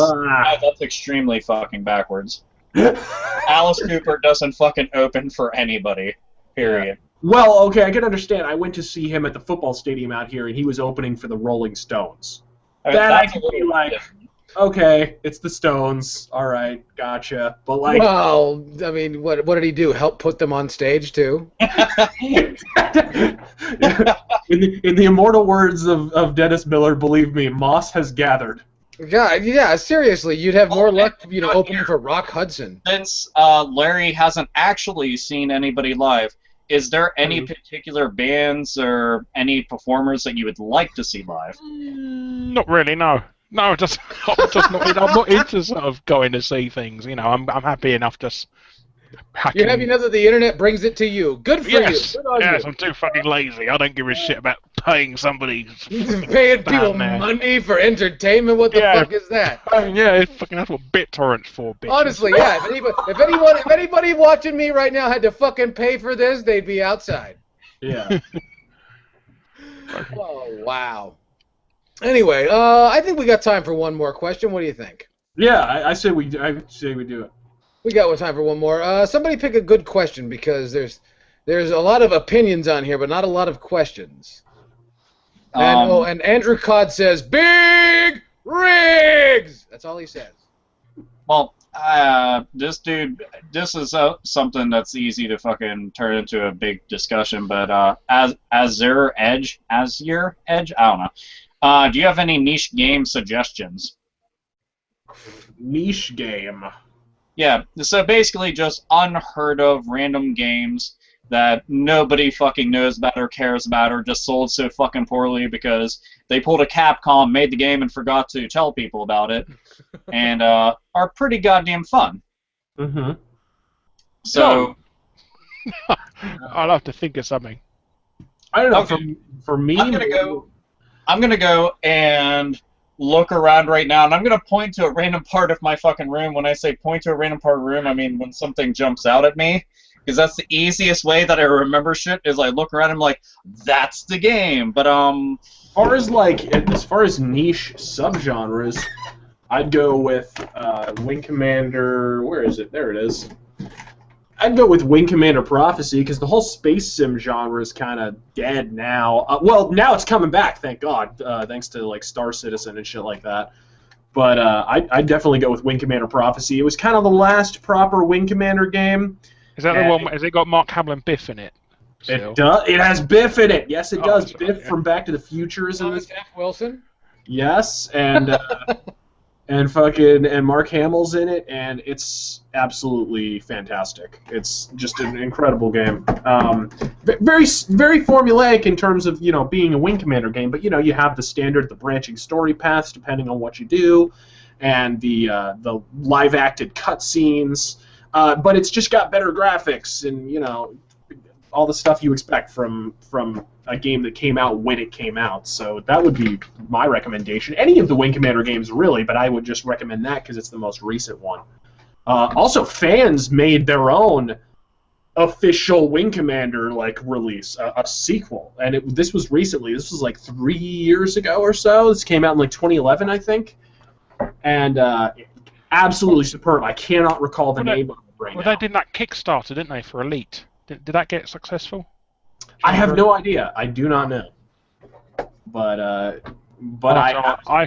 that's extremely fucking backwards. Alice Cooper doesn't fucking open for anybody. Period. Well, okay, I can understand. I went to see him at the football stadium out here, and he was opening for the Rolling Stones. That I could be okay, it's the Stones. All right, gotcha. But well, what did he do? Help put them on stage too? in the immortal words of Dennis Miller, believe me, moss has gathered. God, yeah, seriously, you'd have more luck, opening for Rock Hudson. Since Larry hasn't actually seen anybody live, is there any particular bands or any performers that you would like to see live? Not really, no. No, I'm not into sort of going to see things. I'm happy enough just You're happy enough that the internet brings it to you. Good for yes, you. Good on yes, you. I'm too fucking lazy. I don't give a shit about paying somebody. Paying people money for entertainment? What the fuck is that? Yeah, fucking that's what BitTorrent's for, bitches. Honestly, yeah. If anybody watching me right now had to fucking pay for this, they'd be outside. Yeah. Oh wow. Anyway, I think we got time for one more question. What do you think? Yeah, I say we do it. We got time for one more. Somebody pick a good question because there's a lot of opinions on here, but not a lot of questions. And Andrew Codd says, "Big rigs." That's all he says. Well, this is something that's easy to fucking turn into a big discussion. But Azure Edge, I don't know. Do you have any niche game suggestions? Niche game. Yeah, so basically just unheard of random games that nobody fucking knows about or cares about or just sold so fucking poorly because they pulled a Capcom, made the game, and forgot to tell people about it, and are pretty goddamn fun. Mm-hmm. So... I'll have to think of something. I don't know, Okay. for me... I'm gonna go and look around right now, and I'm gonna point to a random part of my fucking room. When I say point to a random part of the room, I mean when something jumps out at me, because that's the easiest way that I remember shit. Is I look around and I'm like, that's the game. But as far as niche subgenres, I'd go with Wing Commander. Where is it? There it is. I'd go with Wing Commander Prophecy because the whole space sim genre is kind of dead now. Well, now it's coming back, thank God, thanks to like Star Citizen and shit like that. But I'd definitely go with Wing Commander Prophecy. It was kind of the last proper Wing Commander game. Is that the one? Has it got Mark Hamill and Biff in it? It does. It has Biff in it. Yes, it does. Sorry, Biff from Back to the Future is in this. F. Wilson. Yes, and and Mark Hamill's in it, and it's absolutely fantastic. It's just an incredible game. Very formulaic in terms of being a Wing Commander game, but you have the standard, the branching story paths depending on what you do, and the live acted cutscenes. But it's just got better graphics and all the stuff you expect from a game that came out when it came out. So that would be my recommendation. Any of the Wing Commander games, really, but I would just recommend that because it's the most recent one. Also, fans made their own official Wing Commander release, a sequel, and this was recently. This was like 3 years ago or so. This came out in 2011, I think, and absolutely superb. I cannot recall the name of it right now. Well, they did that Kickstarter, didn't they, for Elite? Did that get successful? I have no idea. I do not know. But I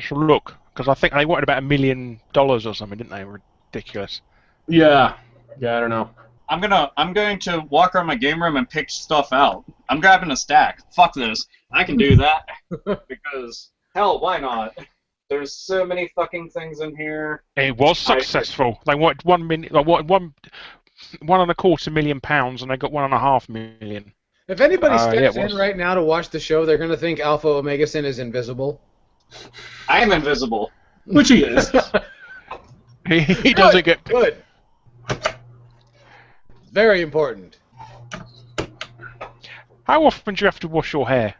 shall look because I think they wanted about $1 million or something, didn't they? Ridiculous. Yeah, I don't know. I'm going to walk around my game room and pick stuff out. I'm grabbing a stack. Fuck this. I can do that because hell, why not? There's so many fucking things in here. It was successful. They wanted £1.25 million, and they got £1.5 million. If anybody steps in right now to watch the show, they're going to think Alpha Omega Sin is invisible. I am invisible. Which he is. he doesn't get... Good. Very important. How often do you have to wash your hair?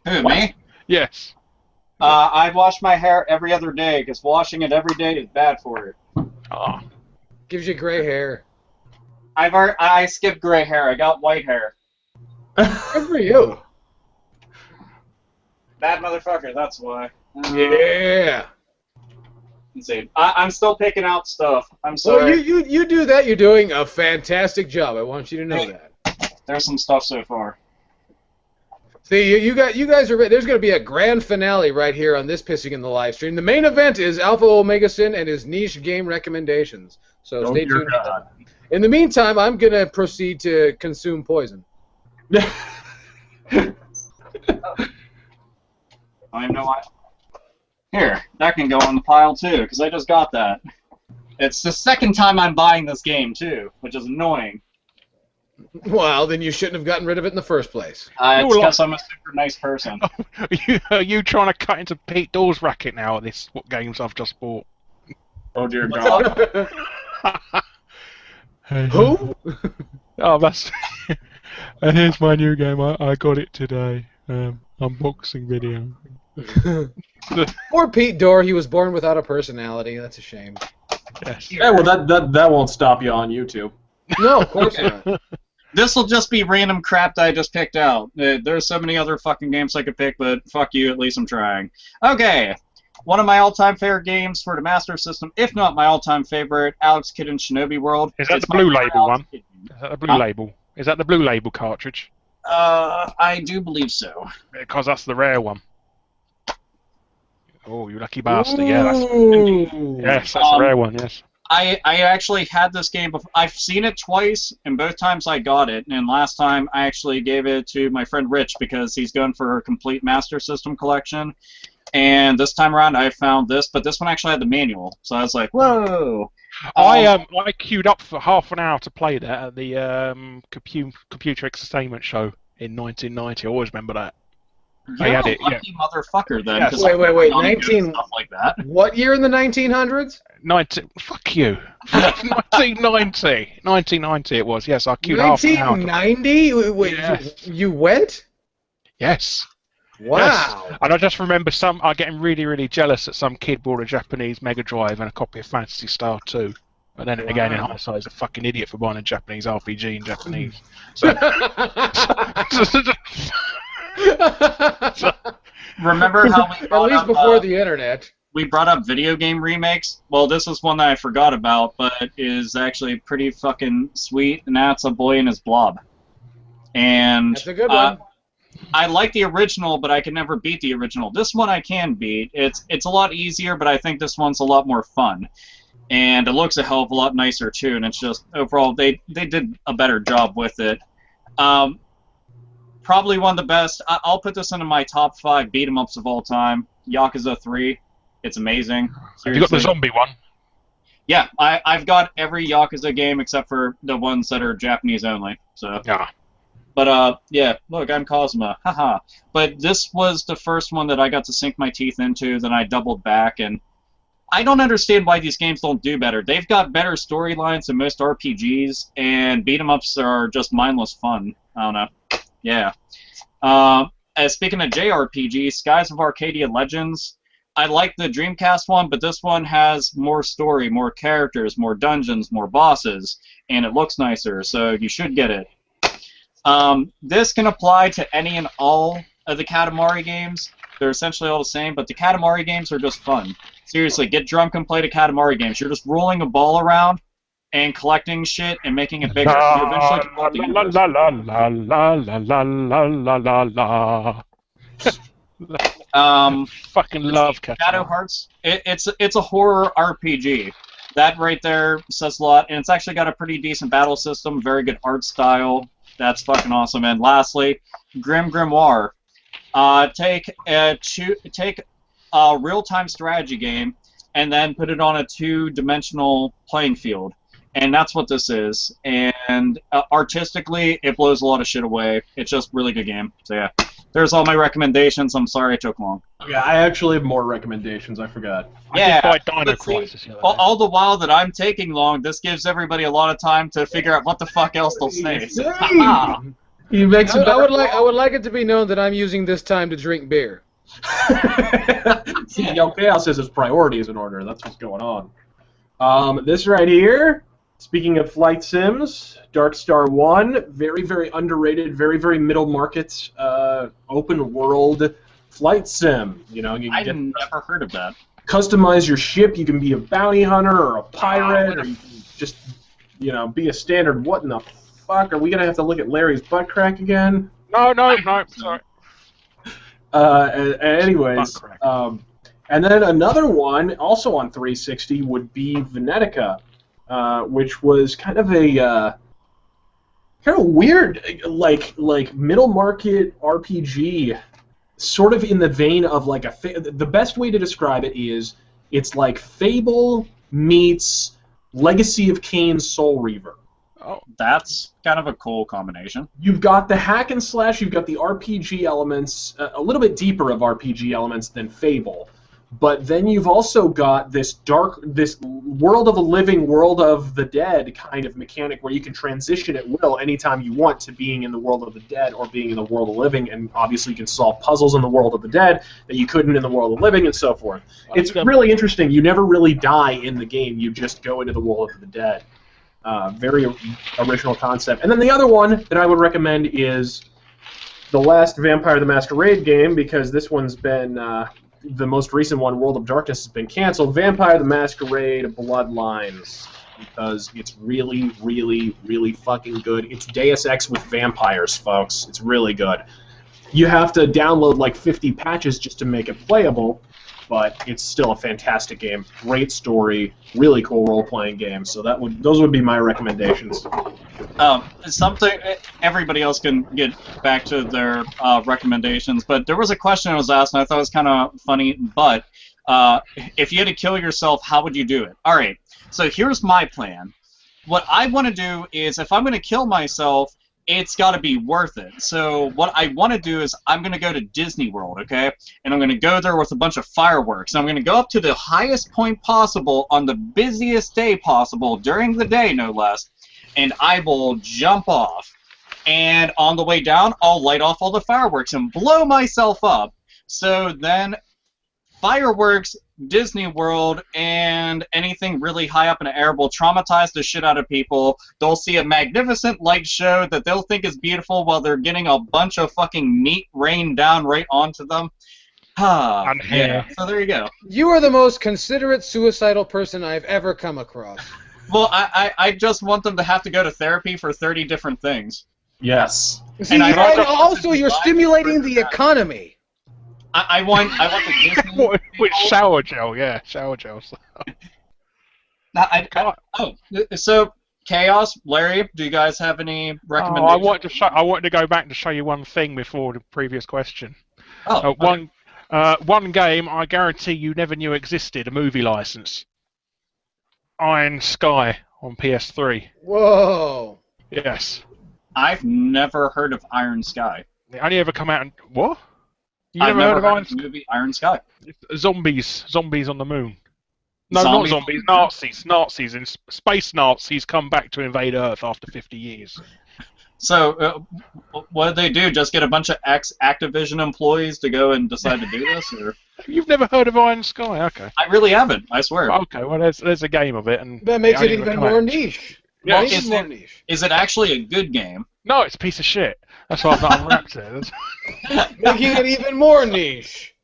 Who, me? Yes. I wash my hair every other day, because washing it every day is bad for it. Oh. Gives you gray hair. I skipped gray hair. I got white hair. Good for you. Bad motherfucker, that's why. Yeah. Let's see. I'm still picking out stuff. I'm sorry. Well, you do that. You're doing a fantastic job. I want you to know that. There's some stuff so far. See, you guys are. There's going to be a grand finale right here on this Pissing in the live stream. The main event is Alpha Omega Sin and his niche game recommendations. So stay tuned. In the meantime, I'm going to proceed to consume poison. I know why. Here, that can go on the pile too, because I just got that. It's the second time I'm buying this game too, which is annoying. Well, then you shouldn't have gotten rid of it in the first place. It's because I'm a super nice person. Are you trying to cut into Pete Dawes' racket now at what games I've just bought? Oh dear God. Who? Oh, that's. And here's my new game. I got it today. Unboxing video. Poor Pete Dorr. He was born without a personality. That's a shame. Yes. Yeah, well, that won't stop you on YouTube. No, of course not. This will just be random crap that I just picked out. There's so many other fucking games I could pick, but fuck you, at least I'm trying. Okay, one of my all-time favorite games for the Master System, if not my all-time favorite, Alex Kidd in Shinobi World. Is that the Blue Label one? Is that the Blue Label? Is that the Blue Label cartridge? I do believe so. Because that's the rare one. Oh, you lucky bastard! Yeah, that's the rare one. Yes. I actually had this game before. I've seen it twice, and both times I got it. And last time I actually gave it to my friend Rich because he's going for a complete Master System collection. And this time around I found this, but this one actually had the manual. So I was like, whoa. I queued up for half an hour to play that at the Computer Entertainment Show in 1990. I always remember that. You're I had a it, lucky motherfucker then. Yes. Wait. Stuff like that. What year in the 1900s? Fuck you. 1990. 1990 it was. Yes, I queued half an hour. 1990? Wait, Yes. you went? Yes. Wow. Yes. And I just remember I getting really, really jealous that some kid bought a Japanese Mega Drive and a copy of Phantasy Star 2. And then again, in hindsight, he's a fucking idiot for buying a Japanese RPG in Japanese. So, Remember how we At least before the internet. we brought up video game remakes? Well, this is one that I forgot about, but is actually pretty fucking sweet, and that's A Boy and His Blob. And That's a good one. I like the original, but I can never beat the original. This one I can beat. It's a lot easier, but I think this one's a lot more fun. And it looks a hell of a lot nicer, too, and it's just, overall, they did a better job with it. Probably one of the best. I'll put this into my top 5 beat-em-ups of all time. Yakuza 3. It's amazing. Seriously. have you got the zombie one? Yeah, I've got every Yakuza game except for the ones that are Japanese only. So. Yeah. But, yeah, look, I'm Cosma. Haha. But this was the first one that I got to sink my teeth into, then I doubled back, and I don't understand why these games don't do better. They've got better storylines than most RPGs, and beat-em-ups are just mindless fun. I don't know. Yeah. Speaking of JRPG, Skies of Arcadia Legends, I like the Dreamcast one, but this one has more story, more characters, more dungeons, more bosses, and it looks nicer, so you should get it. This can apply to any and all of the Katamari games. They're essentially all the same, but the Katamari games are just fun. Seriously, get drunk and play the Katamari games. You're just rolling a ball around and collecting shit and making it bigger. You eventually can pull the universe. Fucking love Shadow Hearts. It's a horror RPG. That right there says a lot, and it's actually got a pretty decent battle system, very good art style. That's fucking awesome. And lastly, Grim Grimoire. Take a real-time strategy game and then put it on a 2-dimensional playing field. And that's what this is. And artistically, it blows a lot of shit away. It's just a really good game. So yeah, there's all my recommendations. I'm sorry it took long. Yeah, I actually have more recommendations. I forgot. Yeah, I did buy Dino Crisis the other day. all the while that I'm taking long, this gives everybody a lot of time to figure out what the fuck else they'll say. So, You make some I would like it to be known that I'm using this time to drink beer. See, Yo Chaos says his priorities in order. That's what's going on. This right here, speaking of flight sims, Dark Star 1, very, very underrated, very, very middle market, open world flight sim. You know, you I've can never heard of that. customize your ship. You can be a bounty hunter or a pirate, or you can just, you know, be a standard. What in the fuck? Are we gonna have to look at Larry's butt crack again? No, sorry. Anyways, and then another one, also on 360, would be Venetica, which was kind of a weird, like middle market RPG, sort of in the vein of like the best way to describe it is it's like Fable meets Legacy of Kain Soul Reaver. Oh, that's kind of a cool combination. You've got the hack and slash, you've got the RPG elements, a little bit deeper of RPG elements than Fable, But then you've also got this world of the living, world of the dead kind of mechanic where you can transition at will anytime you want to being in the world of the dead or being in the world of living, and obviously you can solve puzzles in the world of the dead that you couldn't in the world of living and so forth. It's really interesting. You never really die in the game. You just go into the world of the dead. Very original concept. And then the other one that I would recommend is the last Vampire the Masquerade game, because this one's been... the most recent one, World of Darkness, has been canceled. Vampire the Masquerade Bloodlines, because it's really, really, really fucking good. It's Deus Ex with vampires, folks. It's really good. You have to download like 50 patches just to make it playable, but it's still a fantastic game. Great story, really cool role-playing game. So those would be my recommendations. Something everybody else can get back to their recommendations, but there was a question that was asked, and I thought it was kind of funny. But if you had to kill yourself, how would you do it? All right. So here's my plan. What I want to do is, if I'm going to kill myself, it's got to be worth it. So what I want to do is I'm going to go to Disney World, okay? And I'm going to go there with a bunch of fireworks. And I'm going to go up to the highest point possible on the busiest day possible, during the day no less, and I will jump off. And on the way down, I'll light off all the fireworks and blow myself up. So then fireworks, Disney World, and anything really high up in the air will traumatize the shit out of people. They'll see a magnificent light show that they'll think is beautiful while they're getting a bunch of fucking meat rained down right onto them. Yeah. So there you go. You are the most considerate suicidal person I've ever come across. Well, I just want them to have to go to therapy for 30 different things. Yes. See, and also you're stimulating the economy. I want the Disney with shower gel, yeah, shower gel. So Chaos, Larry, do you guys have any recommendations? I wanted to go back to show you one thing before the previous question. Okay. One game I guarantee you never knew existed, a movie license. Iron Sky on PS3. Whoa. Yes. I've never heard of Iron Sky. They only ever come out in... What? I've never heard of the movie Iron Sky. Zombies on the moon. No, not zombies, Nazis and space Nazis come back to invade Earth after 50 years. So, what did they do? Just get a bunch of ex-Activision employees to go and decide to do this, or? You've never heard of Iron Sky? Okay. I really haven't. I swear. Okay, well, there's a game of it, and that makes it even more niche. Yeah, is it actually a good game? No, it's a piece of shit. That's why I've not unwrapped it. Making it even more niche.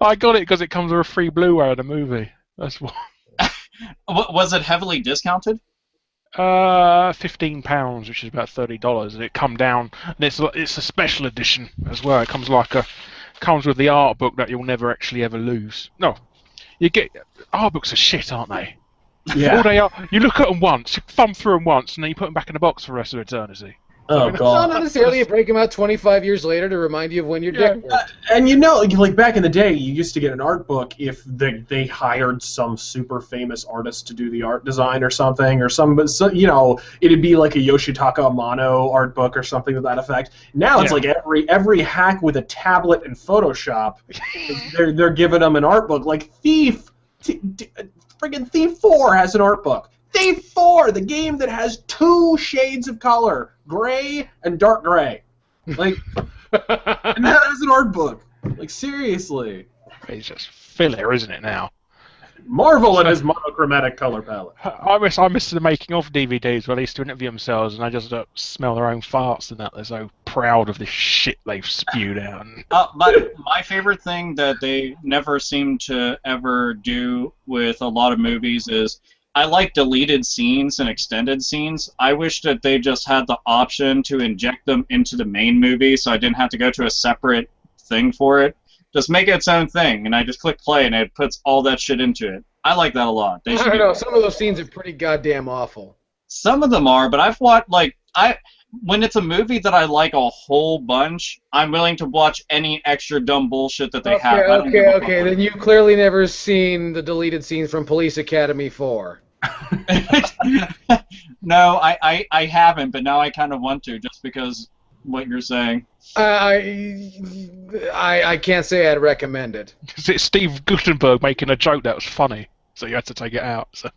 I got it because it comes with a free Blu-ray of the movie. That's why. Was it heavily discounted? £15, which is about $30, and it come down, and it's a special edition as well. It comes with the art book that you'll never actually ever lose. No, art books are shit, aren't they? Yeah. All they are. You look at them once, you thumb through them once, and then you put them back in the box for the rest of eternity. Oh, God. It's not God. necessarily you break them out 25 years later to remind you of when your dick worked. And like back in the day, you used to get an art book if they hired some super famous artist to do the art design or something, it'd be like a Yoshitaka Amano art book or something to that effect. Now it's like every hack with a tablet and Photoshop, they're giving them an art book. Like Thief, friggin' Thief 4 has an art book. Thief 4, the game that has 2 shades of color, gray and dark gray. Like, and that has an art book. Like, seriously. It's just filler, isn't it, now? Marvel and his monochromatic color palette. I miss the making of DVDs where they used to interview themselves and they just smell their own farts and that. They're so proud of this shit they've spewed out. My favorite thing that they never seem to ever do with a lot of movies is I like deleted scenes and extended scenes. I wish that they just had the option to inject them into the main movie so I didn't have to go to a separate thing for it. Just make it its own thing, and I just click play, and it puts all that shit into it. I like that a lot. I don't know. Some of those scenes are pretty goddamn awful. Some of them are, but I've watched, when it's a movie that I like a whole bunch, I'm willing to watch any extra dumb bullshit that they have. Okay. Then you've clearly never seen the deleted scenes from Police Academy 4. No, I haven't, but now I kind of want to, just because what you're saying. I can't say I'd recommend it. It's Steve Guttenberg making a joke that was funny, so you had to take it out. So.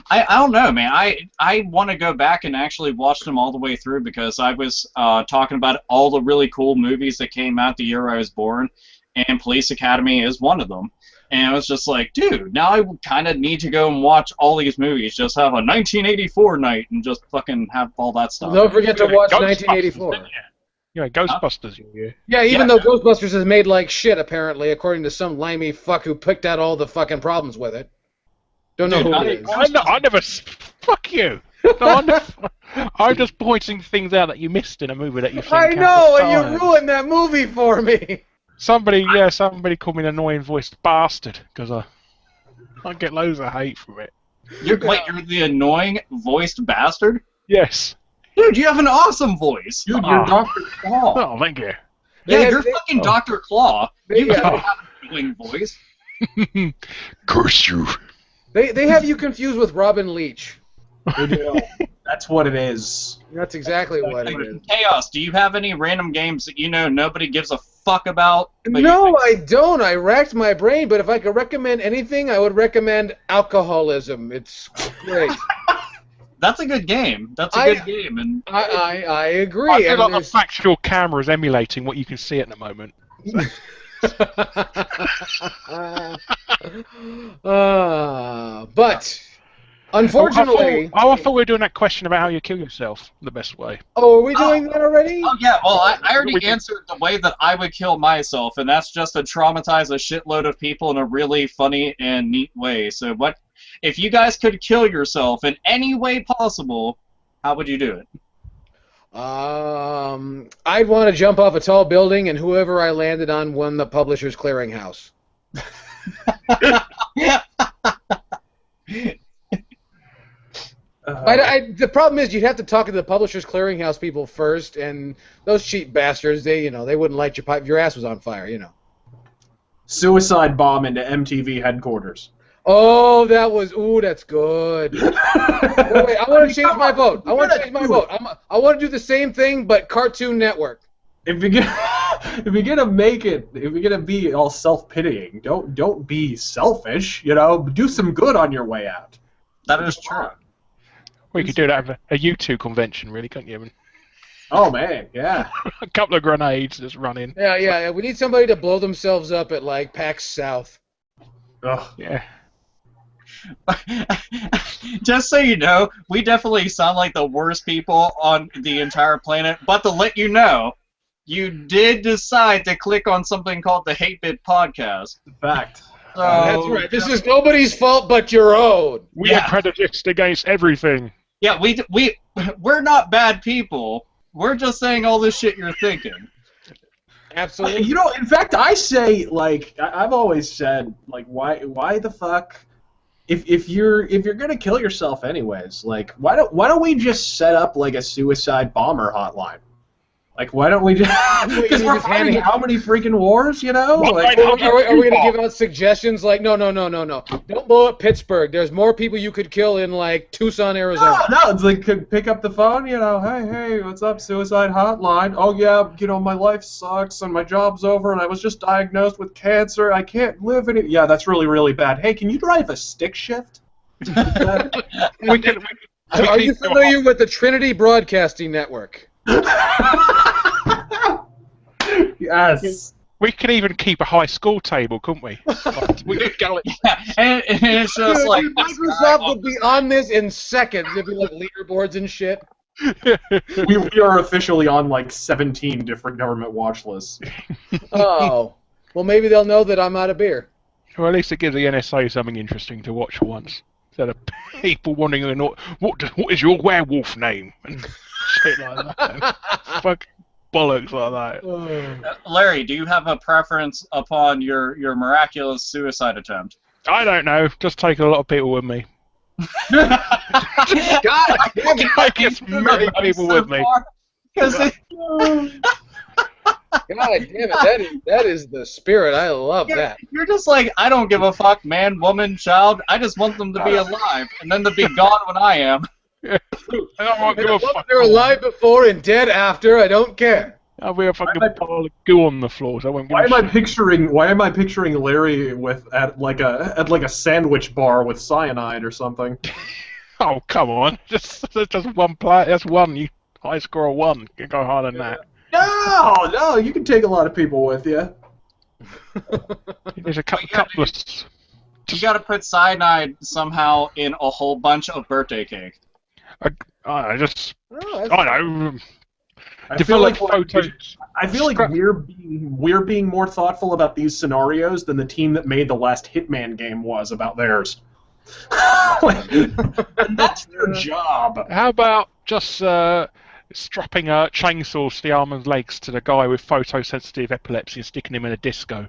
I don't know, man. I want to go back and actually watch them all the way through because I was talking about all the really cool movies that came out the year I was born, and Police Academy is one of them. And I was just like, dude, now I kind of need to go and watch all these movies. Just have a 1984 night and just fucking have all that stuff. Don't forget to watch 1984. Yeah, Ghostbusters. Yeah, even though Ghostbusters is made like shit, apparently, according to some limey fuck who picked out all the fucking problems with it. Don't know who it is. I never. Fuck you. No, I'm just pointing things out that you missed in a movie that you've seen. I know, and you ruined that movie for me. Somebody called me an annoying voiced bastard because I get loads of hate from it. You're the annoying voiced bastard? Yes. Dude, you have an awesome voice. Dude, you're Dr. Claw. Oh, thank you. Yeah, you're fucking Dr. Claw. You have an annoying voice. Curse you. They have you confused with Robin Leach. They do. That's what it is. That's exactly what it is. Chaos, do you have any random games that you know nobody gives a fuck about? No, I don't. I racked my brain, but if I could recommend anything, I would recommend Alcoholism. It's great. That's a good game. That's a good game, and I agree. I feel like the factual camera is emulating what you can see at the moment. But unfortunately, I thought we were doing that question about how you kill yourself the best way. Oh, are we doing that already? Oh yeah. Well, I already answered the way that I would kill myself, and that's just to traumatize a shitload of people in a really funny and neat way. So, what if you guys could kill yourself in any way possible? How would you do it? I'd want to jump off a tall building, and whoever I landed on won the Publishers Clearinghouse. The problem is you'd have to talk to the Publishers Clearinghouse people first, and those cheap bastards, they wouldn't light your pipe if your ass was on fire, Suicide bomb into MTV headquarters. Oh, that's good. Wait, I want to change my vote. I want to do the same thing, but Cartoon Network. If you're gonna be all self-pitying, don't be selfish. Do some good on your way out. That is true. Well, you could do that at a U2 convention, really, couldn't you? Oh man, yeah. A couple of grenades just running. Yeah. We need somebody to blow themselves up at like PAX South. Ugh. Yeah. Just so you know, we definitely sound like the worst people on the entire planet, but to let you know, you did decide to click on something called the Hate Bit Podcast. In fact. So, that's right. This is nobody's fault but your own. We are prejudiced against everything. Yeah, we're not bad people. We're just saying all this shit you're thinking. Absolutely. In fact, I say, I've always said, why the fuck? If you're gonna kill yourself anyways, why don't we just set up a suicide bomber hotline? Why don't we just? Because we're fighting how many freaking wars, Are we gonna give out suggestions no? Don't blow up Pittsburgh. There's more people you could kill in Tucson, Arizona. No, it's pick up the phone, hey, what's up, suicide hotline? Oh yeah, my life sucks and my job's over and I was just diagnosed with cancer. I can't live any. Yeah, that's really, really bad. Hey, can you drive a stick shift? Are you familiar with the Trinity Broadcasting Network? Yes. We could even keep a high score table, couldn't we? We could go. Yeah, and it's just Microsoft would be on this in seconds. It'd be leaderboards and shit. we are officially on 17 different government watch lists. Oh, well, maybe they'll know that I'm out of beer. Well, at least it gives the NSA something interesting to watch for once. Instead of people wanting to know what is your werewolf name and shit like that. Fuck bollocks like that. Larry, do you have a preference upon your miraculous suicide attempt? I don't know. Just take a lot of people with me. God damn it! Take as many people with me. God damn it! That is the spirit. I love that. You're just I don't give a fuck, man, woman, child. I just want them to be alive and then to be gone when I am. Yeah. I don't give a fuck. They're alive before and dead after. I don't care. I'll be a fucking pile of goo on the floor. So I won't give Why a am I shit. picturing Larry at like a sandwich bar with cyanide or something? Oh, come on. Just one player. That's one. You high score of one. You can go harder than that. No, you can take a lot of people with you. There's a couple of... You gotta put cyanide somehow in a whole bunch of birthday cake. I just... Oh, I don't know. I feel like photos. we're being more thoughtful about these scenarios than the team that made the last Hitman game was about theirs. And that's their job. How about just strapping a chainsaw to the arm and legs to the guy with photosensitive epilepsy and sticking him in a disco?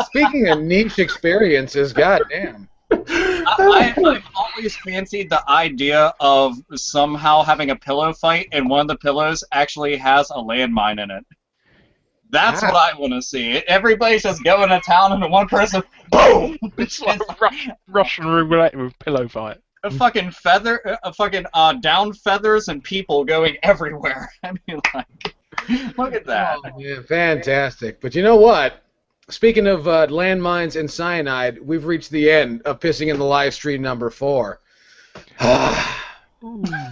Speaking of niche experiences, goddamn. I've always fancied the idea of somehow having a pillow fight and one of the pillows actually has a landmine in it. That's what I want to see. Everybody's just going to town and one person, boom! It's like Russian roulette with pillow fight. A fucking down feathers and people going everywhere. I mean, like, look at that. Oh, yeah, fantastic. But you know what? Speaking of landmines and cyanide, we've reached the end of Pissing in the Livestream number 4.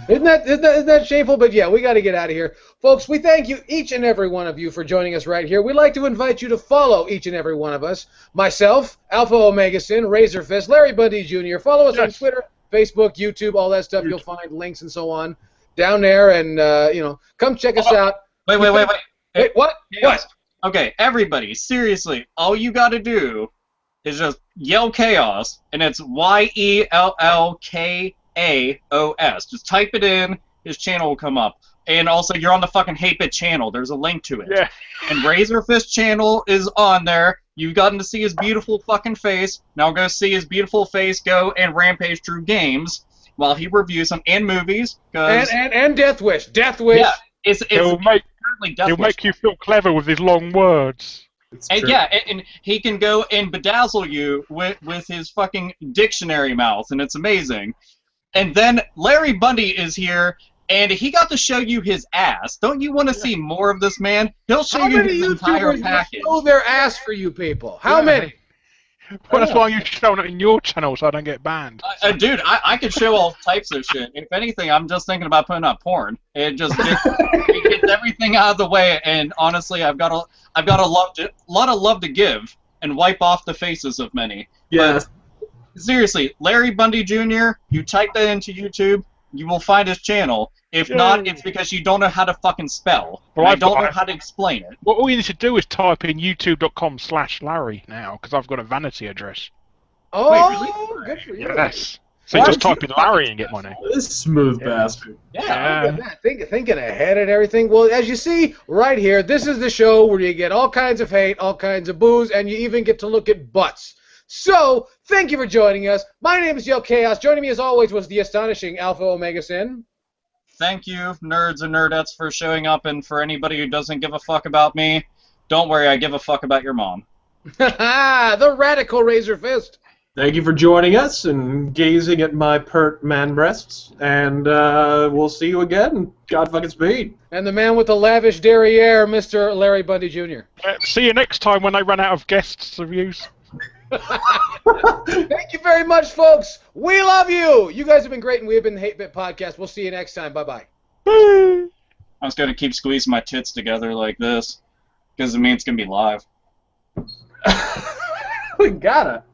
Isn't that shameful? But yeah, we got to get out of here. Folks, we thank you, each and every one of you, for joining us right here. We'd like to invite you to follow each and every one of us. Myself, Alpha Omega Sin, Razor Fist, Larry Bundy Jr. Follow us on Twitter, Facebook, YouTube, all that stuff. You'll find links and so on down there. And, come check us out. Wait. Wait, what? What? Okay, everybody, seriously, all you gotta do is just yell chaos, and it's YELLKAOS. Just type it in, his channel will come up. And also, you're on the fucking 8-Bit channel. There's a link to it. Yeah. And Razor Fist channel is on there. You've gotten to see his beautiful fucking face. Now go see his beautiful face go and rampage through games while he reviews them and movies. And Death Wish. Death Wish. Yeah, it's He'll make you feel clever with his long words. And yeah, and he can go and bedazzle you with his fucking dictionary mouth, and it's amazing. And then Larry Bundy is here, and he got to show you his ass. Don't you want to see more of this man? He'll show you his entire package. Show their ass for you people. How many? Well, that's why you're showing it in your channel so I don't get banned. Dude, I could show all types of shit. If anything, I'm just thinking about putting up porn. It just it gets everything out of the way, and honestly, I've got a lot of love to give and wipe off the faces of many. Yes. But seriously, Larry Bundy Jr., you type that into YouTube, you will find his channel. If not, it's because you don't know how to fucking spell. Well, I don't know how to explain it. What we need to do is type in youtube.com/Larry now, because I've got a vanity address. Oh, wait, really? Good for you. Yes. So you just type in Larry and get my name. This smooth bastard. Yeah. Look at that. Thinking ahead and everything. Well, as you see right here, this is the show where you get all kinds of hate, all kinds of booze, and you even get to look at butts. So, thank you for joining us. My name is Yell Chaos. Joining me as always was the astonishing Alpha Omega Sin. Thank you, nerds and nerdettes, for showing up, and for anybody who doesn't give a fuck about me, don't worry, I give a fuck about your mom. The radical Razor Fist. Thank you for joining us and gazing at my pert man breasts, and we'll see you again. God fucking speed. And the man with the lavish derriere, Mr. Larry Bundy Jr. See you next time when they run out of guests reviews. Thank you very much, folks. We love you. You guys have been great, and we have been the 8-Bit Podcast. We'll see you next time. Bye-bye. I was going to keep squeezing my tits together like this, because it means it's going to be live. We gotta.